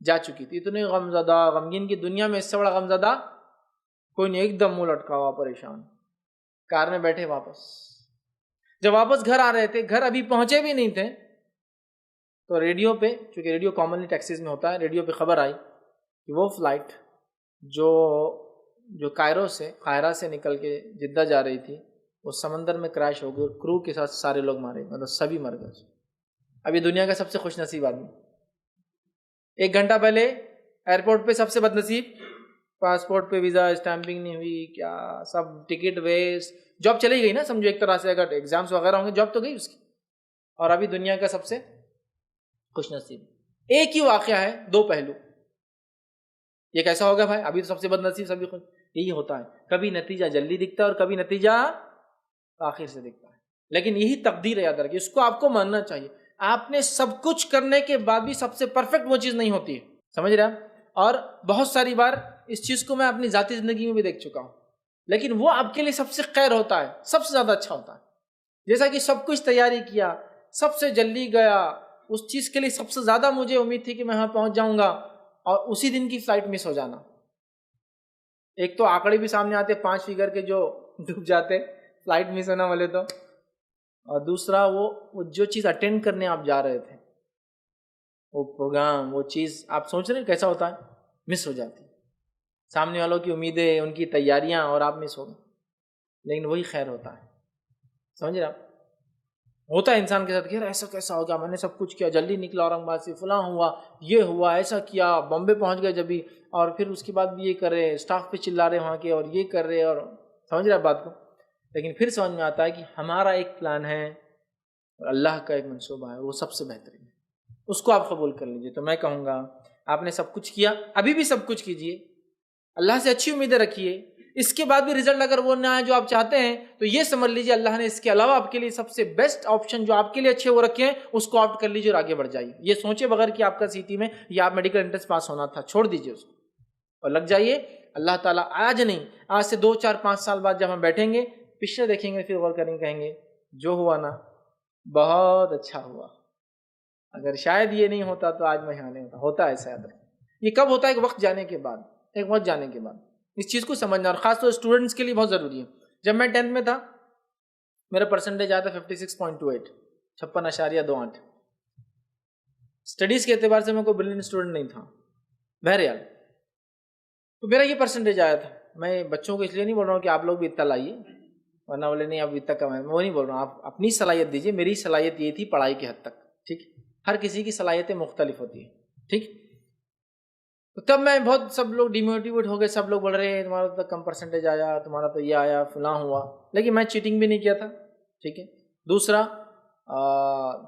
Speaker 1: جا چکی تھی. اتنے غمزدہ، غمگین کی دنیا میں اس سے بڑا غمزدہ کوئی نہیں. ایک دم منہ لٹکا ہوا، پریشان. کار میں بیٹھے واپس. جب واپس گھر آ رہے تھے، گھر ابھی پہنچے بھی نہیں تھے تو ریڈیو پہ، چونکہ ریڈیو کامنلی ٹیکسیز میں ہوتا ہے، ریڈیو پہ خبر آئی کہ وہ فلائٹ جو قاہرہ سے نکل کے جدہ جا رہی تھی وہ سمندر میں کریش ہو گئی اور کرو کے ساتھ سارے لوگ مارے، مطلب سبھی مر گئے. ابھی دنیا کا سب سے خوش نصیب آدمی. 1 گھنٹہ پہلے ایئرپورٹ پہ سب سے بد نصیب، پاسپورٹ پہ ویزا اسٹیمپنگ نہیں ہوئی، کیا سب ٹکٹ ویسٹ، جاب چلی گئی نا سمجھو ایک طرح سے. اگر ایگزامس وغیرہ ہوں گے جاب تو گئی اس کی. اور ابھی دنیا کا سب سے خوش نصیب. ایک ہی واقعہ ہے، 2 پہلو. یہ کیسا ہوگا بھائی؟ ابھی تو سب سے بد نصیب سبھی خوش. یہی ہوتا ہے، کبھی نتیجہ جلدی دکھتا ہے اور کبھی نتیجہ آخر سے دکھتا ہے. لیکن یہی تقدیر ہے، یاد رکھیے، اس کو آپ کو ماننا چاہیے. آپ نے سب کچھ کرنے کے بعد بھی سب سے پرفیکٹ وہ چیز نہیں ہوتی ہے. سمجھ رہے ہیں؟ اور بہت ساری بار اس چیز کو میں اپنی ذاتی زندگی میں بھی دیکھ چکا ہوں. لیکن وہ آپ کے لیے سب سے خیر ہوتا ہے، سب سے زیادہ اچھا ہوتا ہے. جیسا کہ سب کچھ تیاری کیا، سب سے جلدی گیا، اس چیز کے لیے سب سے زیادہ مجھے امید تھی کہ میں وہاں پہنچ جاؤں گا اور اسی دن کی فلائٹ مس ہو جانا. ایک تو آنکڑے بھی سامنے آتے 5 فگر کے جو ڈوب جاتے فلائٹ مس ہونا والے تو, اور دوسرا وہ جو چیز اٹینڈ کرنے آپ جا رہے تھے, وہ پروگرام, وہ چیز آپ سوچ رہے ہیں کیسا ہوتا ہے, مس ہو جاتی. سامنے والوں کی امیدیں, ان کی تیاریاں, اور آپ مس ہو گئے. لیکن وہی خیر ہوتا ہے. سمجھ رہے آپ, ہوتا ہے انسان کے ساتھ کہ ایسا کیسا ہو گیا, میں نے سب کچھ کیا, جلدی نکلا اورنگ آباد سے, فلاں ہوا, یہ ہوا, ایسا کیا, بامبے پہنچ گئے جبھی, اور پھر اس کے بعد بھی یہ کر رہے, اسٹاف پہ چلا رہے وہاں کے, اور یہ کر رہے, اور سمجھ رہے بات کو. لیکن پھر سمجھ میں آتا ہے کہ ہمارا ایک پلان ہے اور اللہ کا ایک منصوبہ ہے, وہ سب سے بہترین ہے, اس کو آپ قبول کر لیجئے. تو میں کہوں گا آپ نے سب کچھ کیا, ابھی بھی سب کچھ کیجئے, اللہ سے اچھی امیدیں رکھیے. اس کے بعد بھی رزلٹ اگر وہ نہ آئے جو آپ چاہتے ہیں, تو یہ سمجھ لیجئے اللہ نے اس کے علاوہ آپ کے لیے سب سے بیسٹ آپشن جو آپ کے لیے اچھے وہ رکھے ہیں, اس کو آپٹ کر لیجئے اور آگے بڑھ جائیے. یہ سوچے بغیر کہ آپ کا CT میں یا آپ میڈیکل انٹرنس پاس ہونا تھا, چھوڑ دیجئے اس کو اور لگ جائیے. اللہ تعالیٰ آج نہیں, آج سے 2 4 5 سال بعد جب ہم بیٹھیں گے, پچھلے دیکھیں گے, پھر غور کریں گے, کہیں گے جو ہوا نا بہت اچھا ہوا, اگر شاید یہ نہیں ہوتا تو آج میں یہاں نہیں ہوتا. ہوتا ہے ایسا یاد رکھیں. یہ کب ہوتا ہے؟ ایک وقت جانے کے بعد, ایک وقت جانے کے بعد اس چیز کو سمجھنا, اور خاص طور اسٹوڈنٹس کے لیے بہت ضروری ہے. جب میں 10th میں تھا, میرا پرسنٹیج آیا تھا 56.28, 56.28. اسٹڈیز کے اعتبار سے میں کوئی برلین اسٹوڈنٹ نہیں تھا بہرحال, تو میرا یہ پرسنٹیج آیا تھا. میں بچوں کو اس لیے نہیں بول رہا ہوں کہ آپ لوگ بھی اتنا لائیے, ورنہ بولے نہیں آپ اتنا کمائیں, میں وہ نہیں بول رہا ہوں. آپ اپنی صلاحیت دیجیے. میری صلاحیت یہ تھی پڑھائی کی حد تک, ٹھیک. ہر کسی کی صلاحیتیں مختلف ہوتی ہیں, ٹھیک. تو تب میں بہت, سب لوگ ڈیموٹیویٹ ہو گئے, سب لوگ بول رہے ہیں تمہارا تو کم پرسنٹیج آیا, تمہارا تو یہ آیا, فلاں ہوا. لیکن میں چیٹنگ بھی نہیں کیا تھا, ٹھیک ہے. دوسرا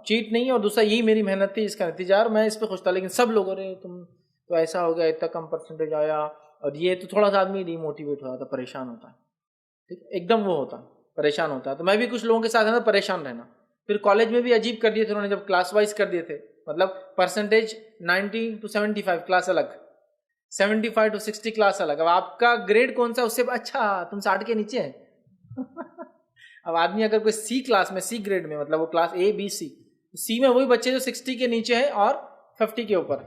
Speaker 1: چیٹ نہیں, اور دوسرا یہی میری محنت تھی, اس کا نتیجہ, اور میں اس پہ خوش تھا. لیکن سب لوگ رہے تم تو ایسا ہو گیا, اتنا کم پرسنٹیج آیا, اور یہ تو تھوڑا سا آدمی ڈیموٹیویٹ ہو جاتا, پریشان ہوتا ہے, ٹھیک, ایک دم وہ ہوتا, پریشان ہوتا ہے. تو میں بھی کچھ لوگوں کے ساتھ ہے نا پریشان رہنا. پھر کالج میں بھی عجیب کر دیے تھے انہوں نے, جب کلاس وائز کر دیے تھے, مطلب پرسنٹیج 90 to 75 کلاس الگ, 75 to 60 کلاس الگ. اب آپ کا گریڈ کون سا, اس سے اچھا تم 60 کے نیچے ہیں. اب آدمی اگر کوئی سی کلاس میں, سی گریڈ میں, مطلب وہ کلاس A B C, سی میں وہی بچے جو 60 کے نیچے ہیں اور 50 کے اوپر,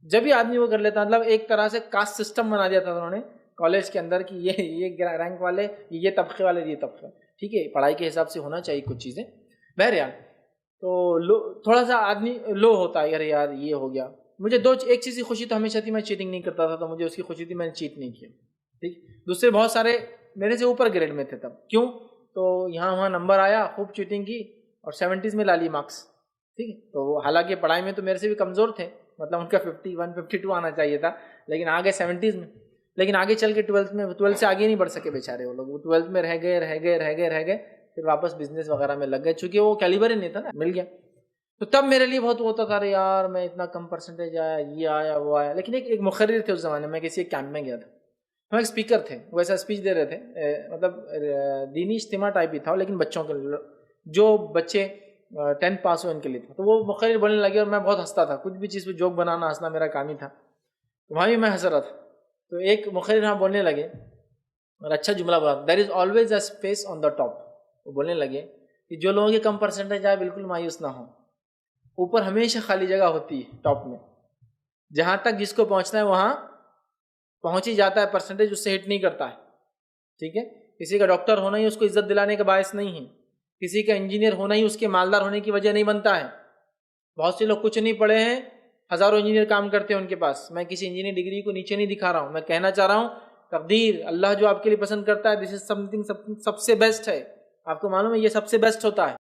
Speaker 1: جب بھی آدمی وہ کر لیتا. مطلب ایک طرح سے کاسٹ سسٹم بنا دیا تھا انہوں نے کالج کے اندر کہ یہ رینک والے, یہ طبقے والے, یہ طبقے, ٹھیک ہے. پڑھائی کے حساب سے ہونا چاہیے کچھ چیزیں بہرحال. تو تھوڑا سا آدمی لو ہوتا ہے, ارے یار یہ ہو گیا. مجھے ایک چیز کی خوشی تو ہمیشہ تھی, میں چیٹنگ نہیں کرتا تھا, تو مجھے اس کی خوشی تھی, میں نے چیٹ نہیں کیا, ٹھیک. دوسرے بہت سارے میرے سے اوپر گریڈ میں تھے تب, کیوں, تو یہاں وہاں نمبر آیا, خوب چیٹنگ کی اور 70s میں لا لی مارکس, ٹھیک ہے. تو وہ حالانکہ پڑھائی میں تو میرے سے بھی کمزور تھے, مطلب ان کا 51 52 آنا چاہیے تھا, لیکن آگے 70s میں. لیکن آگے چل کے 12 سے آگے نہیں بڑھ سکے بیچارے وہ لوگ, وہ 12 میں رہ گئے, پھر واپس بزنس وغیرہ میں لگ گئے, چونکہ وہ کیلیبر ہی نہیں تھا نا, مل گیا. تو تب میرے لیے بہت ہوتا تھا, یار میں اتنا کم پرسنٹیج آیا, یہ آیا, وہ آیا. لیکن ایک مقرر تھے اس زمانے میں, کسی ایک کیمپ میں گیا تھا, ہم ایک اسپیکر تھے, وہ ایسا اسپیچ دے رہے تھے, مطلب دینی اجتماع ٹائپ ہی تھا, لیکن بچوں کے لیے, جو بچے 10th پاس ہوئے ان کے لیے تھا. تو وہ مقرر بولنے لگے اور میں بہت ہنستا تھا, کچھ بھی چیز پہ جوک بنانا ہنسنا میرا کام ہی تھا, وہاں بھی میں ہنس رہا تھا. تو ایک مقرر ہاں بولنے لگے اور اچھا جملہ بولا, there is always a space on the top. وہ بولنے لگے کہ جو لوگوں کے کم پرسنٹیج آئے بالکل مایوس نہ ہوں, اوپر ہمیشہ خالی جگہ ہوتی ہے ٹاپ میں, جہاں تک جس کو پہنچنا ہے وہاں پہنچ ہی جاتا ہے, پرسنٹیج اس سے ہٹ نہیں کرتا ہے, ٹھیک ہے. کسی کا ڈاکٹر ہونا ہی اس کو عزت دلانے کا باعث نہیں ہے, کسی کا انجینئر ہونا ہی اس کے مالدار ہونے کی وجہ نہیں بنتا ہے. بہت سے لوگ کچھ نہیں پڑھے ہیں, ہزاروں انجینئر کام کرتے ہیں ان کے پاس. میں کسی انجینئر ڈگری کو نیچے نہیں دکھا رہا ہوں, میں کہنا چاہ رہا ہوں تقدیر, اللہ جو آپ کے لیے پسند کرتا ہے, دس از سم تھنگ سب سے بیسٹ ہے. آپ کو معلوم ہے یہ سب سے بیسٹ ہوتا ہے,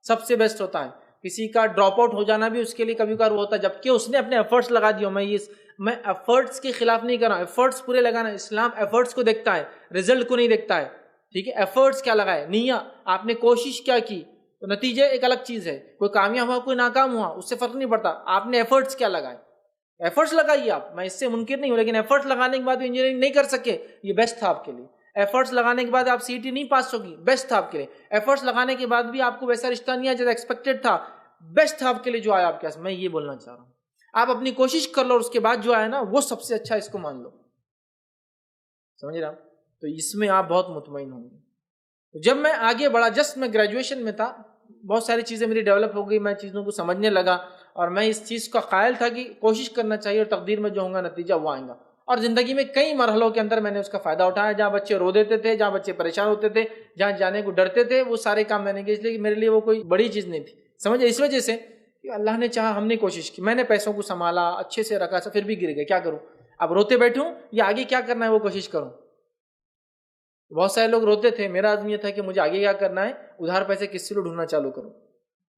Speaker 1: سب سے بیسٹ ہوتا ہے. کسی کا ڈراپ آؤٹ ہو جانا بھی اس کے لیے کبھی کبھار وہ ہوتا ہے, جبکہ اس نے اپنے ایفرٹس لگا دیے. میں ایفرٹس کے خلاف نہیں کر رہا ہوں, ایفرٹس پورے لگانا. اسلام ایفرٹس کو دیکھتا ہے, رزلٹ کو نہیں دیکھتا ہے, ٹھیک ہے. ایفرٹس کیا لگائے, نیت, آپ نے کوشش کیا کی, تو نتیجے ایک الگ چیز ہے. کوئی کامیاب ہوا کوئی ناکام ہوا, اس سے فرق نہیں پڑتا, آپ نے ایفرٹس کیا لگائے. ایفرٹس لگائیے آپ, میں اس سے منکر نہیں ہوں, لیکن ایفرٹس لگانے کے بعد انجینئرنگ نہیں کر سکے, یہ بیسٹ تھا آپ کے لیے. ایفرٹس لگانے کے بعد آپ CET نہیں پاس ہوگی, بیسٹ تھا آپ کے لیے. ایفرٹس لگانے کے بعد بھی آپ کو ویسا رشتہ نہیں آیا جیسا ایکسپیکٹڈ تھا, بیسٹ تھا آپ کے لیے جو آیا آپ کے پاس. میں یہ بولنا چاہ رہا ہوں, آپ اپنی کوشش کر لو اور اس کے بعد جو آیا نا وہ سب سے اچھا, اس کو مان لو, سمجھ رہا. تو اس میں آپ بہت مطمئن ہوں گے. جب میں آگے بڑھا, جسٹ میں گریجویشن میں تھا, بہت ساری چیزیں میری ڈیولپ ہو گئی, میں چیزوں کو سمجھنے لگا, اور میں اس چیز کا قائل تھا کہ کوشش کرنا چاہیے اور تقدیر میں جو ہوں گا نتیجہ وہ آئے گا. اور زندگی میں کئی مرحلوں کے اندر میں نے اس کا فائدہ اٹھایا, جہاں بچے رو دیتے تھے, جہاں بچے پریشان ہوتے تھے, جہاں جانے کو ڈرتے تھے, وہ سارے کام میں نے کیے, اس لیے کہ میرے لیے وہ کوئی بڑی چیز نہیں تھی. سمجھے, اس وجہ سے کہ اللہ نے چاہا, ہم نے کوشش کی, میں نے پیسوں کو سنبھالا, اچھے سے رکھا, پھر بھی گر گئے, کیا کروں, اب روتے بیٹھوں یا آگے کیا کرنا ہے وہ کوشش کروں. بہت سارے لوگ روتے تھے, میرا عزم یہ تھا کہ مجھے آگے کیا کرنا ہے, ادھار پیسے کس سے ڈھونڈنا چالو کروں.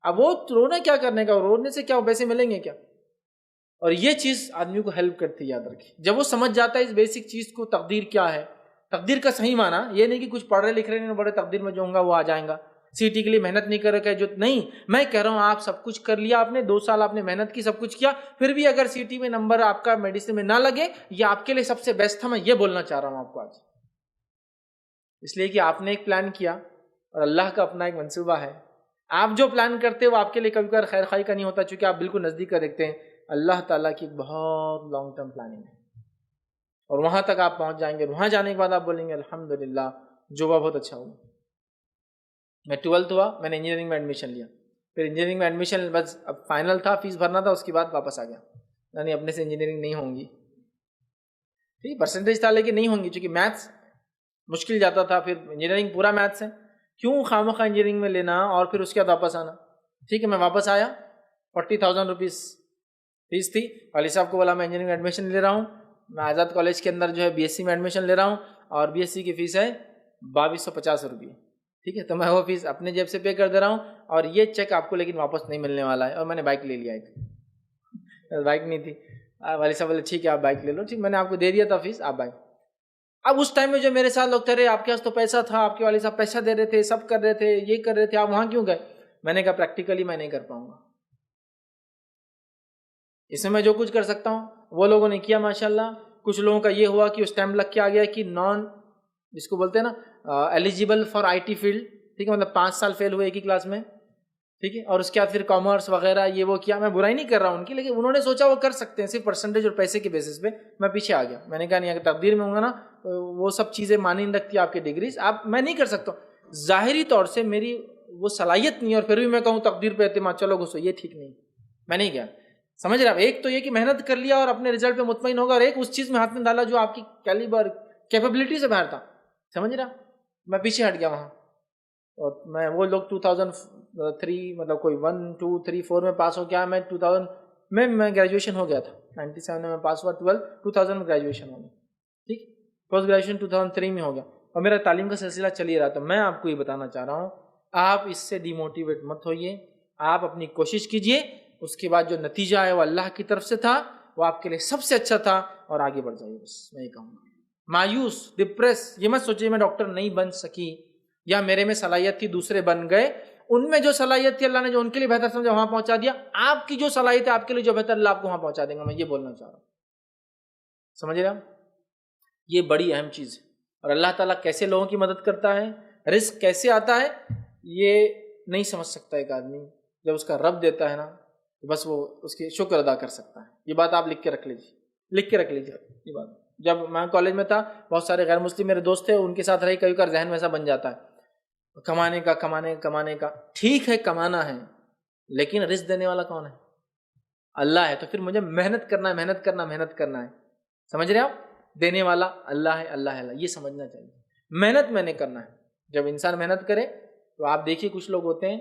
Speaker 1: اب وہ رونا کیا کرنے کا, رونے سے کیا پیسے ملیں گے کیا. اور یہ چیز آدمی کو ہیلپ کرتی ہے, یاد رکھیے. جب وہ سمجھ جاتا ہے اس بیسک چیز کو, تقدیر کیا ہے, تقدیر کا صحیح معنی یہ نہیں کہ کچھ پڑھ رہے لکھ رہے نہیں, بڑے تقدیر میں جو ہوں گا وہ آ جائیں گا, سی ٹی کے لیے محنت نہیں کر رکھا ہے جو نہیں. میں کہہ رہا ہوں آپ سب کچھ کر لیا آپ نے, 2 سال آپ نے محنت کی, سب کچھ کیا, پھر بھی اگر سی ٹی میں نمبر آپ کا میڈیسن میں نہ لگے, یہ آپ کے لیے سب سے بیسٹ تھا. میں یہ بولنا چاہ رہا ہوں آپ کو آج, اس لیے کہ آپ نے ایک پلان کیا اور اللہ کا اپنا ایک منصوبہ ہے. آپ جو پلان کرتے ہیں وہ آپ کے لیے کبھی کبھار خیر خواہی کا نہیں ہوتا, چونکہ آپ بالکل نزدیک کا دیکھتے ہیں. اللہ تعالیٰ کی ایک بہت لانگ ٹرم پلاننگ ہے, اور وہاں تک آپ پہنچ جائیں گے. وہاں جانے کے بعد آپ بولیں گے الحمدللہ جو ہوا بہت اچھا ہوا. میں 12th ہوا, میں نے انجینئرنگ میں ایڈمیشن لیا, پھر انجینئرنگ میں ایڈمیشن بس اب فائنل تھا, فیس بھرنا تھا, اس کے بعد واپس آ گیا. یعنی اپنے سے انجینئرنگ نہیں ہوں گی, ٹھیک پرسنٹیج تھا لیکن نہیں ہوں گی, چونکہ میتھس مشکل جاتا تھا. پھر انجینئرنگ پورا میتھس ہے, کیوں خواہ انجینئرنگ میں لینا اور پھر اس کے بعد واپس آنا. ٹھیک ہے, میں واپس آیا, 40,000 روپیز فیس تھی. والد صاحب کو بولا میں انجینئرنگ میں ایڈمیشن لے رہا ہوں, میں آزاد کالج کے اندر جو ہے BSc میں ایڈمیشن لے رہا ہوں, اور BSc کی فیس ہے 2250 روپئے. ٹھیک ہے, تو میں وہ فیس اپنے جیب سے پے کر دے رہا ہوں, اور یہ چیک آپ کو لیکن واپس نہیں ملنے والا ہے. اور میں نے بائک لے لیا, ایک بائک نہیں تھی. والد صاحب بولے ٹھیک ہے آپ بائک لے لو, ٹھیک میں نے آپ کو دے دیا تھا فیس, آپ بائک. اب اس ٹائم میں جو میرے ساتھ لوگ تھے, رہے آپ کے پاس تو پیسہ تھا, آپ کے والد صاحب پیسہ دے رہے تھے, سب کر رہے تھے, یہ کر رہے تھے, آپ وہاں کیوں گئے. میں نے کہا پریکٹیکلی میں نہیں کر پاؤں گا, اس میں جو کچھ کر سکتا ہوں وہ لوگوں نے کیا ماشاءاللہ. کچھ لوگوں کا یہ ہوا کہ اس ٹائم لگ کے آ گیا کہ نان, جس کو بولتے ہیں نا ایلیجیبل فار IT فیلڈ, ٹھیک ہے, مطلب 5 سال فیل ہوئے ایک ہی کلاس میں, ٹھیک ہے, اور اس کے بعد پھر کامرس وغیرہ یہ وہ کیا. میں برائی نہیں کر رہا ہوں ان کی, لیکن انہوں نے سوچا وہ کر سکتے ہیں صرف پرسنٹیج اور پیسے کے بیسس پہ. میں پیچھے آ گیا, میں نے کہا نہیں, اگر تقدیر میں ہوں گا نا وہ سب چیزیں معنی نہیں رکھتی آپ کے ڈگریز, میں نہیں کر سکتا ہوں. ظاہری طور سے میری وہ صلاحیت نہیں, اور پھر بھی میں کہوں تقدیر پہ اعتماد, چلو گھسو, یہ ٹھیک نہیں. میں نہیں گیا, سمجھ رہے آپ. ایک تو یہ کہ محنت کر لیا اور اپنے رزلٹ پہ مطمئن ہوگا, اور ایک اس چیز میں ہاتھ میں ڈالا جو آپ کی کیلیبر کیپیبلٹی سے باہر تھا, سمجھ رہا. میں پیچھے ہٹ گیا وہاں, اور میں وہ لوگ 2003 مطلب کوئی 1 2 3 4 میں پاس ہو گیا. میں 2000 میں گریجویشن ہو گیا تھا, 97 میں پاس ہوا, 2000 میں گریجویشن ہو گیا, ٹھیک. پوسٹ گریجویشن 2003 میں ہو گیا, اور میرا تعلیم کا سلسلہ چل ہی رہا. تو میں آپ کو یہ بتانا چاہ رہا ہوں, آپ اس سے ڈی موٹیویٹ مت ہوئیے, آپ اپنی کوشش کیجئے. اس کے بعد جو نتیجہ ہے وہ اللہ کی طرف سے تھا, وہ آپ کے لیے سب سے اچھا تھا, اور آگے بڑھ جائیے. بس میں یہ کہوں گا, مایوس ڈپریس یہ مت سوچیے میں ڈاکٹر نہیں بن سکی, یا میرے میں صلاحیت تھی دوسرے بن گئے. ان میں جو صلاحیت تھی اللہ نے جو ان کے لیے بہتر سمجھا وہاں پہنچا دیا. آپ کی جو صلاحیت ہے آپ کے لیے جو بہتر اللہ آپ کو وہاں پہنچا دیں گا. میں یہ بولنا چاہ رہا ہوں, سمجھ رہے آپ. یہ بڑی اہم چیز ہے. اور اللہ تعالیٰ کیسے لوگوں کی مدد کرتا ہے, رزق کیسے آتا ہے, یہ نہیں سمجھ سکتا ایک آدمی. جب اس کا رب دیتا ہے نا تو بس وہ اس کی شکر ادا کر سکتا ہے. یہ بات آپ لکھ کے رکھ لیجیے, لکھ کے رکھ لیجیے یہ بات. جب میں کالج میں تھا, بہت سارے غیر مسلم میرے دوست تھے, ان کے ساتھ رہی, کبھی کبھار ذہن ویسا بن جاتا ہے کمانے کا. ٹھیک ہے کمانا ہے, لیکن رزق دینے والا کون ہے؟ اللہ ہے. تو پھر مجھے محنت کرنا ہے. سمجھ رہے آپ, دینے والا اللہ ہے, یہ سمجھنا چاہیے. محنت میں نے کرنا ہے. جب انسان محنت کرے تو آپ دیکھیے کچھ لوگ ہوتے ہیں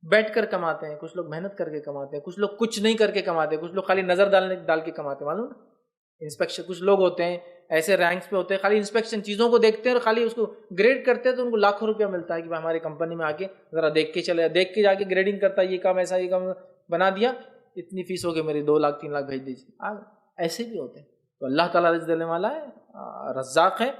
Speaker 1: بیٹھ کر کماتے ہیں, کچھ لوگ محنت کر کے کماتے ہیں, کچھ لوگ کچھ نہیں کر کے کماتے ہیں, کچھ لوگ خالی نظر ڈال کے کماتے ہیں. معلوم نا, انسپیکشن. کچھ لوگ ہوتے ہیں ایسے رینکس پہ ہوتے ہیں, خالی انسپیکشن چیزوں کو دیکھتے ہیں اور خالی اس کو گریڈ کرتے ہیں, تو ان کو لاکھوں روپیہ ملتا ہے کہ ہماری کمپنی میں آ کے ذرا دیکھ کے جا کے گریڈنگ کرتا ہے, یہ کام ایسا, یہ کام بنا دیا, اتنی فیس ہو گئی میری, 2 لاکھ 3 لاکھ بھیج دیجیے. ایسے بھی ہوتے ہیں. تو اللہ تعالیٰ رزق دینے والا ہے, رزاق ہے.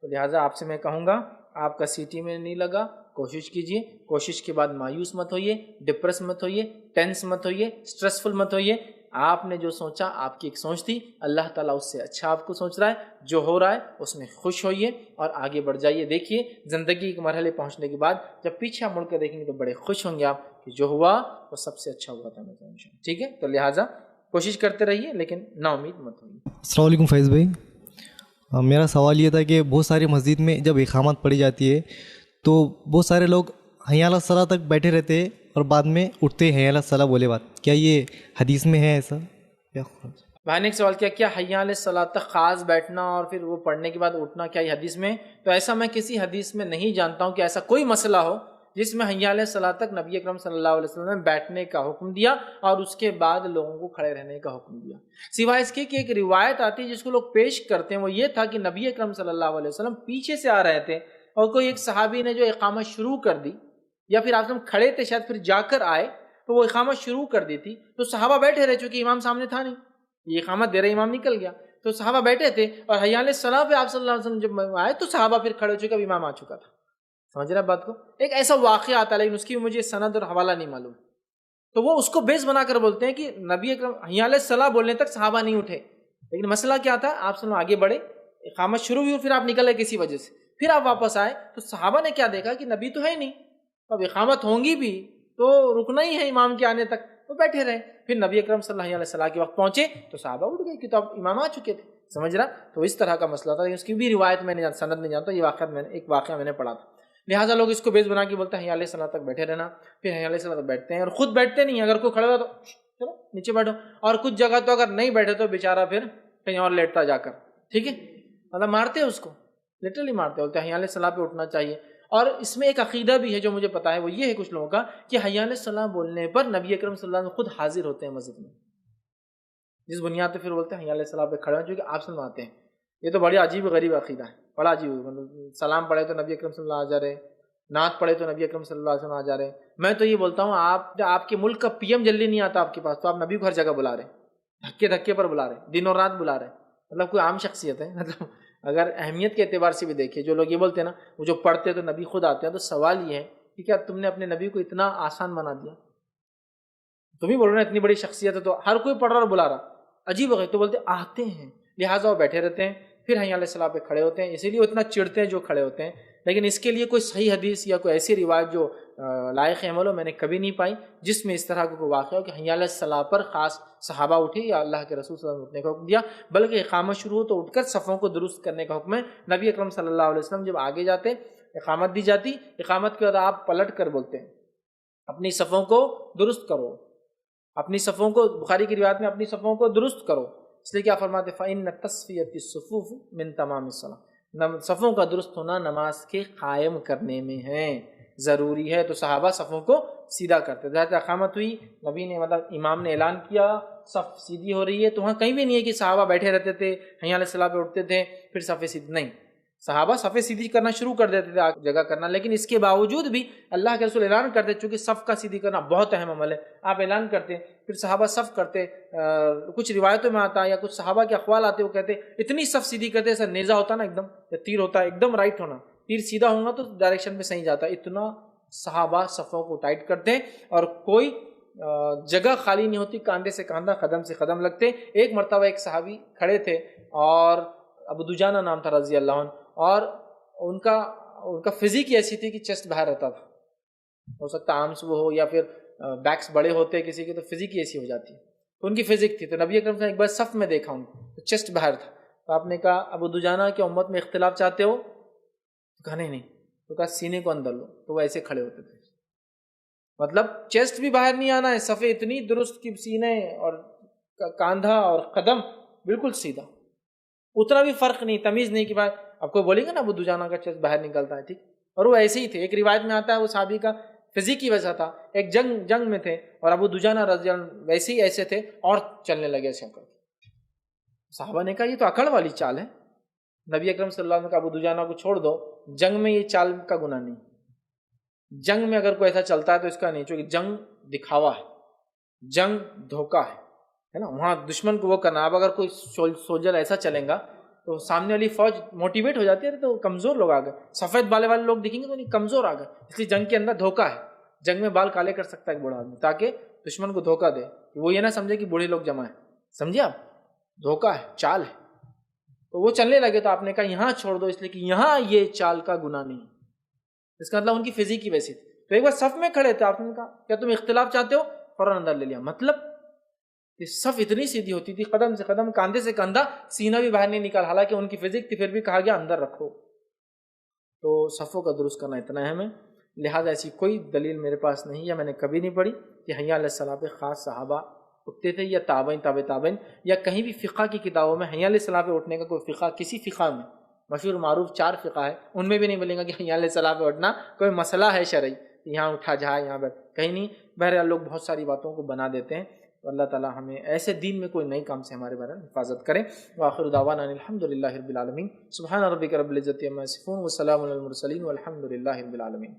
Speaker 1: تو لہٰذا آپ سے میں کہوں گا, آپ کا CT میں نہیں لگا, کوشش کیجئے. کوشش کے بعد مایوس مت ہوئیے, ڈپریس مت ہوئیے, ٹینس مت ہوئیے, اسٹریسفل مت ہوئیے. آپ نے جو سوچا آپ کی ایک سوچ تھی, اللہ تعالیٰ اس سے اچھا آپ کو سوچ رہا ہے. جو ہو رہا ہے اس میں خوش ہوئیے اور آگے بڑھ جائیے. دیکھیے زندگی کے مرحلے پہنچنے کے بعد جب پیچھے مڑ کر دیکھیں گے تو بڑے خوش ہوں گے آپ کہ جو ہوا وہ سب سے اچھا ہوا تھا. ٹھیک ہے, تو لہٰذا کوشش کرتے رہیے, لیکن نا امید مت ہوئیے.
Speaker 6: السلام علیکم فیض بھائی. میرا سوال یہ تھا کہ بہت ساری مسجد میں جب اقامت پڑھی جاتی ہے تو بہت سارے لوگ حی علی الصلاۃ تک بیٹھے رہتے ہیں اور بعد میں اٹھتے حی علی الصلاۃ بولے بعد، کیا یہ حدیث میں ہے ایسا یا
Speaker 1: بھائی نے ایک سوال کیا حی علی الصلاۃ تک خاص بیٹھنا اور پھر وہ پڑھنے کے بعد اٹھنا کیا یہ حدیث میں؟ تو ایسا میں کسی حدیث میں نہیں جانتا ہوں کہ ایسا کوئی مسئلہ ہو جس میں حی علی الصلاۃ تک نبی اکرم صلی اللہ علیہ وسلم نے بیٹھنے کا حکم دیا اور اس کے بعد لوگوں کو کھڑے رہنے کا حکم دیا، سوائے اس کے کہ ایک روایت آتی ہے جس کو لوگ پیش کرتے ہیں، وہ یہ تھا کہ نبی اکرم صلی اللہ علیہ وسلم پیچھے سے آ رہے تھے اور کوئی ایک صحابی نے جو اقامت شروع کر دی، یا پھر آپ کھڑے تھے شاید پھر جا کر آئے تو وہ اقامت شروع کر دی تھی، تو صحابہ بیٹھے رہے چونکہ امام سامنے تھا نہیں، یہ اقامت دے رہے امام نکل گیا تو صحابہ بیٹھے تھے اور حی علی الصلاۃ پہ آپ صلی اللہ علیہ وسلم جب آئے تو صحابہ پھر کھڑے ہو چکے، اب امام آ چکا تھا۔ سمجھ رہے بات کو؟ ایک ایسا واقعہ آتا ہے لیکن اس کی مجھے سند اور حوالہ نہیں معلوم، تو وہ اس کو بیس بنا کر بولتے ہیں کہ نبی اکرم حی علی الصلاۃ بولنے تک صحابہ نہیں اٹھے، لیکن مسئلہ کیا تھا؟ آپ صلی اللہ آگے بڑھے، اقامت شروع ہوئی اور پھر آپ نکلے کسی وجہ سے، پھر آپ واپس آئے تو صحابہ نے کیا دیکھا کہ نبی تو ہے نہیں، اب اقامت ہوں گی بھی تو رکنا ہی ہے امام کے آنے تک، تو بیٹھے رہے، پھر نبی اکرم صلی اللہ علیہ وسلم کے وقت پہنچے تو صحابہ اٹھ گئے کہ تو اب امام آ چکے تھے، سمجھ رہا؟ تو اس طرح کا مسئلہ تھا، اس کی بھی روایت میں نے سند نہیں جانتا، یہ واقعہ میں نے پڑھا تھا، لہٰذا لوگ اس کو بیس بنا کے بولتے ہیں حی علیہ الصلاۃ تک بیٹھے رہنا، پھر حی علیہ الصلاۃ تک بیٹھتے ہیں اور خود بیٹھتے نہیں، اگر کوئی کھڑا ہوا تو چلو نیچے بیٹھو، اور کچھ جگہ تو اگر نہیں بیٹھے تو بیچارہ پھر کہیں اور لیٹتا جا کر، ٹھیک ہے، مطلب مارتے ہیں اس کو، لٹرلی مارتے، بولتے ہیں حی علیہ الصلاۃ پہ اٹھنا چاہیے۔ اور اس میں ایک عقیدہ بھی ہے جو مجھے پتا ہے، وہ یہ ہے کچھ لوگوں کا کہ حی علیہ الصلاۃ بولنے پر نبی اکرم صلی اللہ علیہ وسلم خود حاضر ہوتے ہیں مسجد میں، جس بنیاد پہ پھر بولتے ہیں حی علیہ الصلاۃ پہ کھڑے ہیں، جو کہ آپ سنواتے ہیں، یہ تو بڑی عجیب غریب عقیدہ ہے، بڑا عجیب، مطلب سلام پڑھے تو نبی اکرم صلی اللہ علیہ وسلم آ جا رہے، نعت پڑھے تو نبی اکرم صلی اللہ علیہ وسلم آ جا رہے۔ میں تو یہ بولتا ہوں آپ کے ملک کا پی ایم جلدی نہیں آتا آپ کے پاس تو آپ نبی کو ہر جگہ بلا رہے، دھکے پر بلا رہے، دن اور رات بلا رہے، مطلب کوئی عام شخصیت ہے؟ مطلب اگر اہمیت کے اعتبار سے بھی دیکھیں، جو لوگ یہ بولتے ہیں نا وہ جو پڑھتے تو نبی خود آتے ہیں، تو سوال یہ ہے کہ کیا تم نے اپنے نبی کو اتنا آسان بنا دیا؟ تم ہی بول رہے ہیں اتنی بڑی شخصیت ہے تو ہر کوئی پڑھ رہا اور بلا رہا، عجیب ہے، تو بولتے آتے ہیں، لہٰذا وہ بیٹھے رہتے ہیں، پھر حی علیہ الصلاۃ پہ کھڑے ہوتے ہیں، اسی لیے وہ اتنا چڑھتے ہیں جو کھڑے ہوتے ہیں، لیکن اس کے لیے کوئی صحیح حدیث یا کوئی ایسی روایت جو لائق عمل ہو میں نے کبھی نہیں پائی جس میں اس طرح کا کوئی واقعہ ہو کہ حی علیہ الصلاۃ پر خاص صحابہ اٹھے یا اللہ کے رسول صلی اللہ علیہ وسلم اٹھنے کا حکم دیا، بلکہ اقامت شروع ہو تو اٹھ کر صفوں کو درست کرنے کا حکم ہے۔ نبی اکرم صلی اللہ علیہ وسلم جب آگے جاتے اقامت دی جاتی، اقامت کے بعد آپ پلٹ کر بولتے ہیں اپنی صفوں کو درست کرو، اپنی صفوں کو، بخاری کی روایت میں اپنی صفوں کو درست کرو، اس لیے کیا فرماتے ہیں فَإِنَّ تَصْفِيَةِ الصُّفُوفِ مِن تَمَامِ الصَّلَاةِ، صفوں کا درست ہونا نماز کے قائم کرنے میں ہے، ضروری ہے، تو صحابہ صفوں کو سیدھا کرتے، جہاں اقامت ہوئی نبی نے مطلب امام نے اعلان کیا صف سیدھی ہو رہی ہے، تو وہاں کہیں بھی نہیں ہے کہ صحابہ بیٹھے رہتے تھے حی علیہ الصلاۃ پہ اٹھتے تھے پھر صفیں سیدھی، نہیں، صحابہ صفیں سیدھی کرنا شروع کر دیتے تھے جگہ کرنا، لیکن اس کے باوجود بھی اللہ کے رسول اعلان کرتے، چونکہ صف کا سیدھی کرنا بہت اہم عمل ہے، آپ اعلان کرتے، پھر صحابہ صف کرتے، کچھ روایتوں میں آتا ہے یا کچھ صحابہ کے اقوال آتے وہ کہتے اتنی صف سیدھی کرتے ایسا نیزہ ہوتا نا ایک دم، یا تیر ہوتا ہے ایک دم رائٹ ہونا، تیر سیدھا ہوگا تو ڈائریکشن میں صحیح جاتا ہے، اتنا صحابہ صفوں کو ٹائٹ کرتے اور کوئی جگہ خالی نہیں ہوتی، کاندھے سے کاندھا قدم سے قدم لگتے۔ ایک مرتبہ ایک صحابی کھڑے تھے اور ابو دجانہ نام تھا رضی اللہ عنہ، اور ان کا فزیک ایسی تھی کہ چیسٹ باہر رہتا تھا، ہو سکتا آرمس وہ ہو یا پھر بیکس بڑے ہوتے کسی کے تو فزیک ایسی ہو جاتی ہے، تو ان کی فزیک تھی، تو نبی اکرم صلی اللہ علیہ وسلم ایک بار صف میں دیکھا ان کو تو چیسٹ باہر تھا، تو آپ نے کہا ابو دجانہ کہ امت میں اختلاف چاہتے ہو؟ تو کہا نہیں، تو کہا سینے کو اندر لو، تو وہ ایسے کھڑے ہوتے تھے، مطلب چیسٹ بھی باہر نہیں آنا ہے، صفیں اتنی درست کی سینے اور کاندھا اور قدم بالکل سیدھا، اتنا بھی فرق نہیں، تمیز نہیں کہ بھائی اب کوئی بولے گا نا ابو دجانہ کا چیسٹ باہر نکلتا ہے، ٹھیک، اور وہ ایسے ہی تھے۔ ایک روایت میں آتا ہے وہ صحابی کا فزیک کی وجہ تھا، ایک جنگ میں تھے اور ابو دجانہ رضی اللہ عنہ ویسے ہی ایسے تھے اور چلنے لگے ایسے کر کے، صحابہ نے کہا یہ تو اکڑ والی چال ہے، نبی اکرم صلی اللہ علیہ وسلم کا ابو دجانہ کو چھوڑ دو، جنگ میں یہ چال کا گناہ نہیں، جنگ میں اگر کوئی ایسا چلتا ہے تو اس کا نہیں، چونکہ جنگ دکھاوا ہے، جنگ دھوکہ ہے نا، وہاں دشمن کو وہ کرنا، اب اگر کوئی سولجر ایسا چلیں گا تو سامنے والی فوج موٹیویٹ ہو جاتی ہے، تو کمزور لوگ آ گئے، سفید بالے والے لوگ دکھیں گے تو نہیں، کمزور آ گئے، اس لیے جنگ کے اندر دھوکہ ہے، جنگ میں بال کالے کر سکتا ہے ایک بوڑھا آدمی تاکہ دشمن کو دھوکہ دے، وہ یہ نہ سمجھے کہ بوڑھے لوگ جمع ہیں، سمجھے آپ، دھوکہ ہے، چال ہے، تو وہ چلنے لگے تو آپ نے کہا یہاں چھوڑ دو، اس لیے کہ یہاں یہ چال کا گناہ نہیں، اس کا مطلب ان کی فزیک کی ویسی تھی، تو ایک بار صف میں کھڑے تھے، آپ نے کہا کیا تم اختلاف چاہتے ہو؟ فوراً اندر لے لیا، مطلب کہ صف اتنی سیدھی ہوتی تھی، قدم سے قدم، کاندھے سے کاندھا، سینہ بھی باہر نہیں نکال، حالانکہ ان کی فزیک تھی، پھر بھی کہا گیا اندر رکھو، تو صفوں کا درست کرنا اتنا اہم ہے۔ لہٰذا ایسی کوئی دلیل میرے پاس نہیں یا میں نے کبھی نہیں پڑھی کہ حی علی الصلاۃ پہ خاص صحابہ اٹھتے تھے یا تابعین تابعین یا کہیں بھی فقہ کی کتابوں میں حی علی الصلاۃ پہ اٹھنے کا کوئی فقہ کسی فقہ میں مشہور معروف 4 فقہ ہے ان میں بھی نہیں ملے گا کہ حی علی الصلاۃ پہ اٹھنا کوئی مسئلہ ہے شرعی، یہاں اٹھا جہاں یہاں بیٹھ، کہیں نہیں۔ بہرحال لوگ بہت ساری باتوں کو بنا دیتے ہیں، تو اللہ تعالیٰ ہمیں ایسے دین میں کوئی نئی کام سے ہمارے بارے میں حفاظت کرے۔ وآخر دعوانا ان الحمد للہ رب العالمین، سبحان ربک رب العزۃ عما یصفون وسلام علی المرسلین والحمد للہ رب العالمین۔